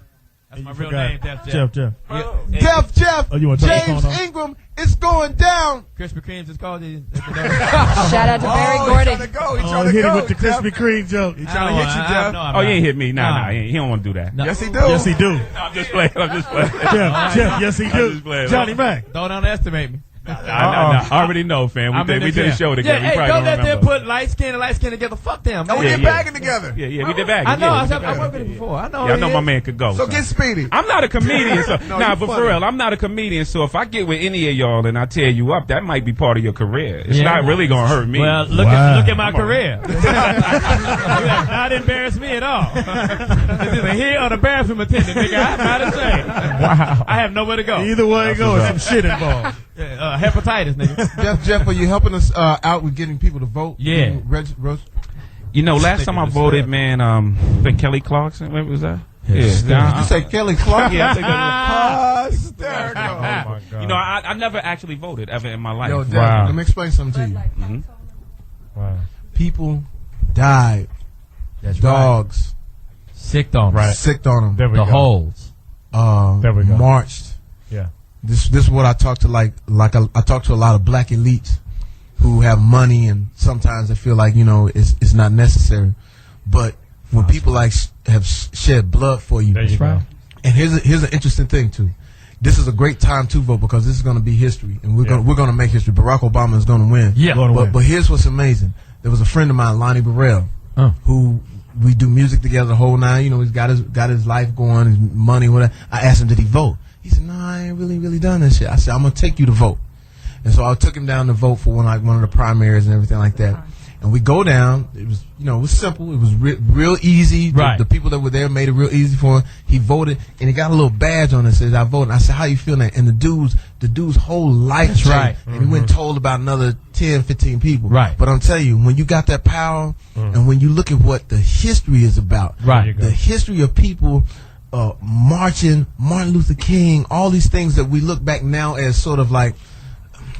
That's my real name, Def Jeff. Jeff. Jeff. Oh, you want to turn James the phone on? Ingram. It's going down. Krispy Kreme's is called. Shout out to Barry Gordon. He trying Oh, to hit go. him with the Jeff. Krispy Kreme joke. He trying to hit you, Jeff. Oh, you ain't hit me. Nah, he don't want to do that. Yes, he do. Yes, he do. I'm just playing. Jeff, yes, he I'm do. just playing. Johnny Mac. Don't underestimate me. I already know, fam. We did a show together. Yeah, hey, probably don't let them remember. put light skin and light skin together. Fuck them. And we man. did bagging together. Yeah, we did bagging. I know. Yeah, I we did worked with bagging. him before. I know. Yeah, I know my man could go. So get Speedy. I'm not a comedian, so No, nah, you but funny. for real, I'm not a comedian. So if I get with any of y'all and I tear you up, that might be part of your career. It's Yeah. not really gonna hurt me. Well, look Wow. at my career. You have not embarrassed me at all. It's either here or the bathroom attendant, nigga. I'm not ashamed. Wow. I have nowhere to go. Either way it goes, some shit involved. Hepatitis, nigga. Jeff, are you helping us out with getting people to vote? Yeah. You know, last time I voted, man, I think Kelly Clarkson. When was that? Did you say Kelly Clark? Yeah, I think that was. Hysterical. Oh, my God. You know, I never actually voted ever in my life. Yo, Jeff, Wow. let me explain something to you. Mhm. Wow. People died. That's Dogs Sicked on Right. sicked on them. There we the go. holes. There we go. Marched. Yeah. This is what I talk to I talk to a lot of black elites who have money, and sometimes they feel like it's not necessary. But when people have shed blood for you, There you go. and here's an interesting thing too. This is a great time to vote because this is going to be history, and we're going to make history. Barack Obama is going to win. Yeah. Gonna win. But here's what's amazing. There was a friend of mine, Lonnie Burrell, who we do music together the whole night. He's got his life going, his money, whatever. I asked him, did he vote? He said, no, I ain't really done that shit. I said, I'm going to take you to vote. And so I took him down to vote for one of the primaries and everything like that. And we go down. It was, it was simple. It was real easy. Right. The people that were there made it real easy for him. He voted, and he got a little badge on it that says, I voted. And I said, how you feeling? And the dude's whole life changed. right. And he went and told about another 10, 15 people. Right. But I'm telling you, when you got that power, and when you look at what the history is about, Right. the history of people marching, Martin Luther King, all these things that we look back now as sort of like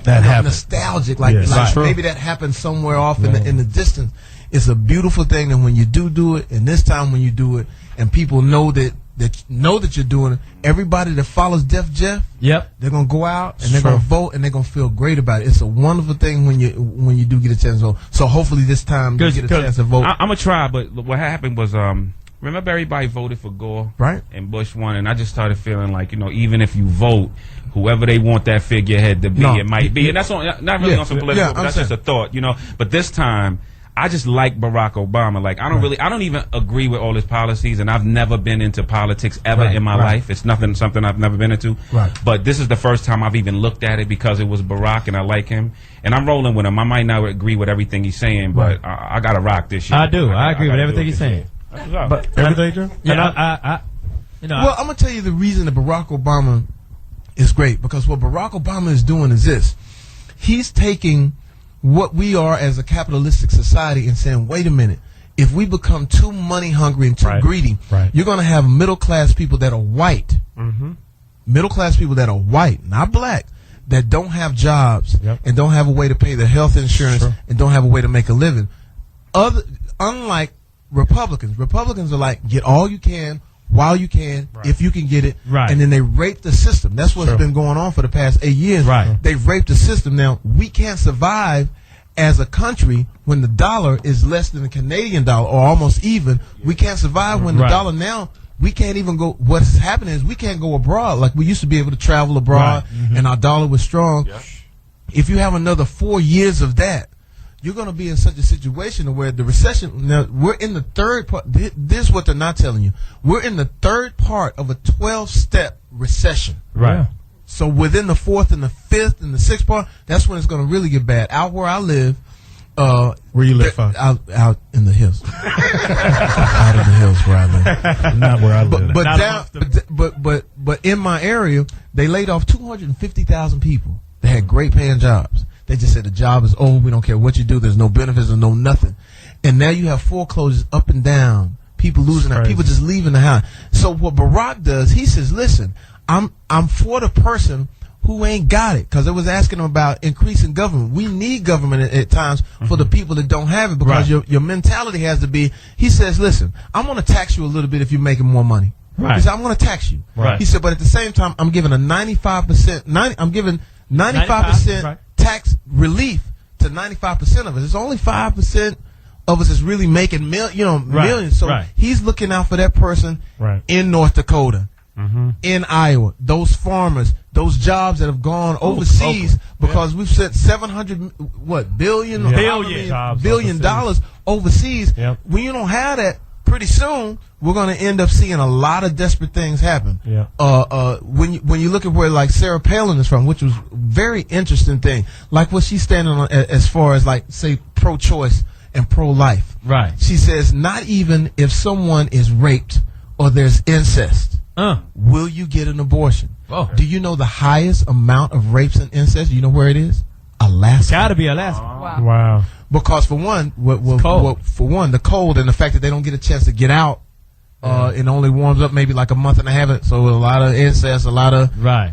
That happened. nostalgic, like, Yes. like Right. maybe that happened somewhere off in the distance. It's a beautiful thing, and when you do it, and this time when you do it, and people know that you're doing it, everybody that follows Def Jeff, Yep. they're gonna go out and they're True. gonna vote, and they're gonna feel great about it. It's a wonderful thing when you do get a chance to vote. So hopefully this time you get a chance to vote. I'm gonna try, but what happened was, remember everybody voted for Gore, Right. And Bush won, and I just started feeling like, even if you vote, whoever they want that figurehead to be, No. it might be, and that's not really Yeah. on some political. Yeah, but that's just a thought, But this time, I just like Barack Obama. Like I don't even agree with all his policies, and I've never been into politics ever in my life. It's something I've never been into. Right. But this is the first time I've even looked at it because it was Barack, and I like him, and I'm rolling with him. I might not agree with everything he's saying, but I gotta rock this shit. I do. I agree with gotta everything do it he's this saying. year. That's what's up. But everything, Joe? Yeah. Well, I'm gonna tell you the reason that Barack Obama is great, because what Barack Obama is doing is this: he's taking what we are as a capitalistic society and saying, wait a minute, if we become too money hungry and too greedy, you're going to have middle class people that are white, middle class people that are white, not black, that don't have jobs and don't have a way to pay their health insurance and don't have a way to make a living. Unlike Republicans are like, get all you can while you can, if you can get it, and then they rape the system. That's what's been going on for the past 8 years. They've raped the system. Now, we can't survive as a country when the dollar is less than the Canadian dollar, or almost even. We can't survive when the dollar now we can't even go. What's happening is we can't go abroad like we used to be able to travel abroad, and our dollar was strong. Yeah. If you have another 4 years of that, you're going to be in such a situation where the recession. Now we're in the third part. This is what they're not telling you. We're in the third part of a 12-step recession. Right. Yeah. So within the fourth and the fifth and the sixth part, that's when it's going to really get bad. Out where I live. Where you live, Fox? Out in the hills. Out in the hills where I live. Not where I live. But in my area, they laid off 250,000 people. They had great paying jobs. They just said the job is over. We don't care what you do. There's no benefits and no nothing. And now you have foreclosures up and down. People losing their, people just leaving the house. So what Barack does, he says, listen, I'm for the person who ain't got it, because it was asking them about increasing government. We need government at times for the people that don't have it, because your mentality has to be, he says, listen, I'm going to tax you a little bit if you're making more money. He said, I'm going to tax you. He said, but at the same time, I'm giving a 95%, I'm giving 95% tax relief to 95% of us. It's only 5% of us is really making millions. So he's looking out for that person in North Dakota. In Iowa, those farmers, those jobs that have gone overseas because we've sent $700 billion dollars overseas. When you don't have that, pretty soon we're going to end up seeing a lot of desperate things happen. When you look at where like Sarah Palin is from, which was a very interesting thing, like what she's standing on as far as like say pro-choice and pro-life. She says not even if someone is raped or there's incest. Will you get an abortion? Do you know the highest amount of rapes and incest? Do you know where it is? Alaska. Gotta be Alaska. Wow. Because for one, the cold and the fact that they don't get a chance to get out, it only warms up maybe like a month and a half. So a lot of incest, a lot of How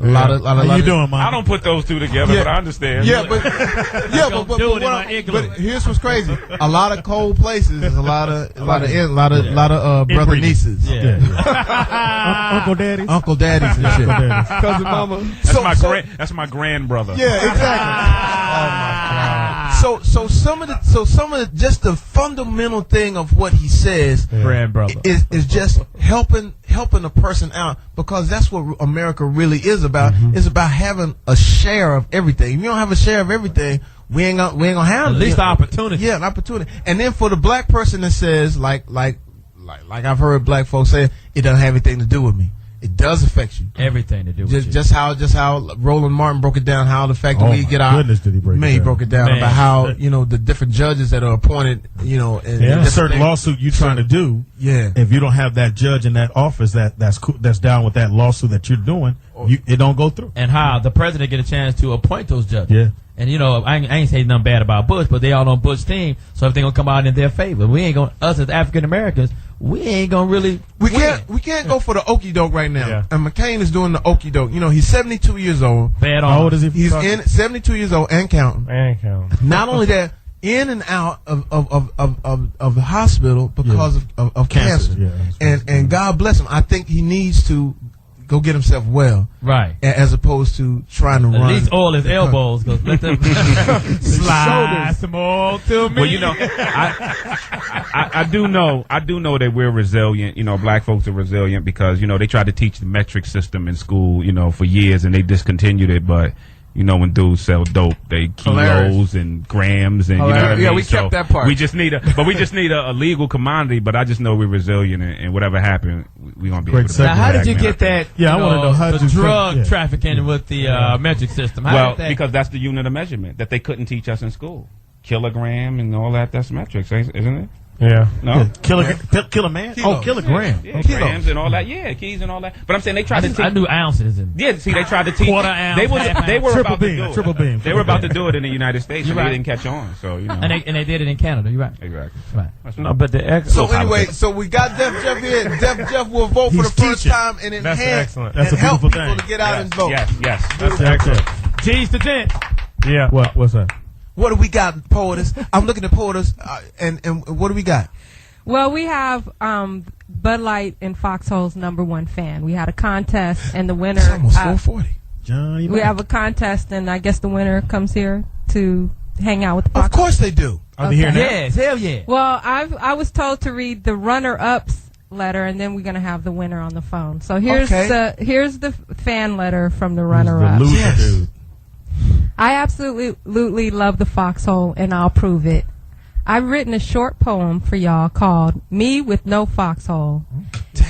you doing, Mom? I don't put those two together, but I understand. But here's what's crazy: a lot of cold places, a lot of brother nieces, uncle daddies and shit, cousin mama. That's my grand brother. Yeah, exactly. Oh my God. So some of the just the fundamental thing of what he says, grand brother, is just helping a person out, because that's what America really is about. It's about having a share of everything. If you don't have a share of everything, we ain't gonna have at least the opportunity. Yeah, an opportunity. And then for the black person that says like I've heard black folks say, it doesn't have anything to do with me. It does affect you. Everything to do with you. Just how Roland Martin broke it down, how the fact that we get out. Goodness, did he break it down? He broke it down about how, the different judges that are appointed, a certain lawsuit you're trying to do. Yeah. If you don't have that judge in that office that's down with that lawsuit that you're doing, it don't go through. And how the president get a chance to appoint those judges. Yeah. And I ain't saying nothing bad about Bush, but they all on Bush's team, so everything gonna come out in their favor. We ain't gonna, us as African Americans, we ain't gonna really. We can't go for the okie doke right now. Yeah. And McCain is doing the okie doke. He's 72 years old. Bad on. How old is he? He's 72 years old and counting. Not only that, in and out of the hospital because of cancer. Yeah, and God bless him. I think he needs to go get himself well, as opposed to trying to run. At least oil his elbows. Let them slide some oil to me. Well, I do know that we're resilient. Black folks are resilient because they tried to teach the metric system in school, for years, and they discontinued it. But when dudes sell dope, they kilos and grams, and you know what I mean. Yeah, we kept that part. We just need a legal commodity. But I just know we're resilient, and whatever happened, we're gonna be able to. Now, how did you get that? Yeah, I want to know how the drug trafficking with the metric system. Because that's the unit of measurement that they couldn't teach us in school. Kilogram and all that. That's metrics, isn't it? Yeah. No? Yeah. Kilogram? Oh, kilogram. Yeah, grams and all that. Yeah, keys and all that. But I'm saying they tried to teach. I knew ounces. Yeah, see, they tried to teach. Quarter ounce, they were triple about beam, to do it. triple beam. They were about to do it in the United States, and they didn't catch on. So, And they did it in Canada. You're right. Exactly. Right. No, but so we got Def Jeff here. Def Jeff will vote for the first time and help people to get out and vote. Yes. That's excellent. G's to Dent. Yeah. What's that? What do we got, POTUS? I'm looking at POTUS, and what do we got? Well, we have Bud Light and Foxhole's #1 fan. We had a contest, and the winner. It's almost 4:40. Johnny, we have a contest, and I guess the winner comes here to hang out with the Foxhole. Of course they do. Are they here now? Yes, hell yeah. Well, I was told to read the runner-ups letter, and then we're going to have the winner on the phone. So here's the fan letter from the runner-up. Yes. I absolutely love the Foxhole, and I'll prove it. I've written a short poem for y'all called Me with No Foxhole.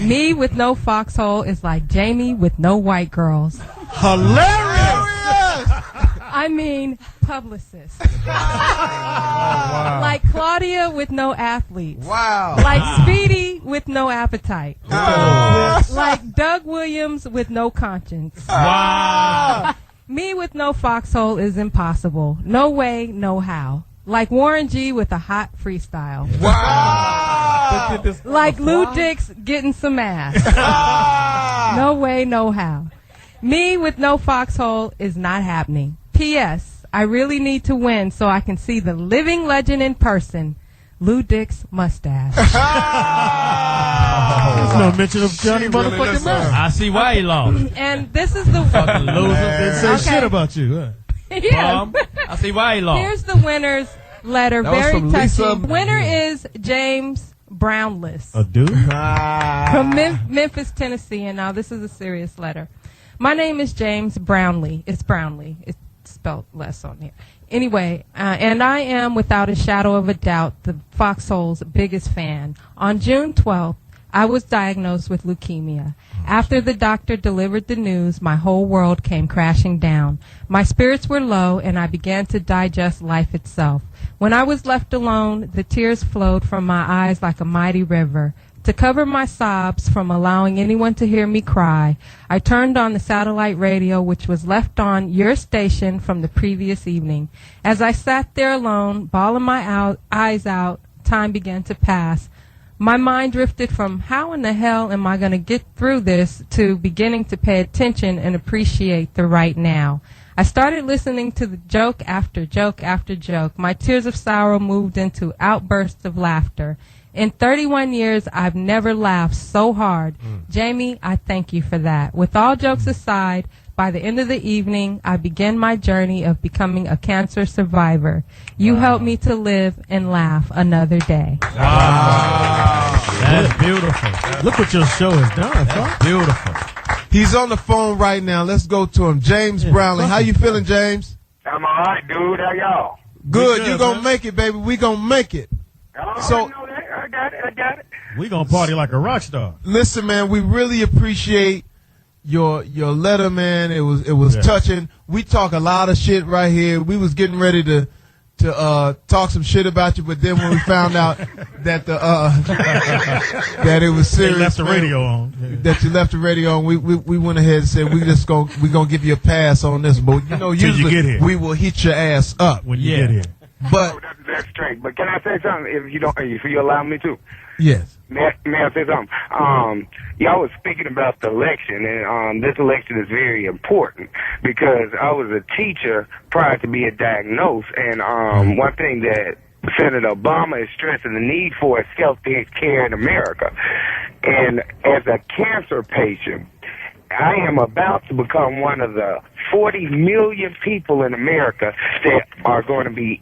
Me with no foxhole is like Jamie with no white girls. Hilarious! I mean, publicists. Wow. Like Claudia with no athletes. Wow. Like Speedy with no appetite. Like Doug Williams with no conscience. Wow. Me with no foxhole is impossible. No way, no how. Like Warren G with a hot freestyle. Wow. Like Lou Dix getting some ass. No way, no how. Me with no foxhole is not happening. P.S. I really need to win so I can see the living legend in person, Lou Dix mustache. There's no mention of Johnny motherfucking Murray. I see why he lost. And this is the Fucking loser. They say shit about you. Huh? yeah. I see why he lost. Here's the winner's letter. That was Very from Lisa. touching. Winner is James Brownless A dude? from Memphis, Tennessee. And now this is a serious letter. My name is James Brownlee. It's Brownlee. It's spelled less on here. Anyway, and I am, without a shadow of a doubt, the Foxhole's biggest fan. On June 12th, I was diagnosed with leukemia. After the doctor delivered the news, my whole world came crashing down. My spirits were low, and I began to digest life itself. When I was left alone, the tears flowed from my eyes like a mighty river. To cover my sobs from allowing anyone to hear me cry, I turned on the satellite radio, which was left on your station from the previous evening. As I sat there alone, bawling my eyes out, time began to pass. My mind drifted from how in the hell am I going to get through this to beginning to pay attention and appreciate the right now. I started listening to the joke after joke after joke. My tears of sorrow moved into outbursts of laughter. In 31 years, I've never laughed so hard. Jamie, I thank you for that. With all jokes aside, by the end of the evening, I began my journey of becoming a cancer survivor. You helped me to live and laugh another day. Wow. That's beautiful. Look what your show has done. That's beautiful. He's on the phone right now. Let's go to him. James Brownlee. How you feeling, James? I'm all right, dude. How y'all? Good. You gonna make it, baby. We gonna make it. So I got it. We gonna party like a rock star. listen, man, we really appreciate your letter, man. It was touching. We talk a lot of shit right here. We was getting ready to talk some shit about you, but then when we found out that that it was serious, they left the radio on. That you left the radio on, we went ahead and said we gonna give you a pass on this, but usually you get here. We will hit your ass up when you get here. But that's straight. But can I say something? If you allow me to. Yes. May I say something? Y'all was speaking about the election, and this election is very important because I was a teacher prior to being diagnosed, and one thing that Senator Obama is stressing the need for is health care in America. And as a cancer patient, I am about to become one of the 40 million people in America that are going to be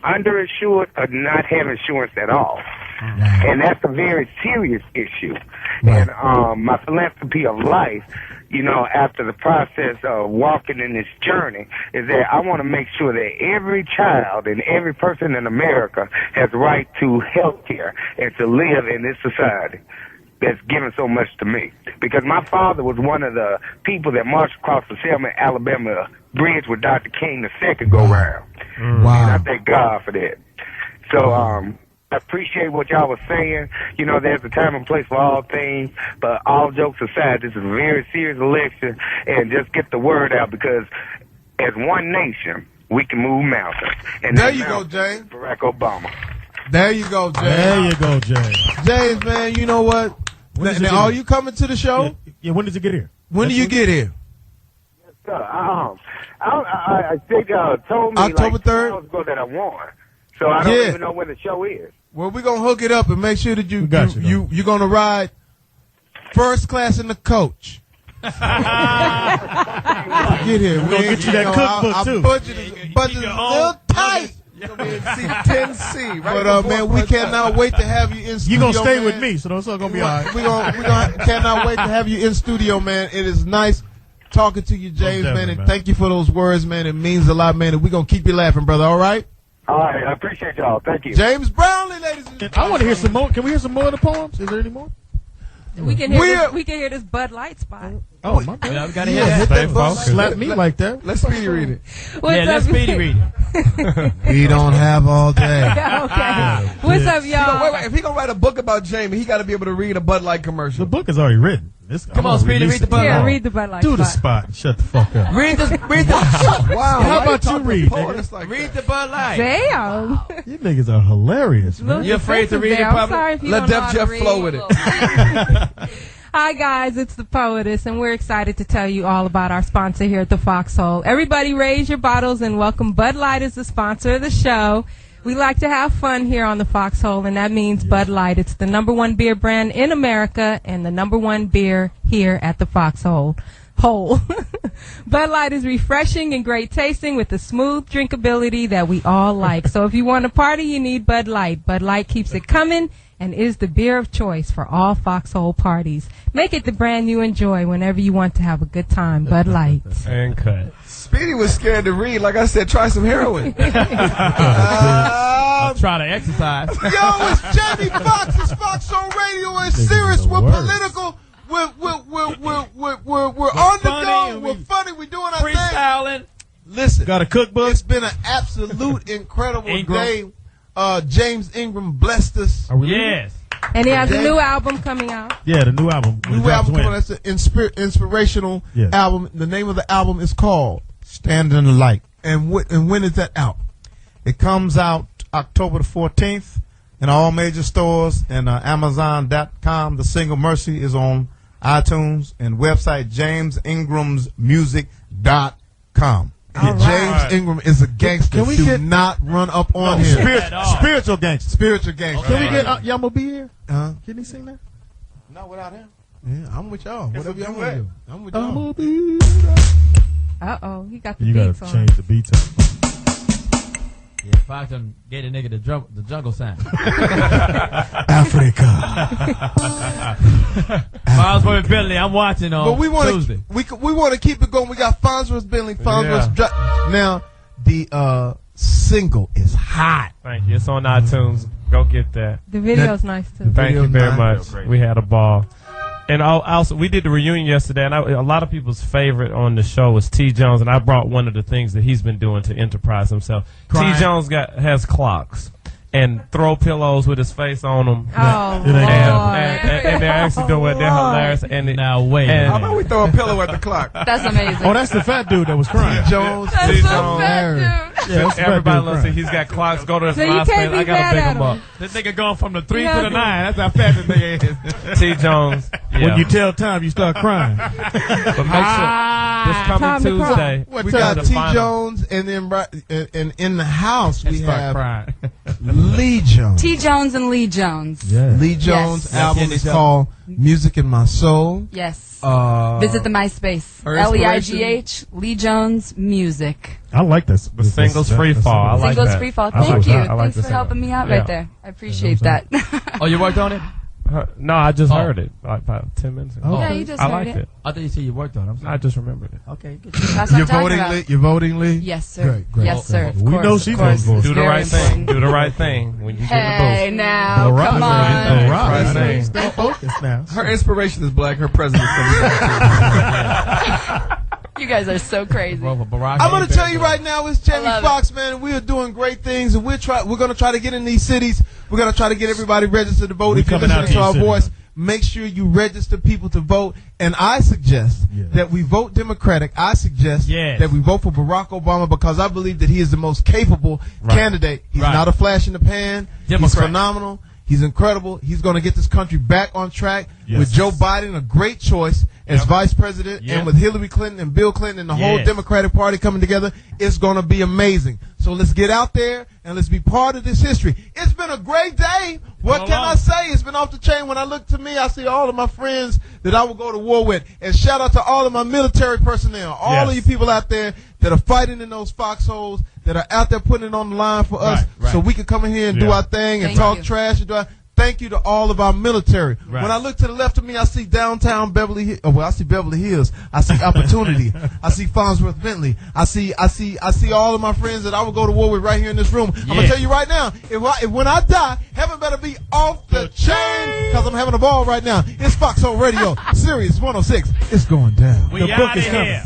underinsured or not have insurance at all. And that's a very serious issue. And my philanthropy of life, after the process of walking in this journey, is that I want to make sure that every child and every person in America has right to health care and to live in this society that's given so much to me. Because my father was one of the people that marched across the Selma, Alabama bridge with Dr. King the second go round. And I thank God for that. So I appreciate what y'all was saying. There's a time and place for all things, but all jokes aside, this is a very serious election, and just get the word out, because as one nation, we can move mountains. And there you go, James. Barack Obama. There you go, James. There you go, James. James, man, you know what? Now, are you coming to the show? Yeah, when did you get here? When do you get here? I think told me October 3rd? hours ago that I won. So I don't even know when the show is. Well, we're going to hook it up and make sure that you're going to ride first class in the coach. Get here. We're going to get you that cookbook, too. Our budget is a little tight. You're gonna be in seat 10C. Right But man, we cannot wait to have you in studio. You gonna stay man. with me, so it's all gonna be all right. We cannot wait to have you in studio, man. It is nice talking to you, James, man, and thank you for those words, man. It means a lot, man, and we're gonna keep you laughing, brother. All right? All right, I appreciate y'all. Thank you. James Brownlee, ladies and gentlemen. I want to hear some more. Can we hear some more of the poems? Is there any more? We can hear this Bud Light spot. Oh, my God. Yeah, we gotta hear that. Slap me like that. Let's speedy read it. Let's speedy read it. We don't have all day. Okay. What's up, y'all? Wait. If he gonna write a book about Jamie, he got to be able to read a Bud Light commercial. The book is already written. Come on, Speedy, read the Bud Light. Yeah, read the Bud Light Do the spot. spot. Shut the fuck up. Read the Wow. How about you read? read the Bud Light. Damn. You niggas are hilarious, man. You afraid to read it I'm public? sorry if you Let don't know Def how to Jeff read. flow with it. Hi, guys. It's the Poetess, and we're excited to tell you all about our sponsor here at the Foxhole. Everybody raise your bottles and welcome Bud Light as the sponsor of the show. We like to have fun here on the Foxhole, and that means Bud Light. It's the #1 beer brand in America and the #1 beer here at the Foxhole. Bud Light is refreshing and great tasting with the smooth drinkability that we all like. So if you want to party, you need Bud Light. Bud Light keeps it coming and is the beer of choice for all Foxhole parties. Make it the brand you enjoy whenever you want to have a good time. Bud Light. And cut. Speedy was scared to read. Like I said, try some heroin. I'll try to exercise. Yo, it's Jamie Foxx. It's Foxhole Radio. We're serious. We're political. We're on the go. We're funny. We're doing our thing. Freestyling. Listen. Got a cookbook? It's been an absolute incredible day. James Ingram blessed us. Are we Yes. And he has a new album coming out. Yeah, the new album. New album coming. That's an inspirational album. The name of the album is called Stand in the Light. And when is that out? It comes out October the 14th in all major stores and Amazon.com. The single Mercy is on iTunes and website JamesIngramsMusic.com. James Ingram is a gangster. Can we Do get not run up on him. Spiritual gangster. Spiritual gangster. Can we get Yama B here? Can he sing that? No, without him. Yeah, I'm with y'all. Whatever y'all want to do. I'm with y'all. Uh-oh, he got the You beats gotta on. change the beats up. Yeah, Fox done gave the nigga the jungle sound. Africa. Farnsworth Bentley, I'm watching on But we want Tuesday. to we want to keep it going. We got Farnsworth Bentley. Now the single is hot. Thank you. It's on iTunes. Go get that. The video's nice, too. Thank you very nice. much. We had a ball. And also, we did the reunion yesterday, and a lot of people's favorite on the show was T. Jones, and I brought one of the things that he's been doing to enterprise himself. Crying. T. Jones has clocks and throw pillows with his face on them. Oh, and they're actually doing it. They're hilarious. And now wait. How about we throw a pillow at the clock? That's amazing. Oh, that's the fat dude that was crying. Jones. That's T. so Jones. fat, dude. Yeah, that's the fat Everybody dude loves crying. it. He's got clocks. Go to his So you MySpace. can't be I gotta mad pick at him him. up. This nigga going from the 3 Yeah, to the dude. 9. That's how fat this nigga is. T. Jones. When Yeah. you tell time, you start crying. But make sure this Time coming to Tuesday. We got T. Jones, and then and in the house we Start have crying. Lee Jones. T. Jones and Lee Jones. Yeah. Lee Jones' Yes. album is called Music in My Soul. Yes. Uh, Visit the MySpace. her LEIGH, Lee Jones Music. I like this. The singles free fall. I like Singles that. free fall. I like Thank you. that. I like Thanks the for helping me out Yeah. right there. I appreciate that. Oh, you worked on it? No, I just heard it like about 10 minutes ago. Yeah, you just I heard liked it. I thought you said you worked on it. I'm sorry. I just remembered it. Okay, good. That's what You're I'm talking voting, about. Lee? You're voting, Lee? Yes, sir. Great. Yes, sir. Of We course, know of she course. votes for us. Do the Very right thing. important. Do the right thing when you get in Hey, the now, Well, come Rob- on. Well, Rob- Right thing. Stay focused now. Her inspiration is black. Her president. You guys are so crazy. Bro, for Barack I'm going to Obama. tell you right now, it's Jamie love Foxx, man. We are doing great things, and we're going to try to get in these cities. We're going to try to get everybody registered to vote. We If you're coming out listening to to our your voice, city, make sure you register people to vote. And I suggest that we vote Democratic. I suggest that we vote for Barack Obama because I believe that he is the most capable candidate. He's not a flash in the pan. He's phenomenal. He's incredible. He's going to get this country back on track with Joe Biden, a great choice as vice president, and with Hillary Clinton and Bill Clinton and the whole Democratic Party coming together. It's going to be amazing. So let's get out there and let's be part of this history. It's been a great day. What can I say? It's been off the chain. When I look to me, I see all of my friends that I will go to war with. And shout out to all of my military personnel, all of you people out there that are fighting in those foxholes, that are out there putting it on the line for us so we can come in here and do our thing and talk trash and do our Thank you to all of our military. Right. When I look to the left of me, I see downtown Beverly Hills. I see Beverly Hills. I see Opportunity. I see Farnsworth Bentley. I see all of my friends that I would go to war with right here in this room. I'm gonna tell you right now, if when I die, heaven better be off the chain, because I'm having a ball right now. It's Foxhole Radio, Sirius 106. It's going down. The book is coming.